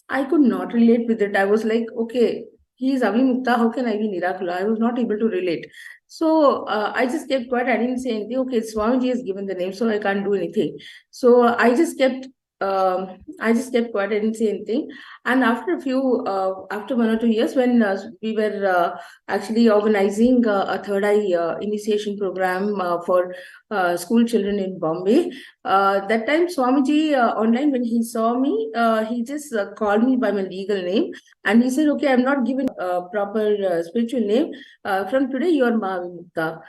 I could not relate with it. I was like, okay, he is Avimukta, how can I be Nirakula? I was not able to relate. So I just kept quiet. I didn't say anything. Okay, Swamiji has given the name, so I can't do anything. So I just kept I just kept quiet. I didn't say anything. And after after 1 or 2 years, when we were actually organizing a third eye initiation program for school children in Bombay, that time Swamiji online, when he saw me, he just called me by my legal name, and he said, "Okay, I'm not giving a proper spiritual name. From today, you are Mahavimukta."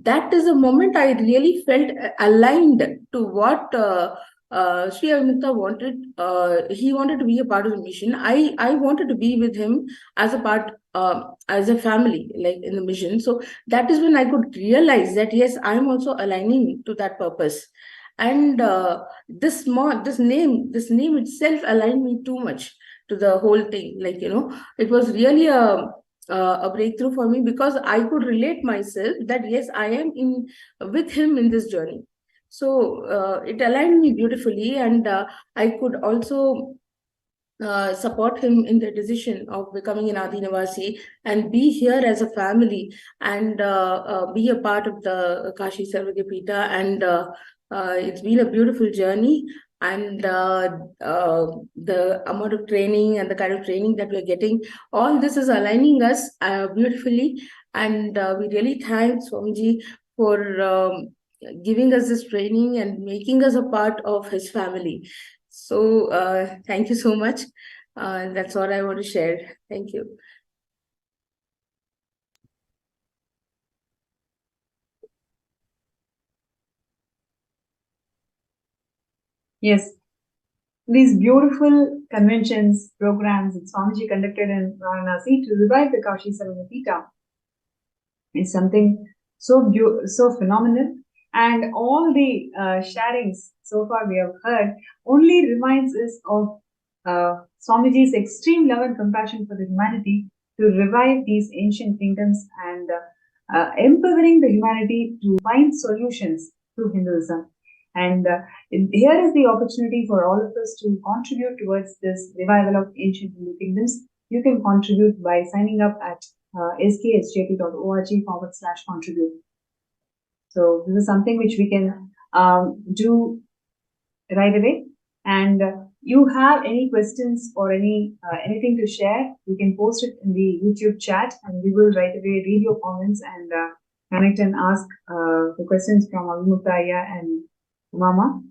That is a moment I really felt aligned to what. Sri Avimukta wanted, he wanted to be a part of the mission. I wanted to be with him as a part, as a family, like in the mission. So that is when I could realize that yes, I am also aligning to that purpose. And this name itself aligned me too much to the whole thing. Like, it was really a breakthrough for me, because I could relate myself that yes, I am in with him in this journey. So it aligned me beautifully, and I could also support him in the decision of becoming an Adi Nivasi and be here as a family, and be a part of the Kashi Sarvadyapita. And it's been a beautiful journey. And the amount of training and the kind of training that we're getting, all this is aligning us beautifully. And we really thank Swamiji for giving us this training and making us a part of his family. So thank you so much. That's all I want to share. Thank you. Yes, these beautiful conventions, programs that Swamiji conducted in Varanasi to revive the Kashi Sarvadyapita is something so phenomenal. And all the sharings so far we have heard only reminds us of Swamiji's extreme love and compassion for the humanity to revive these ancient kingdoms, and empowering the humanity to find solutions through Hinduism. And here is the opportunity for all of us to contribute towards this revival of ancient Hindu kingdoms. You can contribute by signing up at sksjp.org/contribute. So this is something which we can do right away. And you have any questions or anything to share, you can post it in the YouTube chat, and we will right away read your comments and connect and ask the questions from Avimukta Ayya and Mama.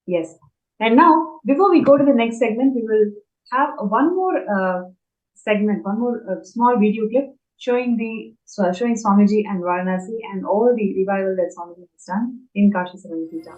Yes. And now, before we go to the next segment, we will have one more segment, one more small video clip showing Swamiji and Varanasi and all the revival that Swamiji has done in Kashi Sarvadyapita.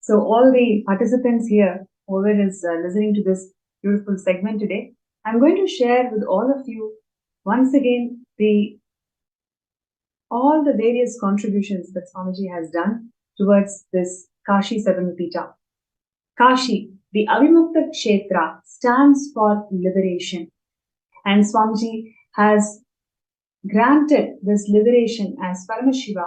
So all the participants here, whoever is listening to this beautiful segment today, I'm going to share with all of you once again all the various contributions that Swamiji has done towards this Kashi Sagamapita. Kashi, the Avimukta Kshetra, stands for liberation. And Swamiji has granted this liberation as Paramashiva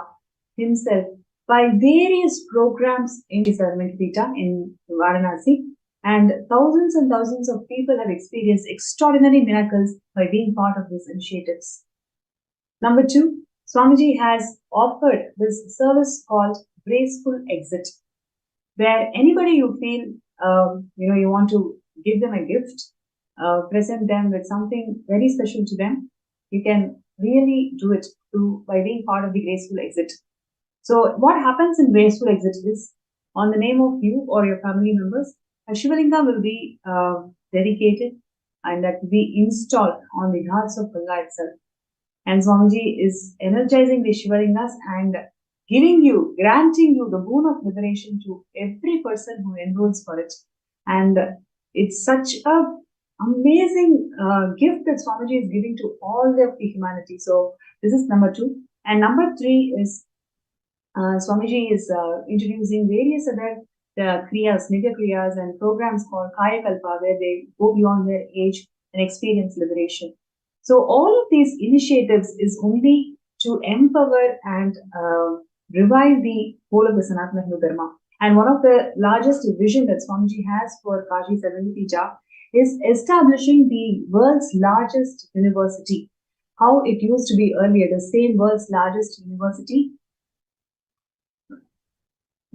himself by various programs in Sagamapita in Varanasi. And thousands of people have experienced extraordinary miracles by being part of these initiatives. Number two, Swamiji has offered this service called Graceful Exit, where anybody you feel, you want to give them a gift, present them with something very special to them, you can really do it by being part of the Graceful Exit. So what happens in Graceful Exit is, on the name of you or your family members, a Shivalinga will be dedicated and that will be installed on the hearts of Ganga itself. And Swamiji is energizing the Shivalingas and granting you the boon of liberation to every person who enrolls for it. And it's such a amazing gift that Swamiji is giving to all of the humanity. So this is number two. And number three is Swamiji is introducing various other kriyas, nitya kriyas and programs called Kaya Kalpa, where they go beyond their age and experience liberation. So all of these initiatives is only to empower and revive the whole of the Sanatana Hindu Dharma. And one of the largest vision that Swamiji has for Kashi Sagamapita is establishing the world's largest university. How it used to be earlier, the same world's largest university,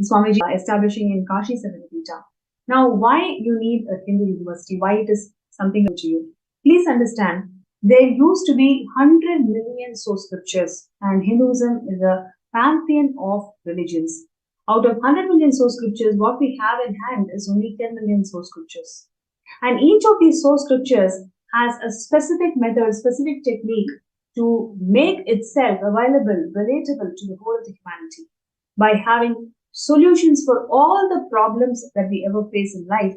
Swamiji establishing in Kashi Sagamapita. Now, why you need a Hindu university? Why it is something to you? Please understand, there used to be 100 million source scriptures, and Hinduism is a pantheon of religions. Out of 100 million source scriptures, what we have in hand is only 10 million source scriptures. And each of these source scriptures has a specific method, specific technique to make itself available, relatable to the whole of the humanity. By having solutions for all the problems that we ever face in life,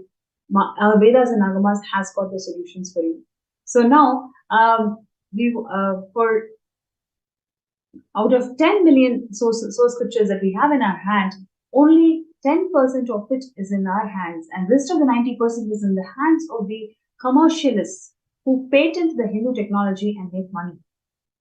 our Vedas and Agamas has got the solutions for you. So now, for out of 10 million source scriptures that we have in our hand, only 10% of it is in our hands, and rest of the 90% is in the hands of the commercialists who patent the Hindu technology and make money.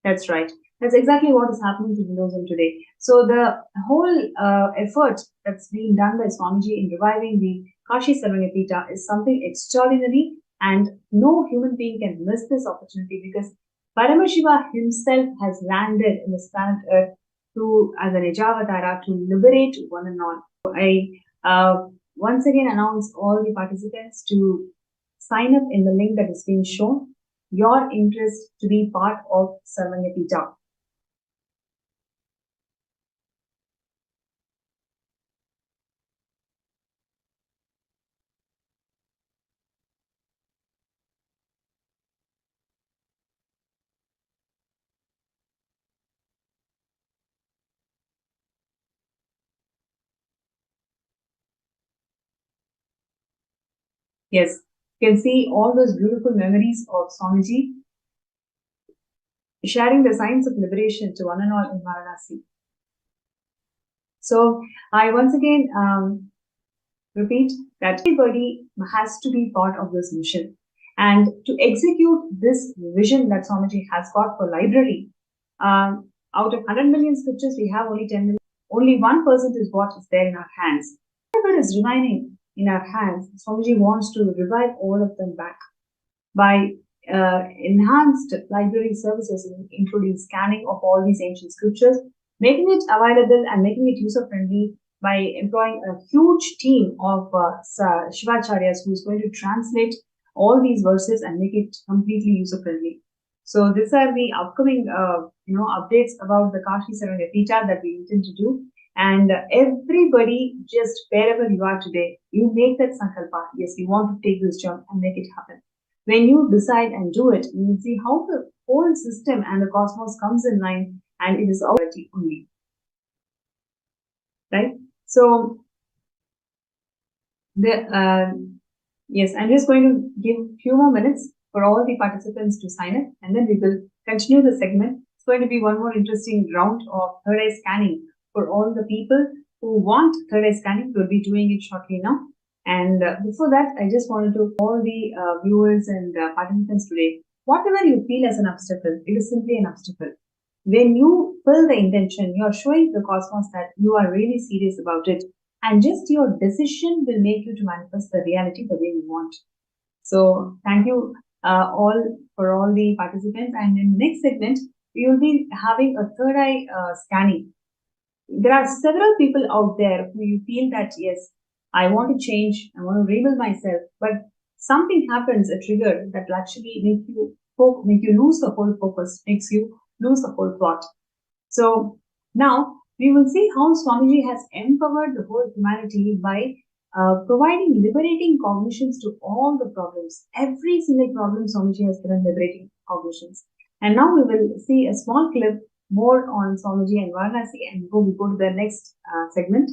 That's right. That's exactly what is happening to Hinduism today. So the whole effort that's being done by Swamiji in reviving the Kashi Sagamapita is something extraordinary, and no human being can miss this opportunity, because Paramashiva himself has landed in this planet Earth as an Nijavatara to liberate one and all. So I once again announce all the participants to sign up in the link that is being shown, your interest to be part of Sagamapita. Yes, you can see all those beautiful memories of Swamiji sharing the signs of liberation to one and all in Varanasi. So I once again repeat that everybody has to be part of this mission. And to execute this vision that Swamiji has got for library, out of 100 million scriptures, we have only 10 million. Only 1% is what is there in our hands. Whatever is remaining in our hands, Swamiji wants to revive all of them back by enhanced library services, including scanning of all these ancient scriptures, making it available and making it user-friendly by employing a huge team of Shivacharyas who is going to translate all these verses and make it completely user-friendly. So these are the upcoming updates about the Kashi Sagamapita that we intend to do. And everybody, just wherever you are today, you make that sankalpa. Yes, we want to take this jump and make it happen. When you decide and do it, you will see how the whole system and the cosmos comes in line, and it is already only. Right? So Yes, I'm just going to give a few more minutes for all the participants to sign up, and then we will continue the segment. It's going to be one more interesting round of third eye scanning for all the people who want third eye scanning. We'll be doing it shortly now. And before that, I just wanted to all the viewers and participants today, whatever you feel as an obstacle, it is simply an obstacle. When you fill the intention, you are showing the cosmos that you are really serious about it. And just your decision will make you to manifest the reality the way you want. So thank you all for all the participants. And in the next segment, we will be having a third eye scanning. There are several people out there who you feel that, yes, I want to change, I want to rebuild myself, but something happens, a trigger that will actually make you lose the whole focus, makes you lose the whole thought. So now we will see how Swamiji has empowered the whole humanity by providing liberating cognitions to all the problems. Every single problem Swamiji has given liberating cognitions. And now we will see a small clip more on Swamiji and Varanasi, and before we go to the next segment.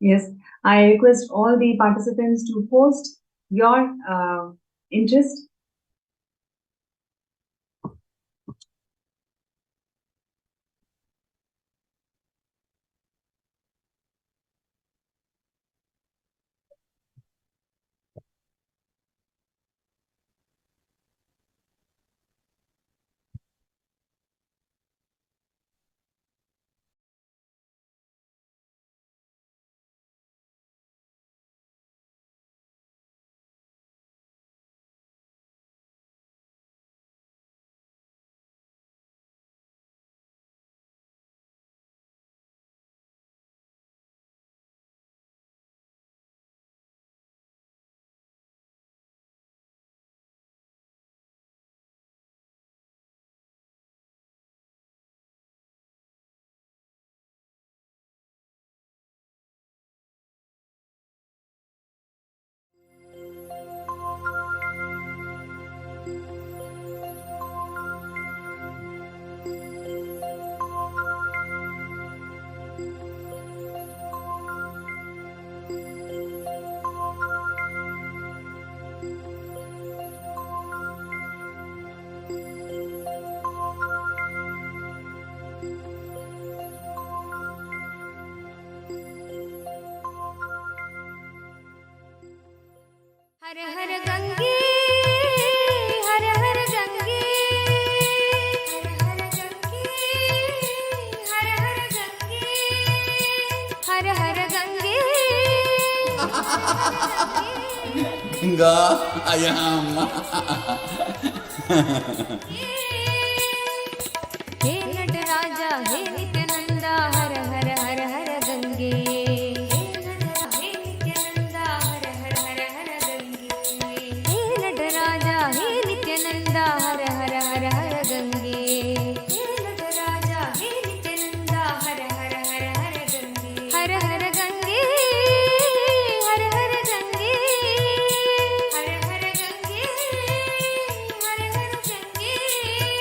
Yes, I request all the participants to post your interest. हर हर गंगे हर हर गंगे हर हर गंगे हर हर गंगे गंगा आयाम हे नटराजा हे नित्यानंदा हर हर हर हर गंगे हे नित्यानंदा हर हर हर हर गंगे हे नटराजा हे नित्यानंदा हर हर हर हर गंगे हे नटराजा हे नित्यानंदा हर हर हर हर गंगे हर हर गंगे हर हर गंगे हर हर गंगे हर हर गंगे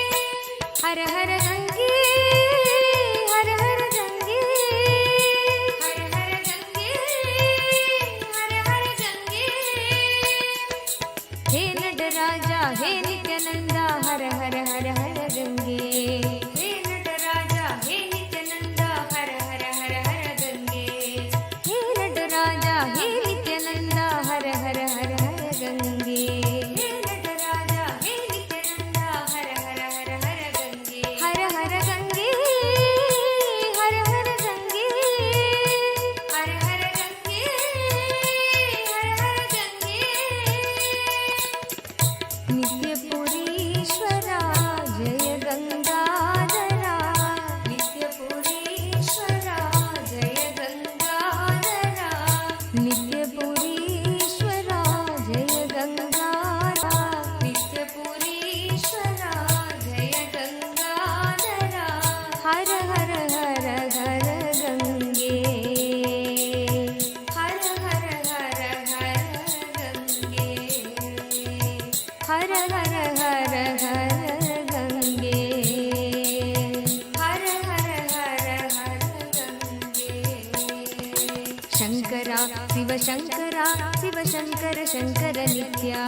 शिव शङ्कर शिव शङ्कर शङ्कर नित्या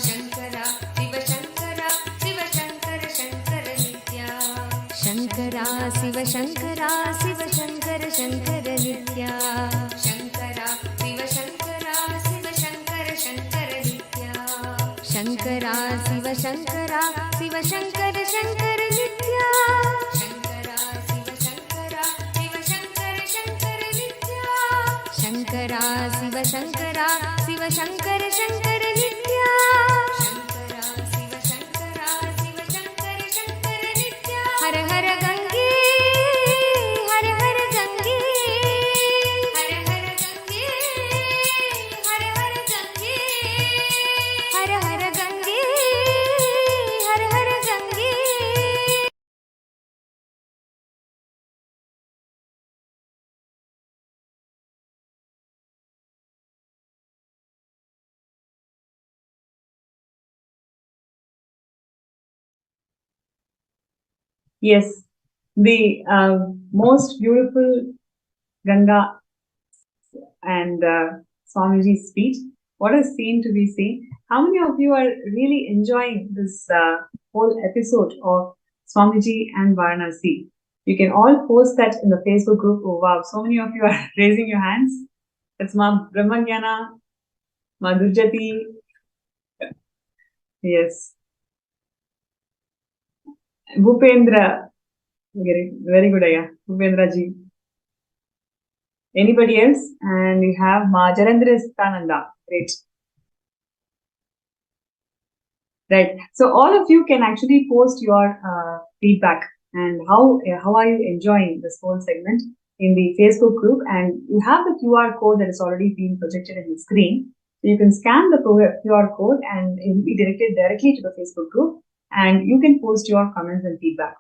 शङ्करा शिव शङ्कर शिव शङ्कर शङ्कर नित्या शङ्करा शिव शङ्कर शिव शङ्कर शङ्कर नित्या शङ्करा शिव शङ्कर शिव शङ्कर शङ्कर नित्या शङ्करा शिव शङ्कर शिव शङ्कर शङ्कर नित्या शङ्करा शिव शङ्कर शिव शङ्कर शङ्कर नित्या शङ्करा शिव शङ्कर शिव शङ्कर शङ्कर नित्या शङ्करा शिव शङ्कर शिव शङ्कर शङ्कर नित्या हर हर गंगे हर हर गंगे हर हर गंगे हर हर गंगे हर हर गंगे हर हर Gange Yes, the most beautiful Ganga and Swamiji's speech. What a scene to be seen. How many of you are really enjoying this whole episode of Swamiji and Varanasi? You can all post that in the Facebook group. Oh wow, so many of you are raising your hands. It's Ma Brahmagyana, Ma Durjati. Yes. Bhupendra. Very good, Aya. Bhupendra ji. Anybody else? And we have Ma Nithyananda. Great. Right. So all of you can actually post your feedback and how are you enjoying this whole segment in the Facebook group. And you have the QR code that is already being projected in the screen. So you can scan the QR code and it will be directed directly to the Facebook group. And you can post your comments and feedback.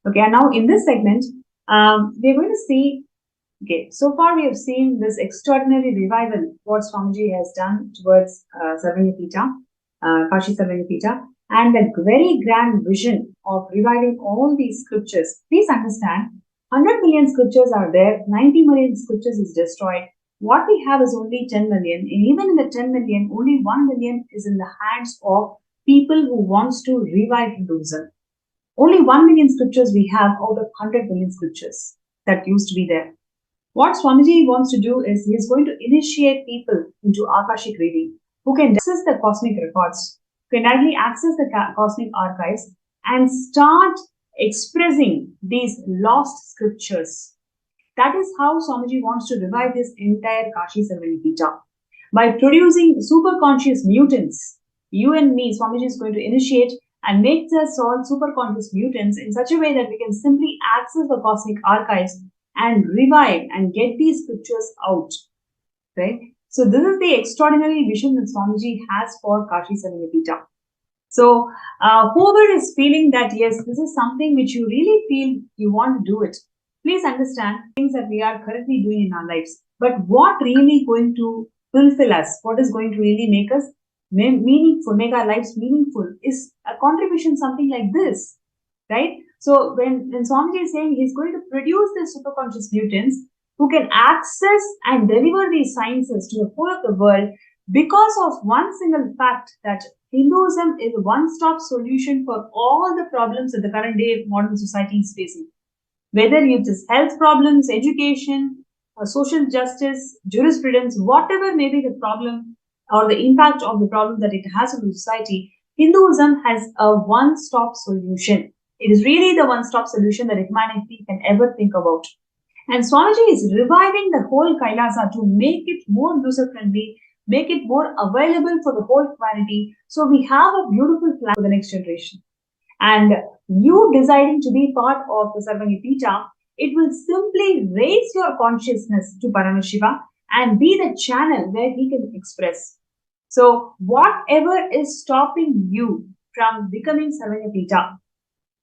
Okay, and now in this segment, we're going to see, okay, so far we have seen this extraordinary revival, what Swamiji has done towards Sarvanyapita, Kashi Sarvanyapita, and that very grand vision of reviving all these scriptures. Please understand, 100 million scriptures are there, 90 million scriptures is destroyed. What we have is only 10 million, and even in the 10 million, only 1 million is in the hands of people who wants to revive Hinduism. Only 1 million scriptures we have out of 100 million scriptures that used to be there. What Swamiji wants to do is he is going to initiate people into Akashic reading who can access the cosmic records, who can directly access the cosmic archives and start expressing these lost scriptures. That is how Swamiji wants to revive this entire Kashi Sarvanyapita. By producing super conscious mutants, you and me, Swamiji is going to initiate and make us all super conscious mutants in such a way that we can simply access the cosmic archives and revive and get these scriptures out. Right? So this is the extraordinary vision that Swamiji has for Kashi Sarvanyapita. So whoever is feeling that yes, this is something which you really feel you want to do it, please understand things that we are currently doing in our lives. But what really going to fulfill us, what is going to really make us meaningful, make our lives meaningful is a contribution, something like this, right? So when Swamiji is saying he's going to produce the superconscious mutants who can access and deliver these sciences to the whole of the world because of one single fact that Hinduism is a one-stop solution for all the problems that the current day modern society is facing. Whether it is health problems, education, social justice, jurisprudence, whatever may be the problem or the impact of the problem that it has on the society, Hinduism has a one-stop solution. It is really the one-stop solution that humanity can ever think about. And Swamiji is reviving the whole Kailasa to make it more user-friendly, make it more available for the whole humanity. So we have a beautiful plan for the next generation. And you deciding to be part of the Sarvanyapita, it will simply raise your consciousness to Paramashivam and be the channel where he can express. So whatever is stopping you from becoming Sarvanyapita,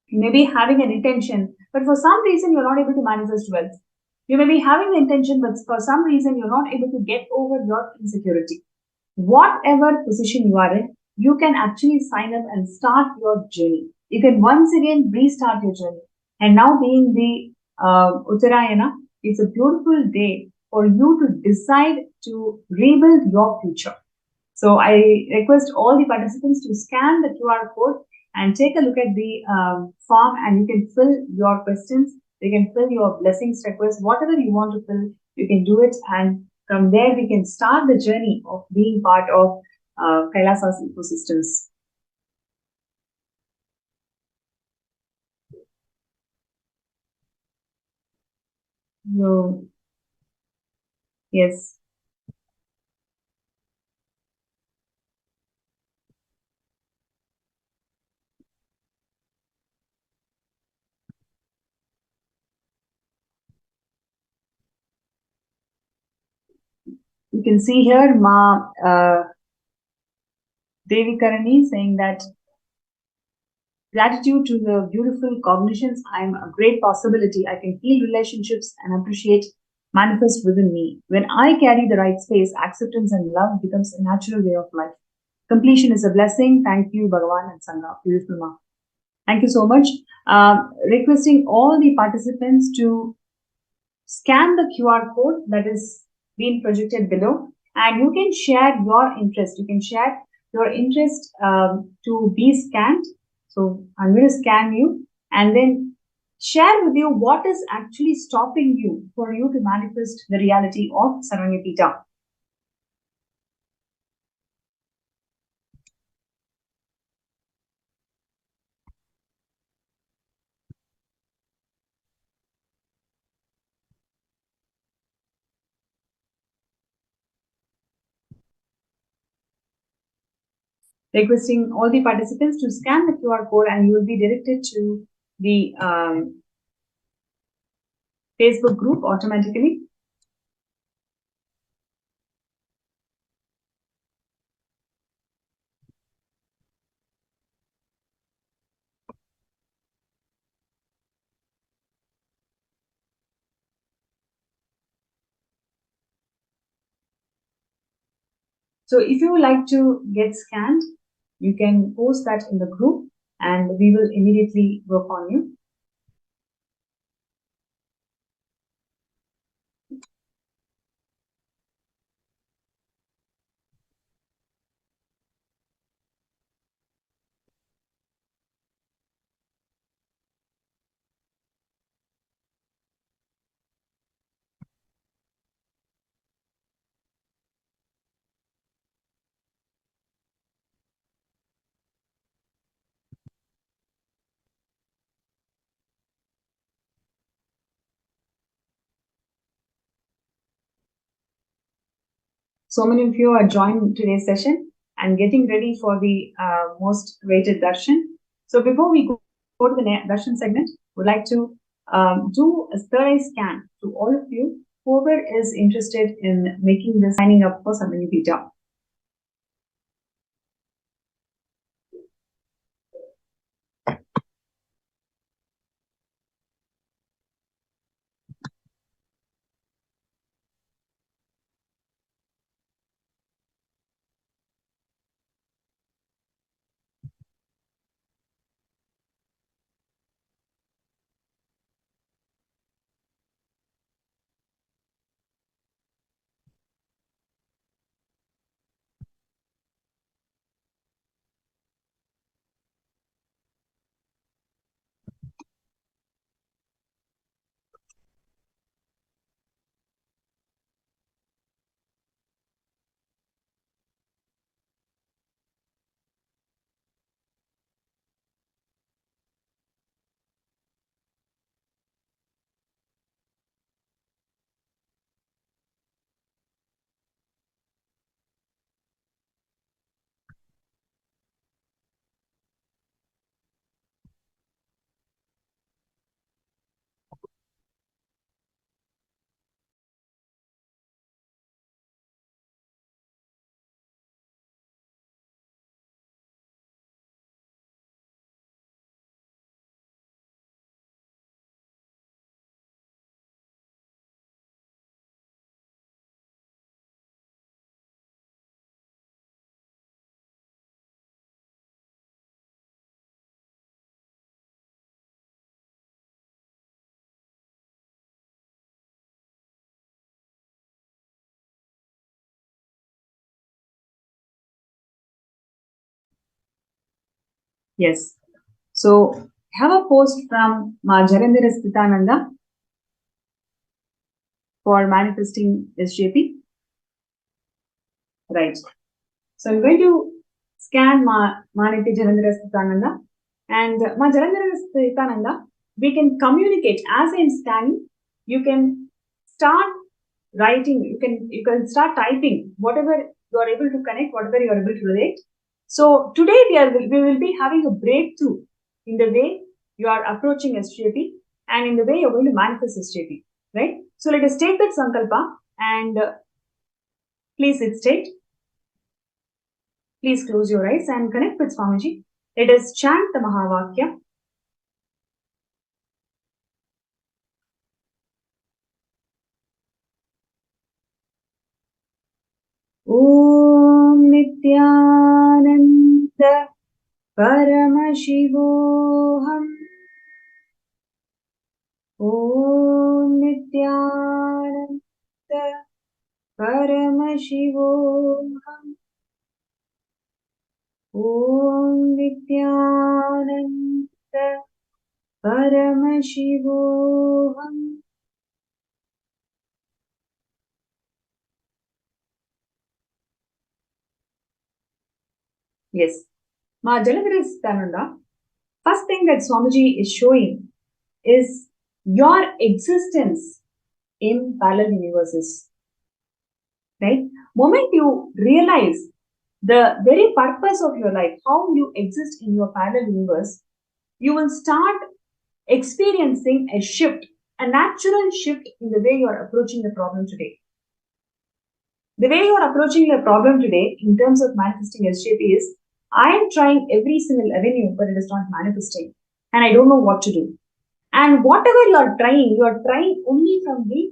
you may be having an intention, but for some reason you're not able to manifest wealth. You may be having the intention, but for some reason you're not able to get over your insecurity. Whatever position you are in, you can actually sign up and start your journey. You can once again restart your journey. And now being the Uttarayana, it's a beautiful day for you to decide to rebuild your future. So I request all the participants to scan the QR code and take a look at the form, and you can fill your questions. You can fill your blessings requests, whatever you want to fill, you can do it. And from there, we can start the journey of being part of Kailasa's ecosystems. So, yes. You can see here Ma Devi Karani saying that gratitude to the beautiful cognitions. I'm a great possibility. I can feel relationships and appreciate manifest within me. When I carry the right space, acceptance and love becomes a natural way of life. Completion is a blessing. Thank you, Bhagavan and Sangha. Beautiful Ma. Thank you so much. Requesting all the participants to scan the QR code that is being projected below, and you can share your interest. You can share your interest to be scanned. So I'm going to scan you and then share with you what is actually stopping you for you to manifest the reality of Sarvanyapita. Requesting all the participants to scan the QR code, and you will be directed to the Facebook group automatically. So if you would like to get scanned, you can post that in the group and we will immediately work on you. So many of you are joining today's session and getting ready for the most rated Darshan. So before we go to the Darshan segment, we'd like to do a third eye scan to all of you, whoever is interested in making this signing up for Sarvanyapita. Yes. So, have a post from Ma Jarandhara Sthitananda for manifesting SJP. Right. So, I'm going to scan Ma Nithya Jarandhara Sthitananda. And Ma Jarandhara Sthitananda, we can communicate. As I'm scanning, you can start writing, you can start typing whatever you are able to connect, whatever you are able to relate. So today we will be having a breakthrough in the way you are approaching SJP and in the way you're going to manifest SJP, right? So let us take that sankalpa and please sit straight. Please close your eyes and connect with Swamiji. Let us chant the Mahavakya. Om Nithyananda Paramashivam. Om Nithyananda Paramashivam. Om Nithyananda Paramashivam. Yes. Ma Jarandhara Sthitananda, first thing that Swamiji is showing is your existence in parallel universes. Right? Moment you realize the very purpose of your life, how you exist in your parallel universe, you will start experiencing a shift, a natural shift in the way you are approaching the problem today. The way you are approaching the problem today in terms of manifesting SJP is, I am trying every single avenue, but it is not manifesting. And I don't know what to do. And whatever you are trying only from the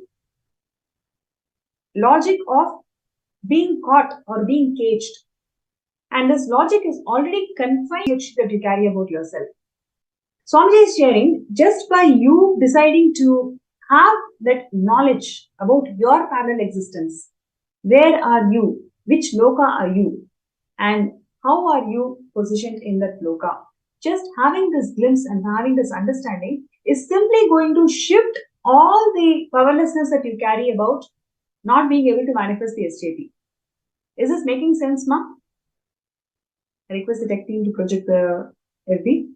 logic of being caught or being caged. And this logic is already confined that you carry about yourself. Swamiji is sharing, just by you deciding to have that knowledge about your parallel existence, where are you? Which loka are you? And how are you positioned in that loka? Just having this glimpse and having this understanding is simply going to shift all the powerlessness that you carry about not being able to manifest the SJP. Is this making sense, Ma? I request the tech team to project the FB.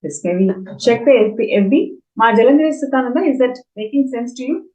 Yes, maybe check the FB. Ma Jarandhara Sthitananda, is that making sense to you?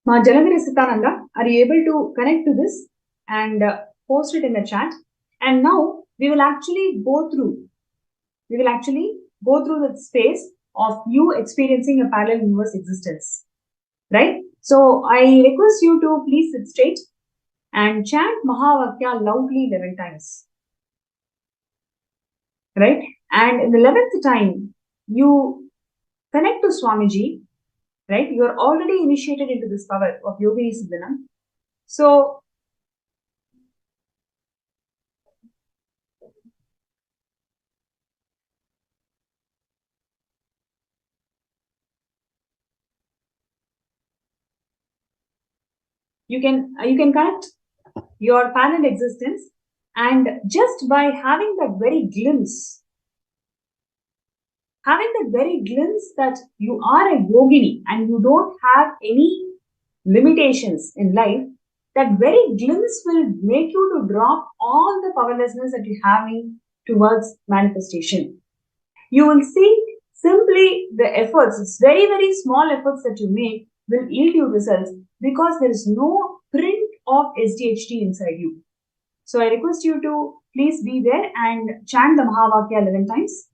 Ma Jarandhara Sthitananda, are you able to connect to this and post it in the chat? And now we will actually go through the space of you experiencing a parallel universe existence, right? So I request you to please sit straight and chant Mahavakya loudly 11 times, right? And in the 11th time, you connect to Swamiji, right? You are already initiated into this power of Yogini Siddhanam. So you can connect your parallel existence, and just by having that very glimpse that you are a yogini and you don't have any limitations in life, that very glimpse will make you to drop all the powerlessness that you're having towards manifestation. You will see Simply the efforts, it's very, very small efforts that you make will yield you results because there is no print of SDHT inside you. So I request you to please be there and chant the Mahavakya 11 times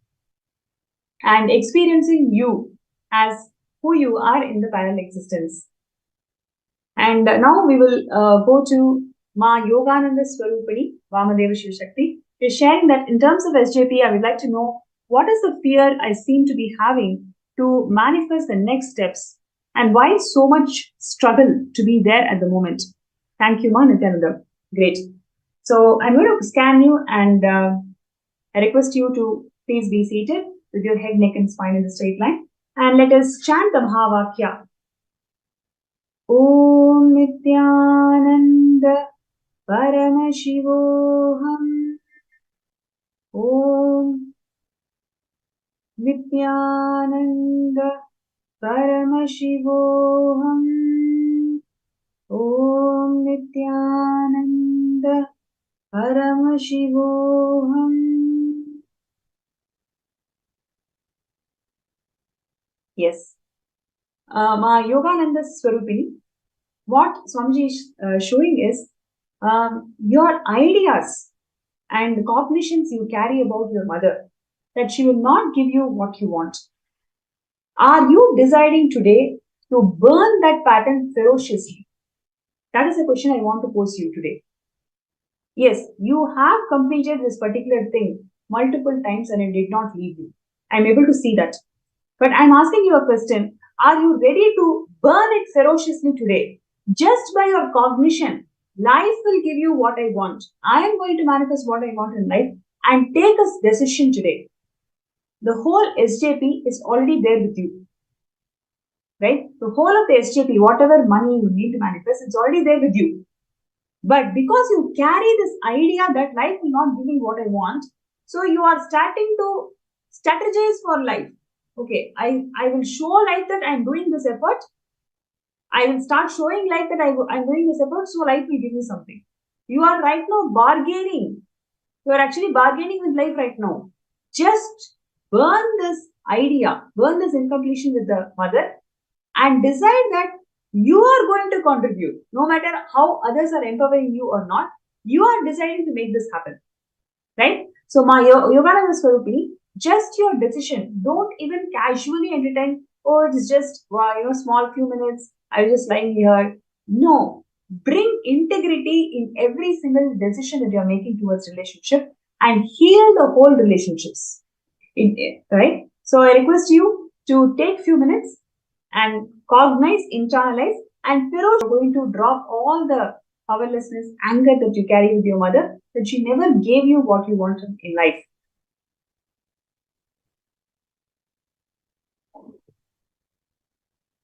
and experiencing you as who you are in the parallel existence. And now we will go to Ma Yogananda Swarupani, Vamadeva Shivashakti. She's sharing that in terms of SJP, I would like to know what is the fear I seem to be having to manifest the next steps and why so much struggle to be there at the moment. Thank you, Ma Nithyananda. Great. So I'm going to scan you and I request you to please be seated with your head, neck and spine in the straight line. And let us chant the Mahavakya. Om Nithyananda Paramashivam. Om Nithyananda Paramashivam. Om Nithyananda Paramashivam. Yes. Ma Yogananda Swarupini, what Swamiji is showing is your ideas and cognitions you carry about your mother, that she will not give you what you want. Are you deciding today to burn that pattern ferociously? That is the question I want to pose you today. Yes, you have completed this particular thing multiple times and it did not leave you. I'm able to see that. But I'm asking you a question. Are you ready to burn it ferociously today? Just by your cognition, life will give you what I want. I am going to manifest what I want in life and take a decision today. The whole SJP is already there with you. Right? The whole of the SJP, whatever money you need to manifest, it's already there with you. But because you carry this idea that life will not give me what I want, so you are starting to strategize for life. Okay, I will show life that I'm doing this effort. I will start showing life that I'm doing this effort, so life will give me something. You are right now bargaining. You are actually bargaining with life right now. Just burn this idea, burn this incompletion with the mother and decide that you are going to contribute. No matter how others are empowering you or not, you are deciding to make this happen. Right? So, Ma Yogananda Swarupini, just your decision. Don't even casually entertain, oh, it is just, small few minutes. I was just lying here. No. Bring integrity in every single decision that you are making towards relationship and heal the whole relationships. Right? So, I request you to take few minutes and cognize, internalize, and you're going to drop all the powerlessness, anger that you carry with your mother, that she never gave you what you wanted in life.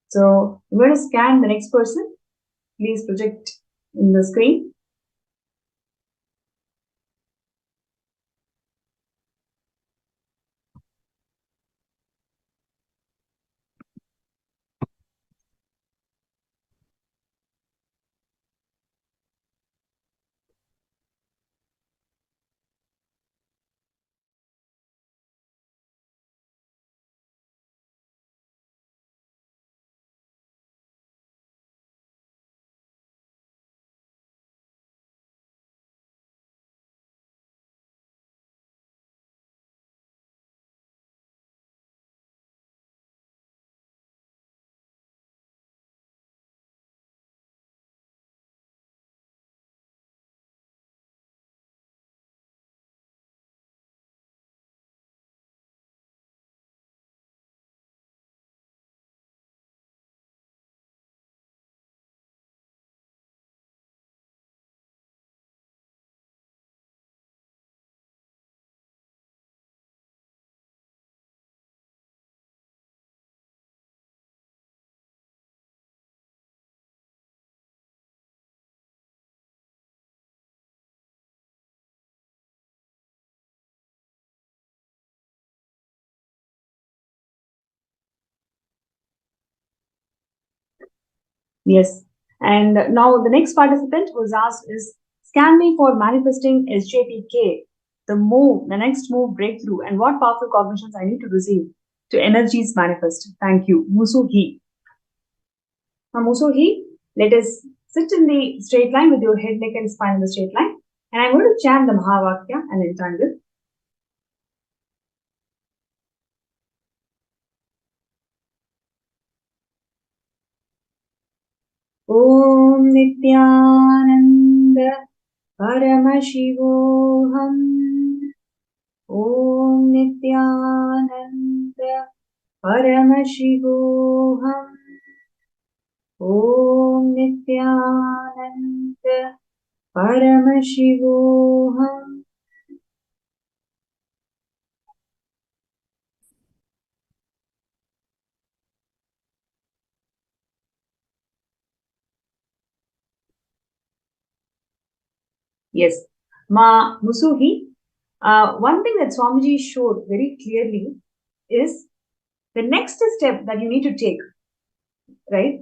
So I'm going to scan the next person. Please project in the screen. Yes. And now the next participant was asked is, scan me for manifesting SJPK, the next move breakthrough, and what powerful cognitions I need to receive to energies manifest. Thank you. Musuhi. Now, Musuhi, let us sit in the straight line with your head, neck, and spine in the straight line. And I'm going to chant the Mahavakya and entangle. Om Nithyananda Paramashivoham. Om Nithyananda Paramashivoham. Om Nithyananda Paramashivoham. Yes. Ma Musuhi, one thing that Swamiji showed very clearly is the next step that you need to take, right?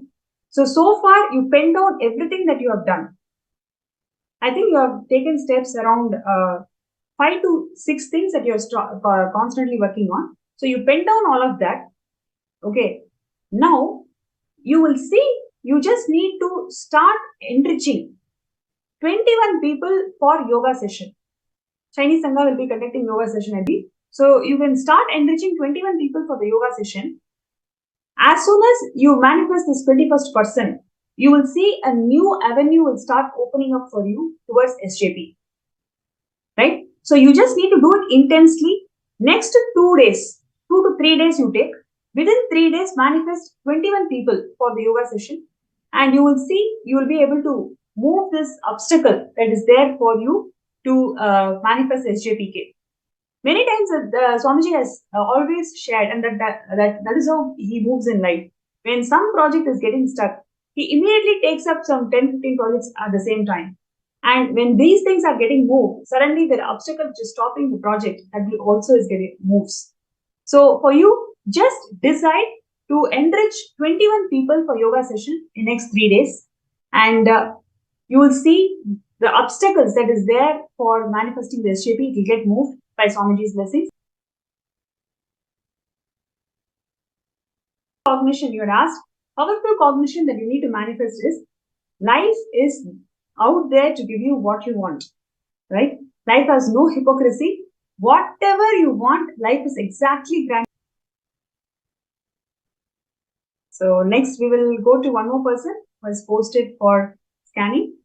So far you penned down everything that you have done. I think you have taken steps around 5 to 6 things that you're constantly working on. So you penned down all of that. Okay. Now you will see, you just need to start enriching 21 people for yoga session. Chinese Sangha will be conducting yoga session every week. So you can start enriching 21 people for the yoga session. As soon as you manifest this 21st person, you will see a new avenue will start opening up for you towards SJP. Right? So you just need to do it intensely. Next 2 days, 2 to 3 days you take. Within 3 days, manifest 21 people for the yoga session. And you will see, you will be able to move this obstacle that is there for you to manifest SJPK. Many times Swamiji has always shared, and that is how he moves in life. When some project is getting stuck, he immediately takes up some 10-15 projects at the same time. And when these things are getting moved, suddenly the obstacle which is stopping the project, that will also is getting moves. So for you, just decide to enrich 21 people for yoga session in next 3 days. And you will see the obstacles that is there for manifesting the SJP will get moved by Swamiji's blessings. Cognition, you had asked. Powerful cognition that you need to manifest is, life is out there to give you what you want, right? Life has no hypocrisy. Whatever you want, life is exactly granted. So next we will go to one more person who has posted for scanning.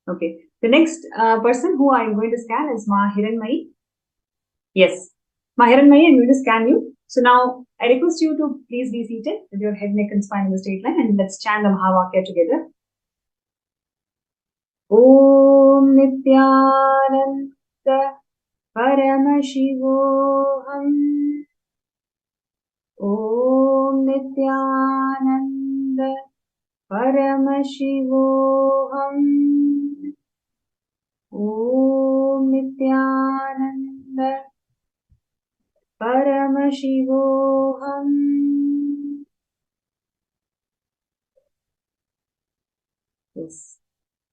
Okay. The next person who I'm going to scan is Ma Hiranmayi. Yes. Ma Hiranmayi, I'm going to scan you. So now I request you to please be seated with your head, neck, and spine in the straight line, and let's chant the Mahavakya together. Om Nithyananda Paramashivoham. Om Nithyananda Paramashivoham. Om Nithyananda Paramashivoham. Yes.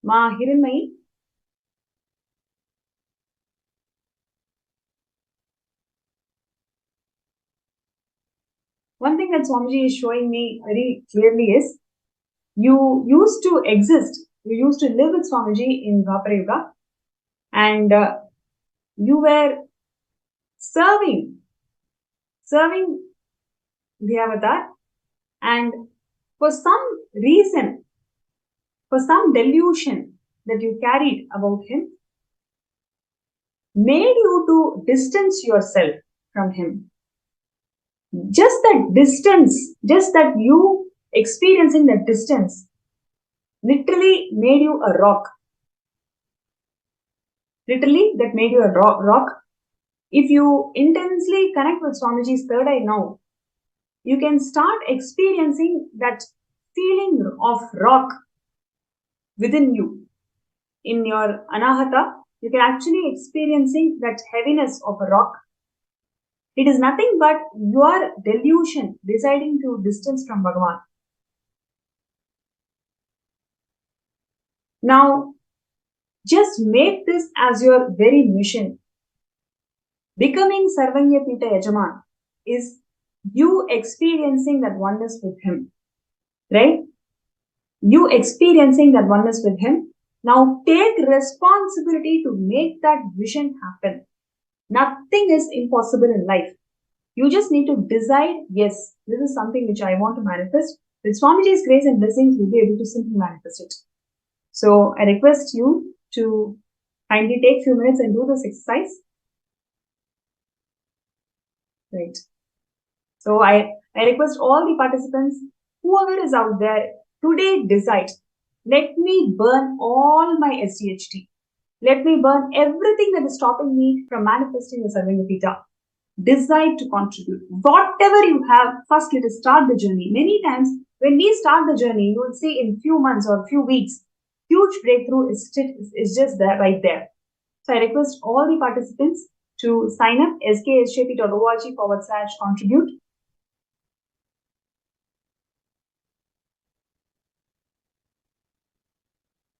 Ma Hiranmayi. One thing that Swamiji is showing me very clearly is, You used to exist, you used to live with Swamiji in Dwapara Yuga, and you were serving the avatar, and for some reason, for some delusion that you carried about him, made you to distance yourself from him. Just that distance, just that you experiencing that distance, literally made you a rock. Literally, that made you a rock. If you intensely connect with Swamiji's third eye now, you can start experiencing that feeling of rock within you. In your anahata, you can actually experiencing that heaviness of a rock. It is nothing but your delusion deciding to distance from Bhagavan. Now, just make this as your very mission. Becoming Sarvanya Pita Yajaman is you experiencing that oneness with him, right? You experiencing that oneness with him. Now take responsibility to make that vision happen. Nothing is impossible in life. You just need to decide, yes, this is something which I want to manifest. With Swamiji's grace and blessings, you'll be able to simply manifest it. So I request you to kindly take a few minutes and do this exercise. Right. So I request all the participants, whoever is out there, today decide, let me burn all my SDHT. Let me burn everything that is stopping me from manifesting the Sarvanya Pita. Decide to contribute. Whatever you have, first let us start the journey. Many times when we start the journey, you will see in few months or few weeks, huge breakthrough is just there, right there. So I request all the participants to sign up skshp.org/contribute.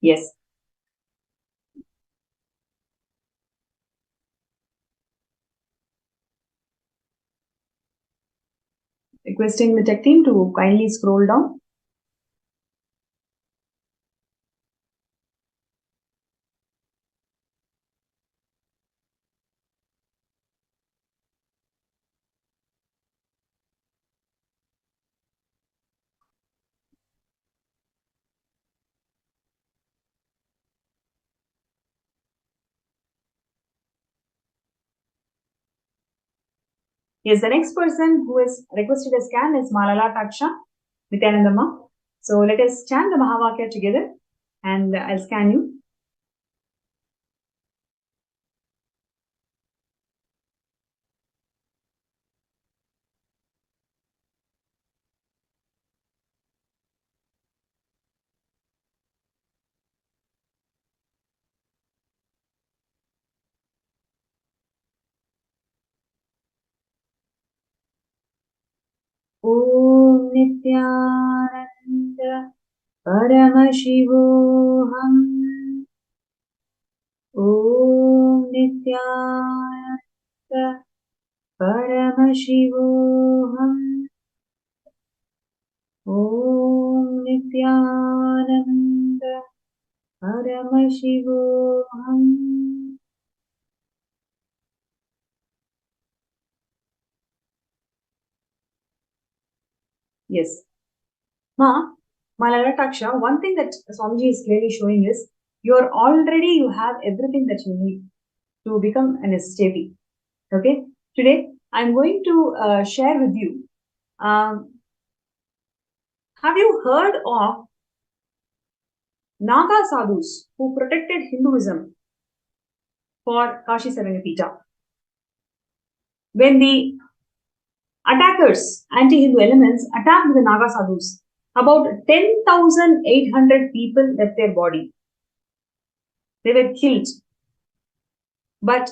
Yes. Requesting the tech team to kindly scroll down. Yes, the next person who is requested a scan is Malala Taksha, Nithyananda. So let us chant the Mahavakya together and I'll scan you. Om Nithyananda Paramashivam. Om Nithyananda Paramashivam. Om Nithyananda Paramashivam. Yes. Malala Taksha, one thing that Swamiji is clearly showing is you have everything that you need to become an SJP. Okay. Today, I'm going to share with you. Have you heard of Naga sadhus who protected Hinduism for Kashi Sarvanya Pita? When the attackers, anti-Hindu elements, attacked the Naga sadhus, about 10,800 people left their body. They were killed. But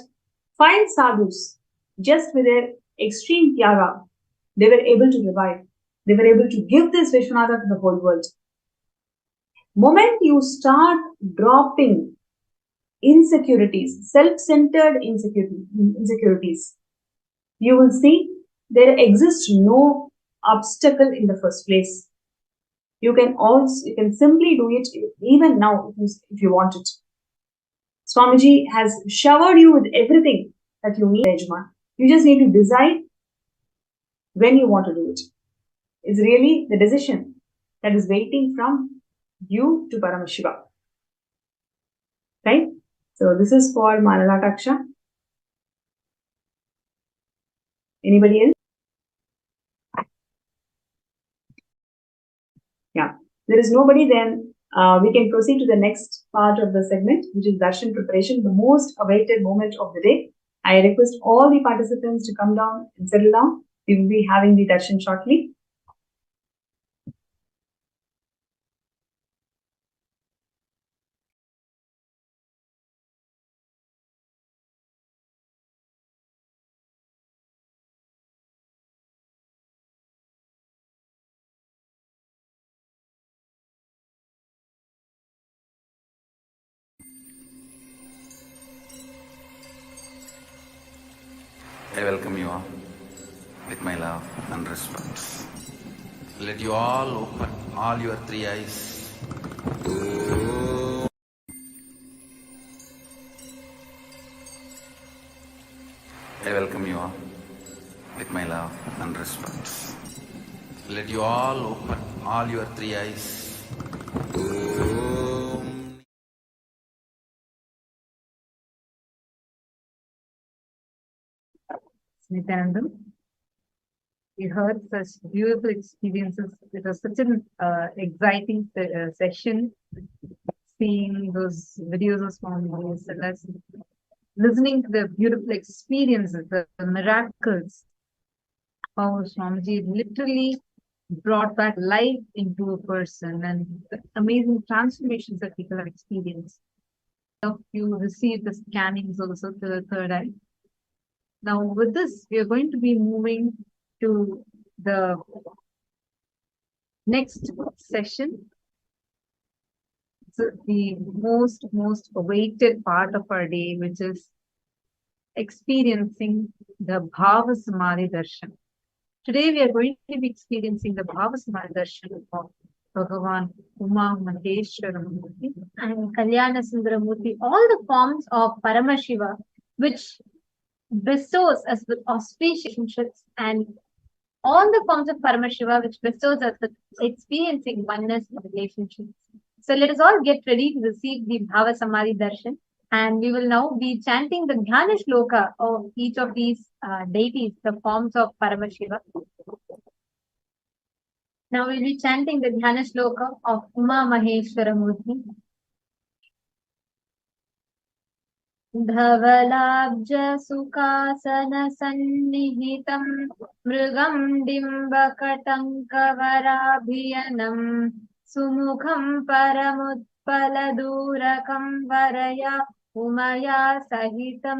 5 sadhus, just with their extreme tyaga, they were able to revive. They were able to give this Vishwanatha to the whole world. Moment you start dropping insecurities, self-centered insecurities, you will see there exists no obstacle in the first place. You can simply do it even now if you want it. Swamiji has showered you with everything that you need, Yajman. You just need to decide when you want to do it. It's really the decision that is waiting from you to Paramashiva. Right? So this is for Manalataksha. Anybody else? Yeah. There is nobody, then we can proceed to the next part of the segment, which is Darshan preparation, the most awaited moment of the day. I request all the participants to come down and settle down. We will be having the Darshan shortly. I welcome you all with my love and respect. Let you all open all your three eyes. I welcome you all with my love and respect. Let you all open all your three eyes. Nithyananda, we heard such beautiful experiences. It was such an exciting session, seeing those videos of Swami's and listening to the beautiful experiences, the miracles, how Swamiji literally brought back life into a person, and the amazing transformations that people have experienced. You received the scannings also to the third eye. Now, with this, we are going to be moving to the next session. So the most awaited part of our day, which is experiencing the Bhava Samadhi Darshan. Today, we are going to be experiencing the Bhava Samadhi Darshan of Bhagavan Uma Maheshwara Murthi and Kalyana Murthi, all the forms of Paramashiva, which bestows us with auspicious relationships, and all the forms of Paramashiva which bestows us with experiencing oneness relationships. So let us all get ready to receive the Bhava Samadhi Darshan, and we will now be chanting the Dhyana Shloka of each of these deities, the forms of Paramashiva. Now we will be chanting the Dhyana Shloka of Uma Maheshwara Murthi. धवलाब्ज सुखासन सन्निहितं मृगं डिम्बकटङ्कवराभियनं सुमुखं परमुत्पलदूरकं वरया उमया सहितं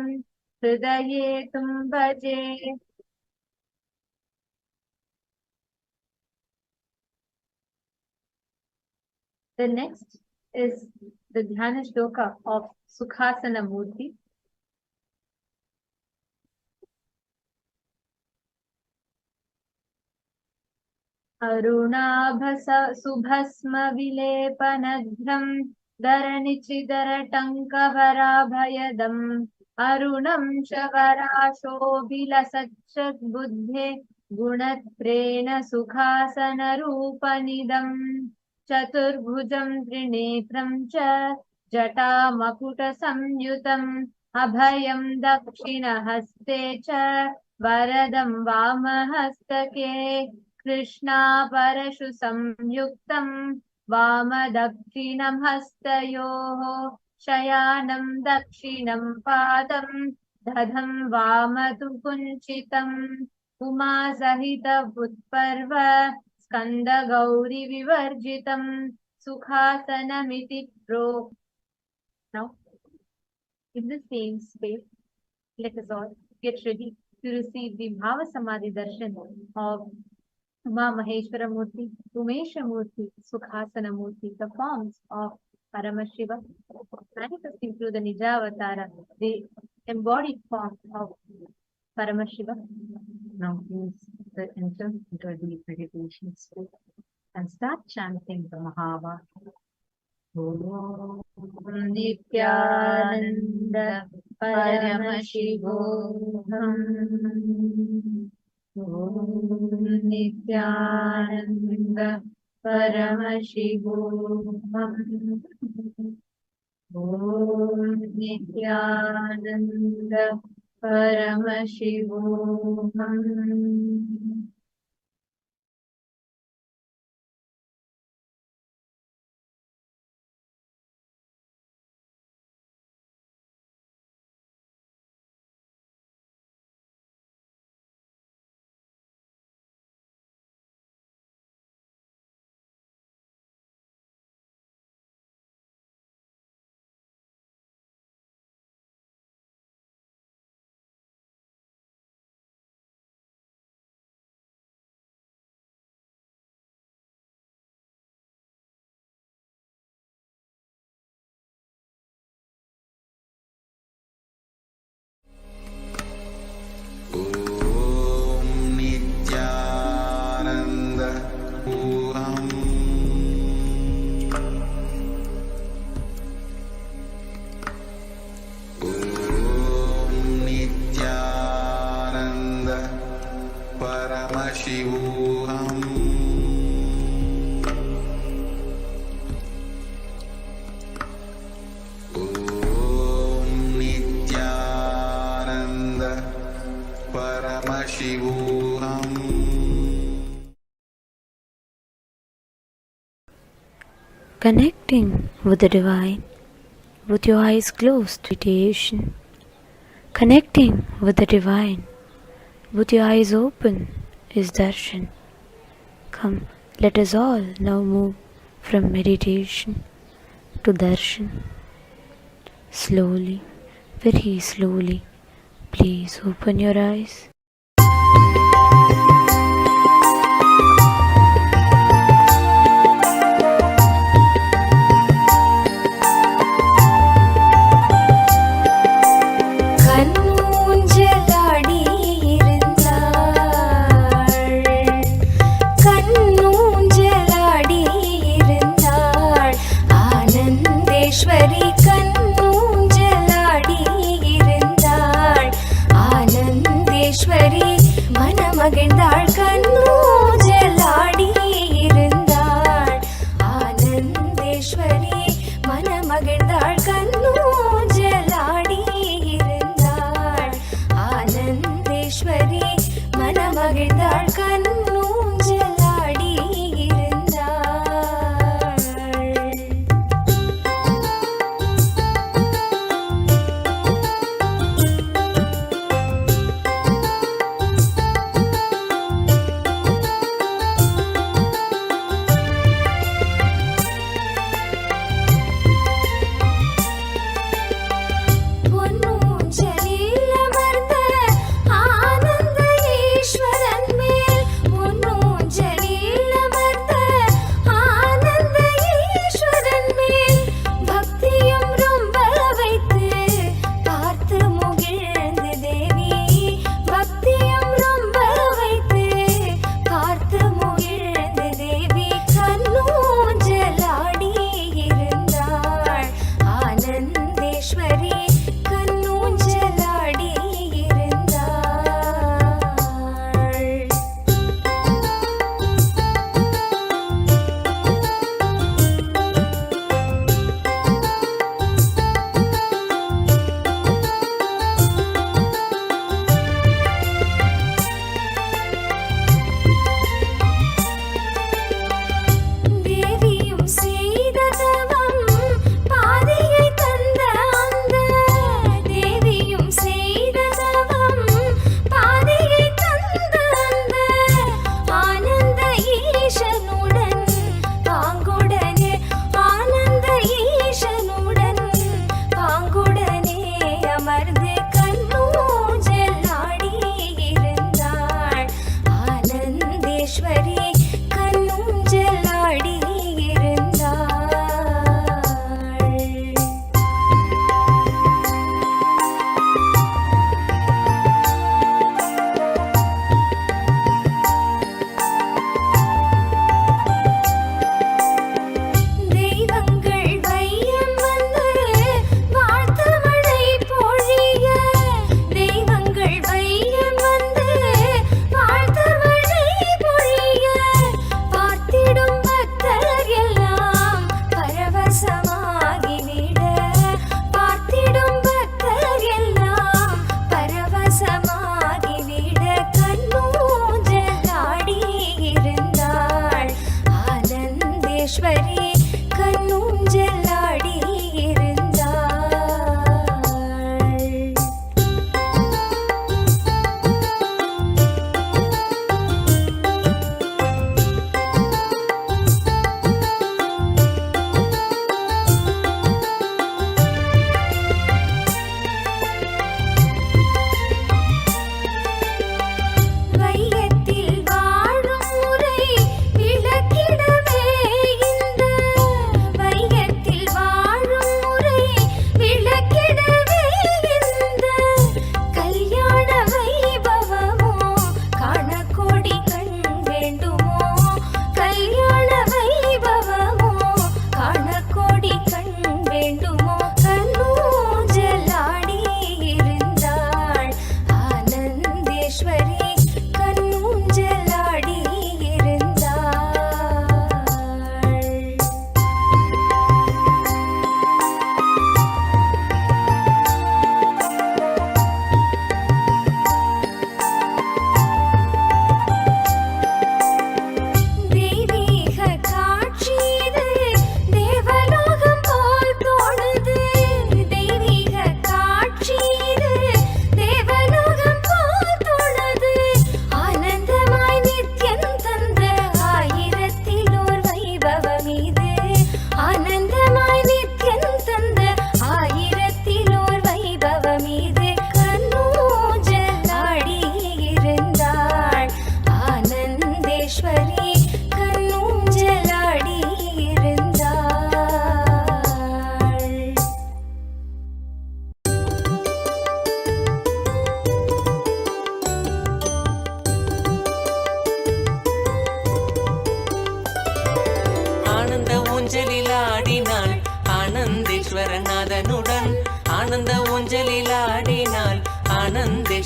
हृदये तुं भजे. The next is the Dhyana Shloka of Sukhasana Murti. Arunabhas subhasma vilepanadhram dharanichidaratangkavarabhayadam arunam chavarashobhilasachat buddhe gunatrena sukhasana rupanidam चतुर्भुजं त्रिनेत्रं च जटामकुटसंयुतं अभयं दक्षिणहस्ते च वरदं वामहस्तके कृष्णापरशु संयुक्तं वामदक्षिणं हस्तयोः शयानं दक्षिणं पादं दधं वामतु कुञ्चितम् उमासहित उत्पर्व स्कंद गौरी विवर्जितम सुखासनमिति प्रो. Now, in the same space, let us all get ready to receive the Bhava Samadhi Darshan of Uma Maheshwara Murti, Umesha Murti, Sukhasana Murti, the forms of Paramashiva, manifesting through the Nijavatara, the embodied form of Paramashiva. Now, please enter into a deep meditation space. and start chanting the Bhava. Om Nithyananda Paramashivam. Om Nithyananda Paramashivam. Om Nithyananda Paramashivam. Connecting with the divine with your eyes closed, meditation. Connecting with the divine with your eyes open is Darshan. Come, let us all now move from meditation to Darshan. Slowly, very slowly, please open your eyes. மகிழ்ந்தாள் கண்ணூஞ்சலாடி இருந்தாள் ஆனந்தேஸ்வரி மனமகிழ்ந்தாள் கண்ணூஞ்சலாடி இருந்தாள் ஆனந்தேஸ்வரி மனமகிழ்ந்தாள் கண்ணூஞ்சலாடி இருந்தாள்.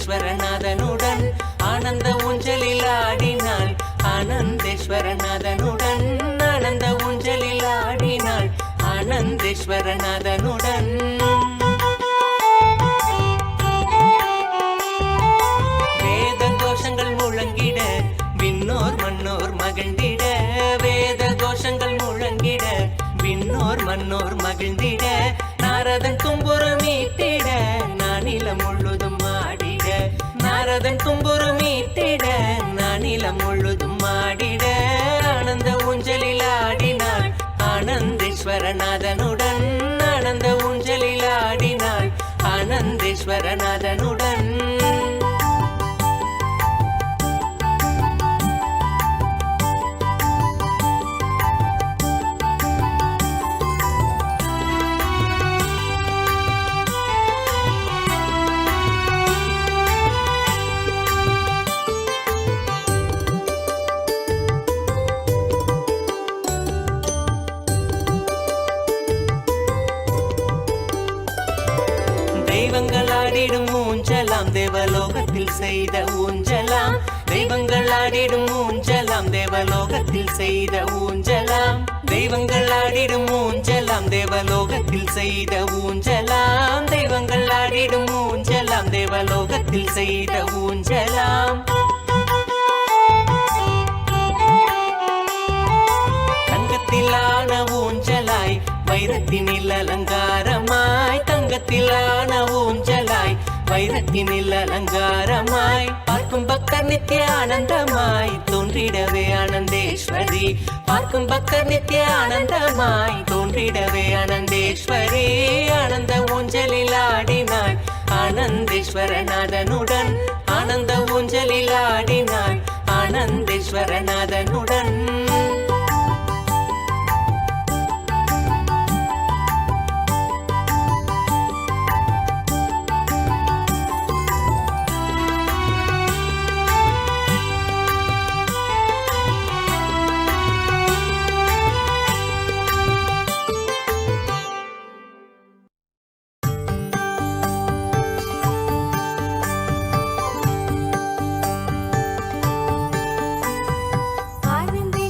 ஆனந்தேஸ்வரநாதனுடன் ஆனந்த ஊஞ்சலில் ஆடினாள். ஆனந்தேஸ்வரநாதனுடன் ஆனந்த ஊஞ்சலில் ஆடினாள். ஆனந்தேஸ்வரநாதனுடன் வேத கோஷங்கள் முழங்கிட விண்ணோர் மன்னோர் மகிழ்ந்திட. வேத கோஷங்கள் முழங்கிட விண்ணோர் மன்னோர் மகிழ்ந்திட. நாரதன் தும்புரு மீட்டிட நானிலம் முழுதும் ஆடிட. நாரதன் தும்புரு மீட்டிட நானிலம் முழுதும் ஆடிட. ஆனந்த ஊஞ்சலில் ஆடினாள். ஆனந்தேஸ்வரநாதனுடன் ஆனந்த ஊஞ்சலில் ஆடினாள். ஆனந்தேஸ்வரநாதனுடன் தெய்வங்கள் ஆடிடும் ஊஞ்சலாம் தேவலோகத்தில் செய்த ஊஞ்சலாம். தெய்வங்கள் ஆடிடும் ஊஞ்சலாம் தேவலோகத்தில் செய்த ஊஞ்சலாம். தெய்வங்கள் ஆடிடும் ஊஞ்சலாம் தேவலோகத்தில் செய்த ஊஞ்சலாம். தெய்வங்கள் ஆடிடும் ஊஞ்சலாம் தேவலோகத்தில் செய்த ஊஞ்சலாம். தங்கத்திலான ஊஞ்சலாய் வைரத்தினில் அலங்காரமாய். தங்கத்திலான ஊஞ்சலாய் வைரத்தினில் அலங்காரமாய். பார்க்கும் பக்தர் நித்திய ஆனந்தமாய் தோன்றிடவே ஆனந்தேஸ்வரி. பார்க்கும் பக்தர் நித்திய ஆனந்தமாய் தோன்றிடவே ஆனந்தேஸ்வரி. ஆனந்த ஊஞ்சலில் ஆடினாள். ஆனந்தேஸ்வரநாதனுடன் ஆனந்த ஊஞ்சலில் ஆடினாள். ஆனந்தேஸ்வரநாதனுடன் ஆனந்தே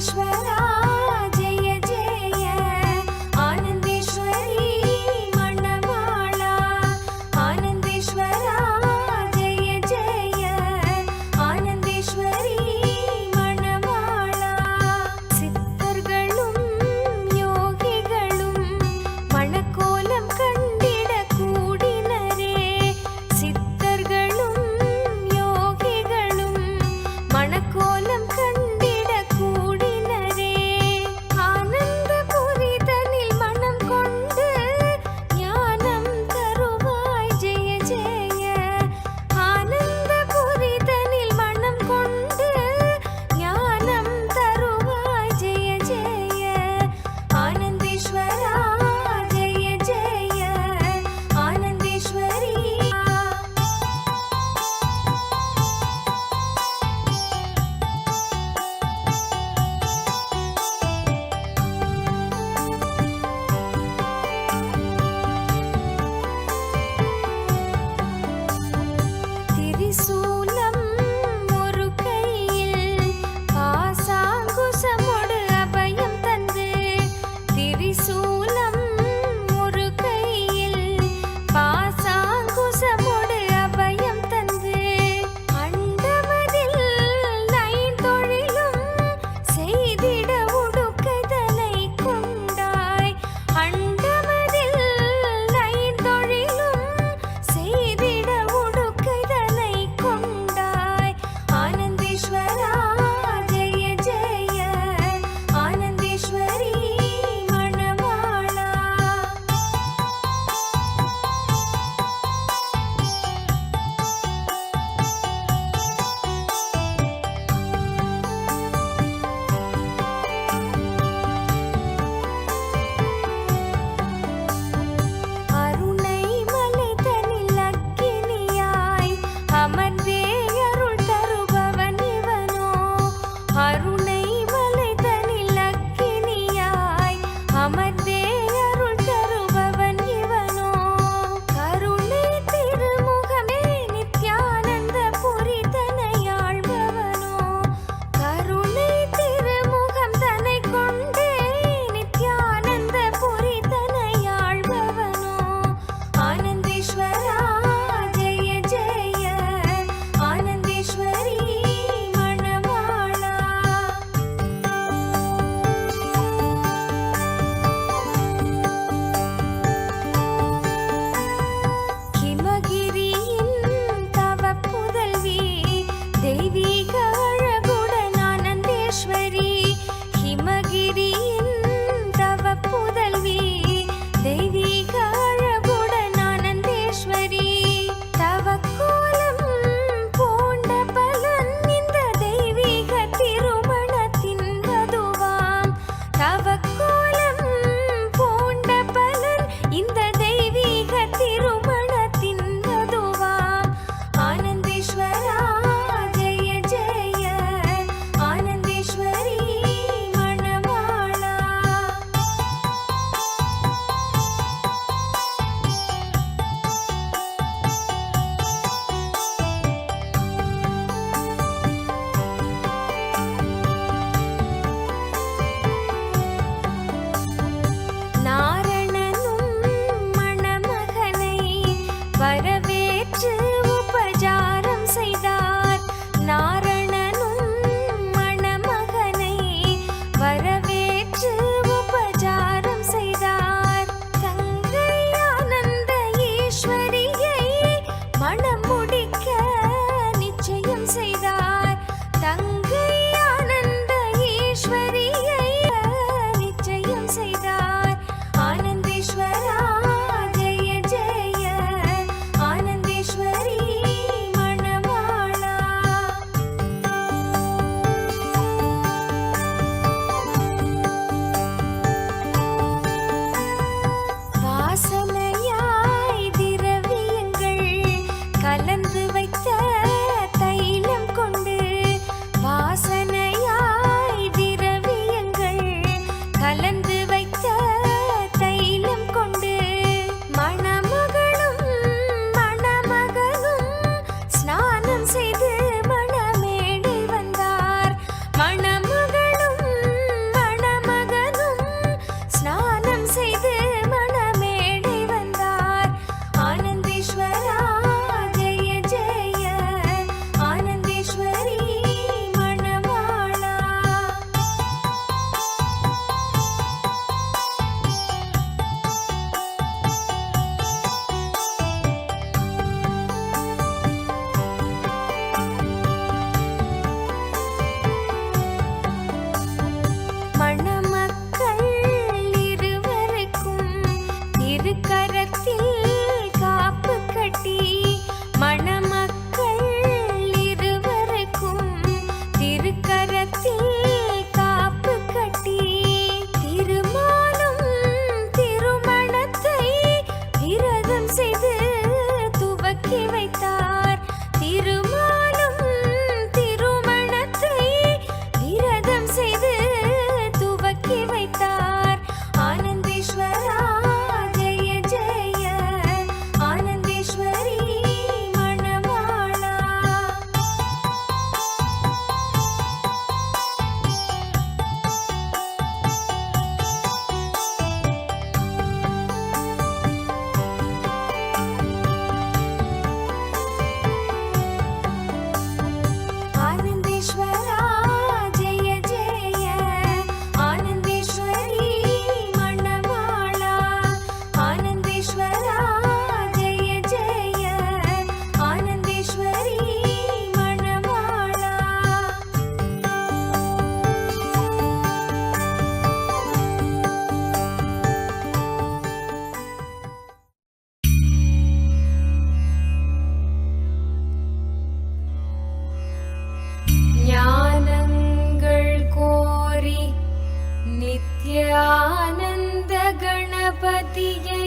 ஆனந்த கணபதியை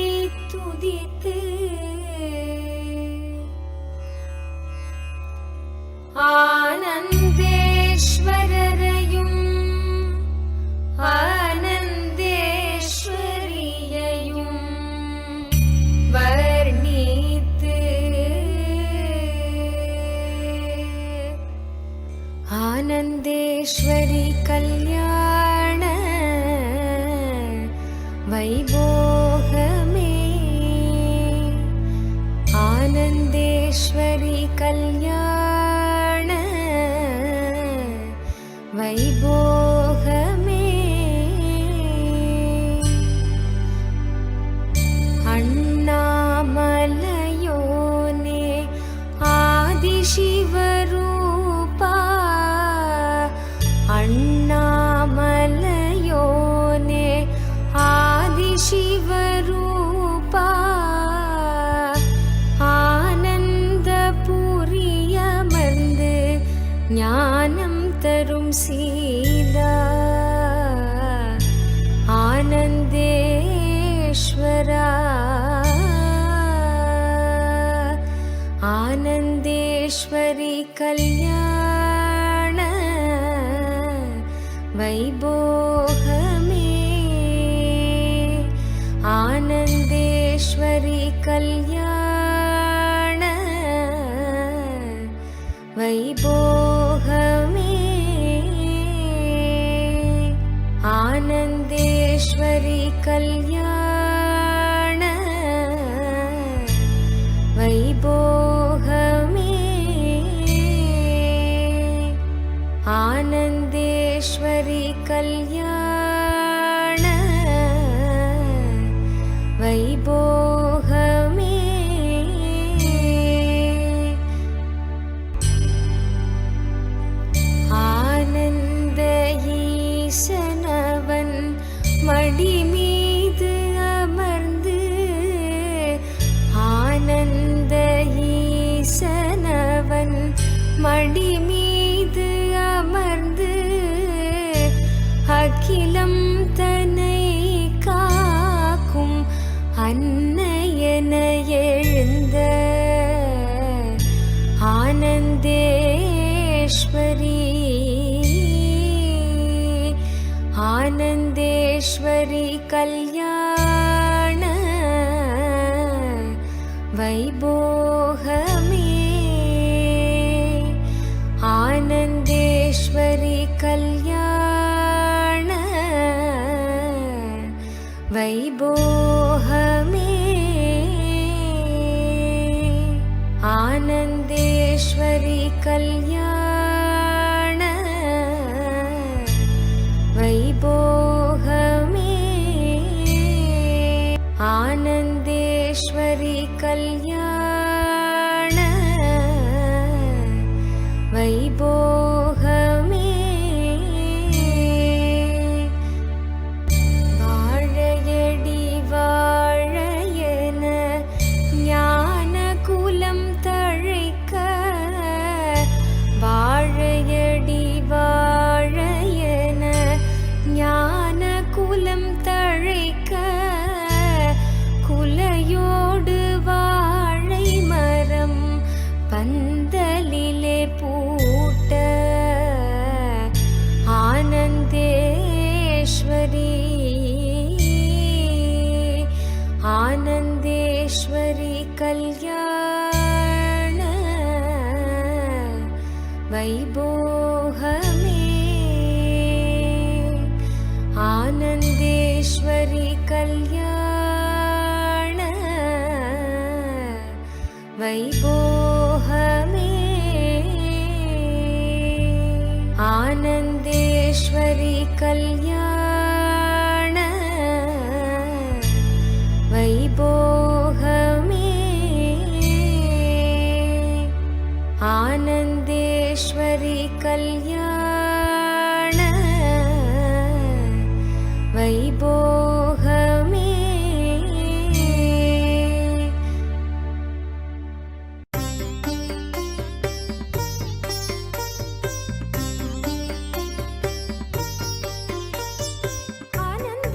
துதித்து ஆனந்தேஸ்வரரையும் ஆனந்தேஸ்வரியையும் வர்ணித்து ஆனந்தேஸ்வரி கல்யாண வைபோகமே ஆனந்தேஸ்வரி கல்யாண வைபோகமே அண்ணாமலையோனே ஆதிசிவரூபா அண்ணாமலையோனே ஆதிசிவரூபா ஆனந்தபுரியமர்ந்து ஞானம் தரும் சீலா ஆனந்தேஸ்வரா ஆனந்தேஸ்வரி கல்யாண வைபோகமே ஆனந்தேஸ்வரி கல்யாண வைபோகமே ஆனந்தேஸ்வரி கல்யாண வைபோகமே ஆனந்தேஸ்வரி கல்யாண வைபோகமே ஆனந்த ஈசனவன் மடி மீது அமர்ந்து ஆனந்த ஈசனவன் மடி மீது அமர்ந்து அகிலம் தன்னை காக்கும் அன்னையன எழுந்த ஆனந்தேஸ்வரி ஆனந்தேஸ்வரி கல்யாண வைபோகமே ஆனந்தேஸ்வரி கல்யாண வைபோகமே ஆனந்தேஸ்வரி கல்யாண வைபோகமே ஆனந்தேஸ்வரி கல்யாண வைபோகமே வாழையடி வாழையன ஞான குலம் தழைக்க வாழையடி வாழையன ஞான குலம் தழைக்க குலையோடு வாழை மரம் பந்தலிலே பூட்ட ஆனந்தேஸ்வரி ஆனந்தேஸ்வரி கல்யாண வைபோகமே ஆனந்தேஸ்வரி கல்யாண வைபோகமே ஆனந்தேஸ்வரி கல்யாண வைபோகமே ஆனந்தேஸ்வரி கல்யாண வைபோகமே ஆனந்த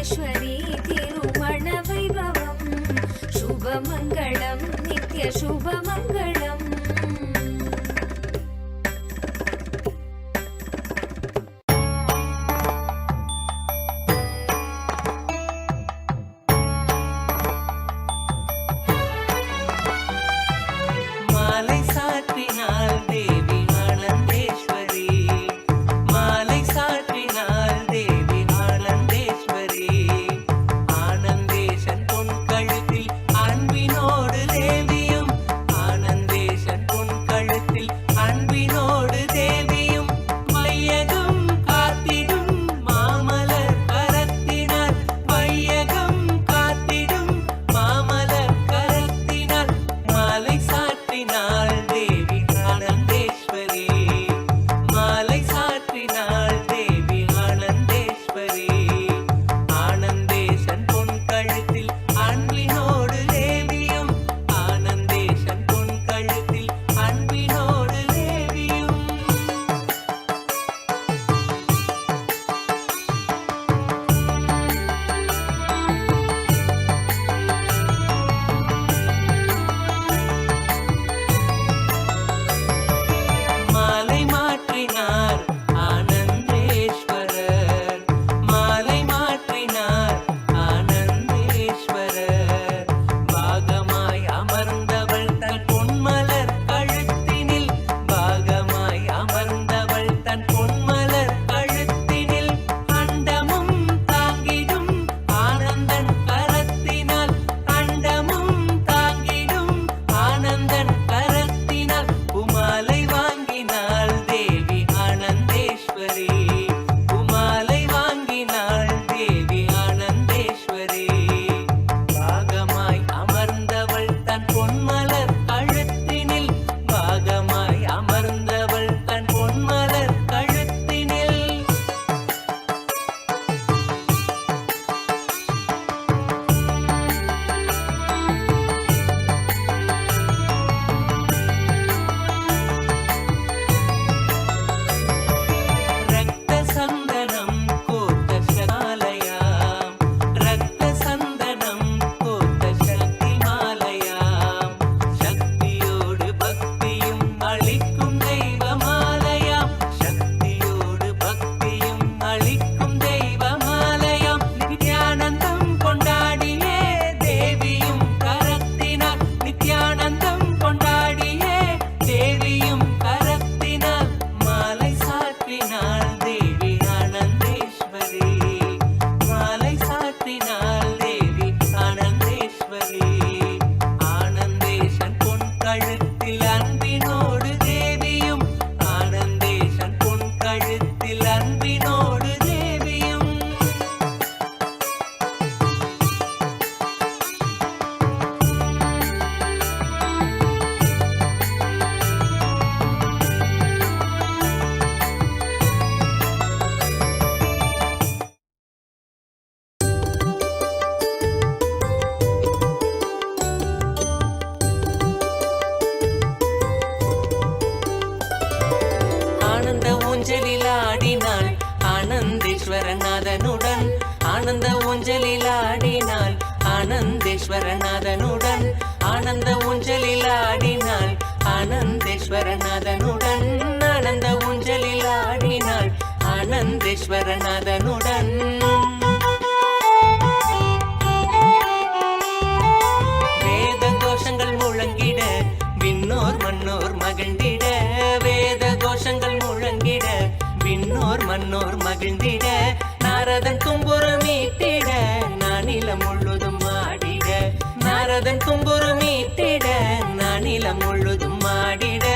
सर्वेश्वरी तिरुमण वैभवम् शुभमङ्गलम् नित्य शुभमङ्गलम् மாலை சாற்றினாள் தேவி ஆனந்தேஸ்வரி மாலை சாற்றினாள் தேவி ஆனந்தேஸ்வரி ஆனந்தேசன் பொன் கழுத்தில் அன்பினோடு தேவியும் ஆனந்தேசன் பொன் கழுத்தில் அன்பினோடு தேவியும் வையகம் காத்திடும் மாமலர் கரத்தினார் வையகம் காத்திடும் மாமலர் கரத்தினார் மாலை சாற்றினாள் தேவி ஆனந்தேஸ்வரி மாலை சாற்றினாள் தேவி ஆனந்தேஸ்வரி ஆனந்தேசன் பொன் கழுத்தில் அன்பினோடு தேவியும் ஆனந்தேசன் பொன் கழுத்தில் அன்பினோடு தேவியும் மாலை மாற்றினார் ஆனந்தேஸ்வரர் மாலை மாற்றினார் ஆனந்தேஸ்வரர் பாகமாய் அமர்ந்தவள் தன் பொன்மலர் கழுத்தினில் பாகமாய் அமர்ந்தவள் தன் பொன்மலர் கழுத்தினில் அண்டமும் தாங்கிடும் ஆனந்தன் கரத்தினால் அண்டமும் தாங்கிடும் ஆனந்தன் கரத்தினால் உமாலை வாங்கினாள் தேவி ஆனந்தேஸ்வரி உமாலை வாங்கினாள் தேவி ஆனந்தேஸ்வரி பாகமாய் அமர்ந்தவள் தன் பொன்மலர் கழுத்தினில் பாகமாய் அமர்ந்தவள் தன் பொன்மலர் கழுத்தினில் ரக்த சந்தனம் கோத்த சகாலயாம் ரக்த சந்தனம் கோத்த சக்தி மாலையாம் சக்தியோடு பக்தியும் அளிக்கும் தெய்வமாலயாம் சக்தியோடு பக்தியும் அளிக்கும் தெய்வமாலயாம் நித்யானந்தம் கொண்டாடியே தேவியும் கரத்தினார் நித்யானந்தம் கொண்டாடியே தேவியும் கரத்தினார் மாலை சாற்றினாள் தேவி ஆனந்தேஸ்வரி மாலை சாற்றினாள் தேவி ஆனந்தேஸ்வரி ஆனந்தேசன் பொன் கழுத்தில் அன்பினோடு தேவியும் ஆனந்தேசன் பொன் கழுத்தில் அன்பினோடு தேவியும் ஆனந்த ஊஞ்சலில் ஆடினாள் ஆனந்தேஸ்வரநாதனுடன் ஆனந்த ஊஞ்சலில் ஆடினாள் ஆனந்தேஸ்வரநாதனுடன் ஆனந்த ஊஞ்சலில் ஆடினாள் ஆனந்தேஸ்வரநாதனுடன் ஆனந்த ஊஞ்சலில் ஆடினாள் ஆனந்தேஸ்வரநாதனுடன் வேத கோஷங்கள் முழங்கிட விண்ணோர் மன்னோர் மகிழ்ந்திட வேத கோஷங்கள் முழங்கிட விண்ணோர் மன்னோர் மகிழ்ந்திட நாரதன் தும்புரு மீட்டிட நானிலம் முழுதும் ஆடிட நாரதன் தும்புரு மீட்டிட நானிலம் முழுதும் ஆடிட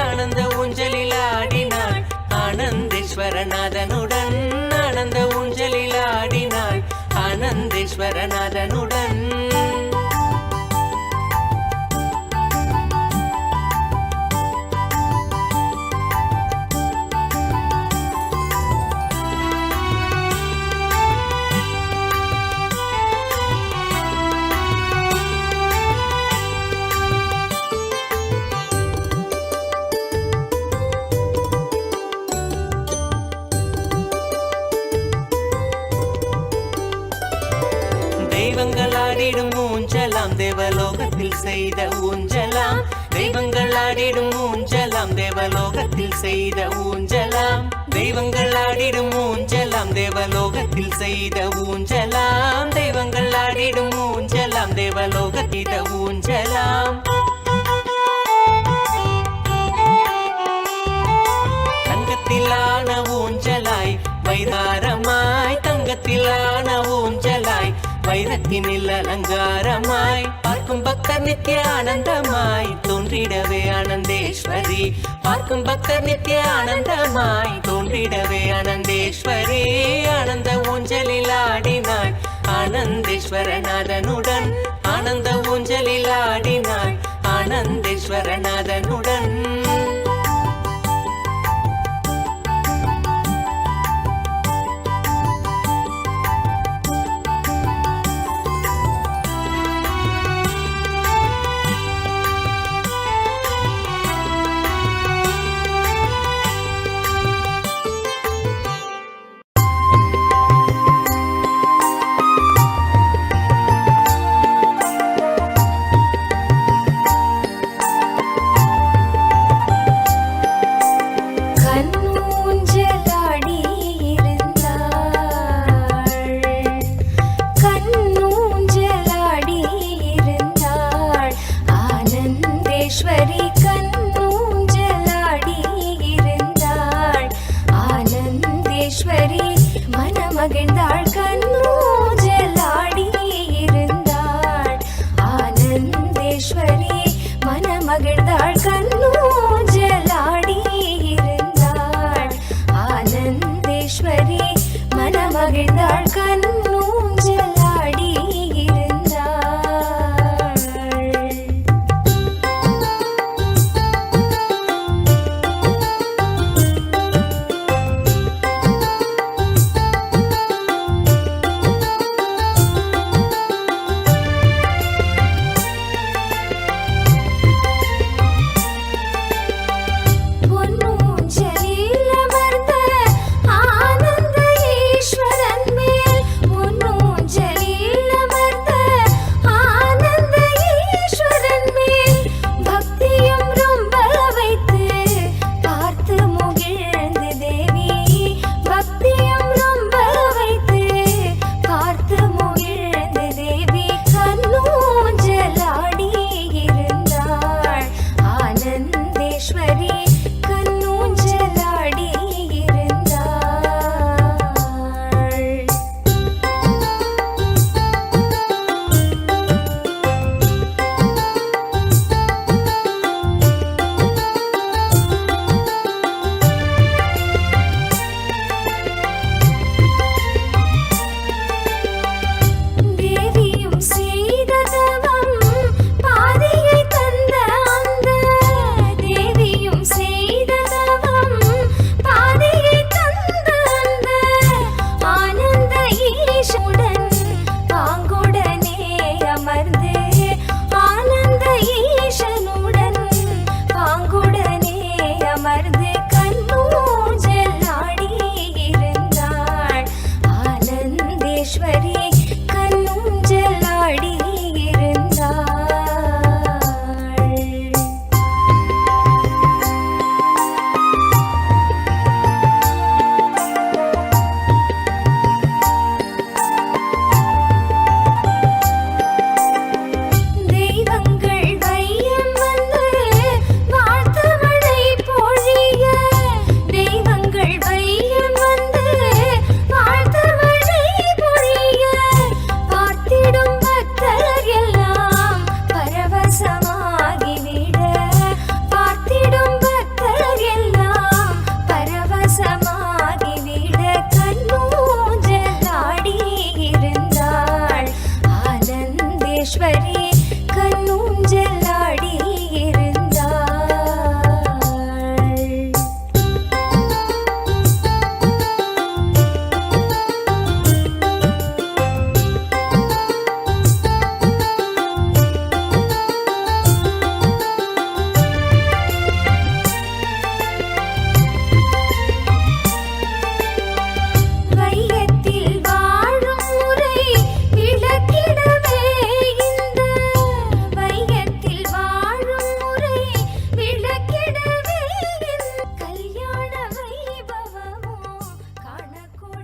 ஆனந்த ஊஞ்சலில் ஆடினாள் ஆனந்தேஸ்வரநாதனுடன் ஆனந்த ஊஞ்சலில் ஆடினாள் ஆனந்தேஸ்வரநாதனுடன் ஊஞ்சலாம் தேவலோகத்தில் செய்த ஊஞ்சலாம் தெய்வங்கள் ஆடிடும் ஊஞ்சலாம் தேவலோகத்தில் செய்த ஊஞ்சலாம் தெய்வங்கள் ஆடிடும் ஊஞ்சலாம் தேவலோகத்தில் செய்த ஊஞ்சலாம் தெய்வங்கள் ஆடிடும் ஊஞ்சலாம் தேவலோகத்தித ஊஞ்சலாம் தங்கத்திலான ஊஞ்சலாய் வைதாரமாய் தங்கத்திலான ஊஞ்சலாய் வைரத்தினில் அலங்காரமாய் பார்க்கும் பக்தர் நித்திய ஆனந்தமாய் தோன்றிடவே ஆனந்தேஸ்வரி பார்க்கும் பக்தர் நித்திய ஆனந்தமாய் தோன்றிடவே ஆனந்தேஸ்வரி ஆனந்த ஊஞ்சலில் ஆடினாள் ஆனந்தேஸ்வரநாதனுடன் ஆனந்த ஊஞ்சலில் ஆடினாள் ஆனந்தேஸ்வரநாதனுடன் மகிழ்ந்தாள் கண்ணூ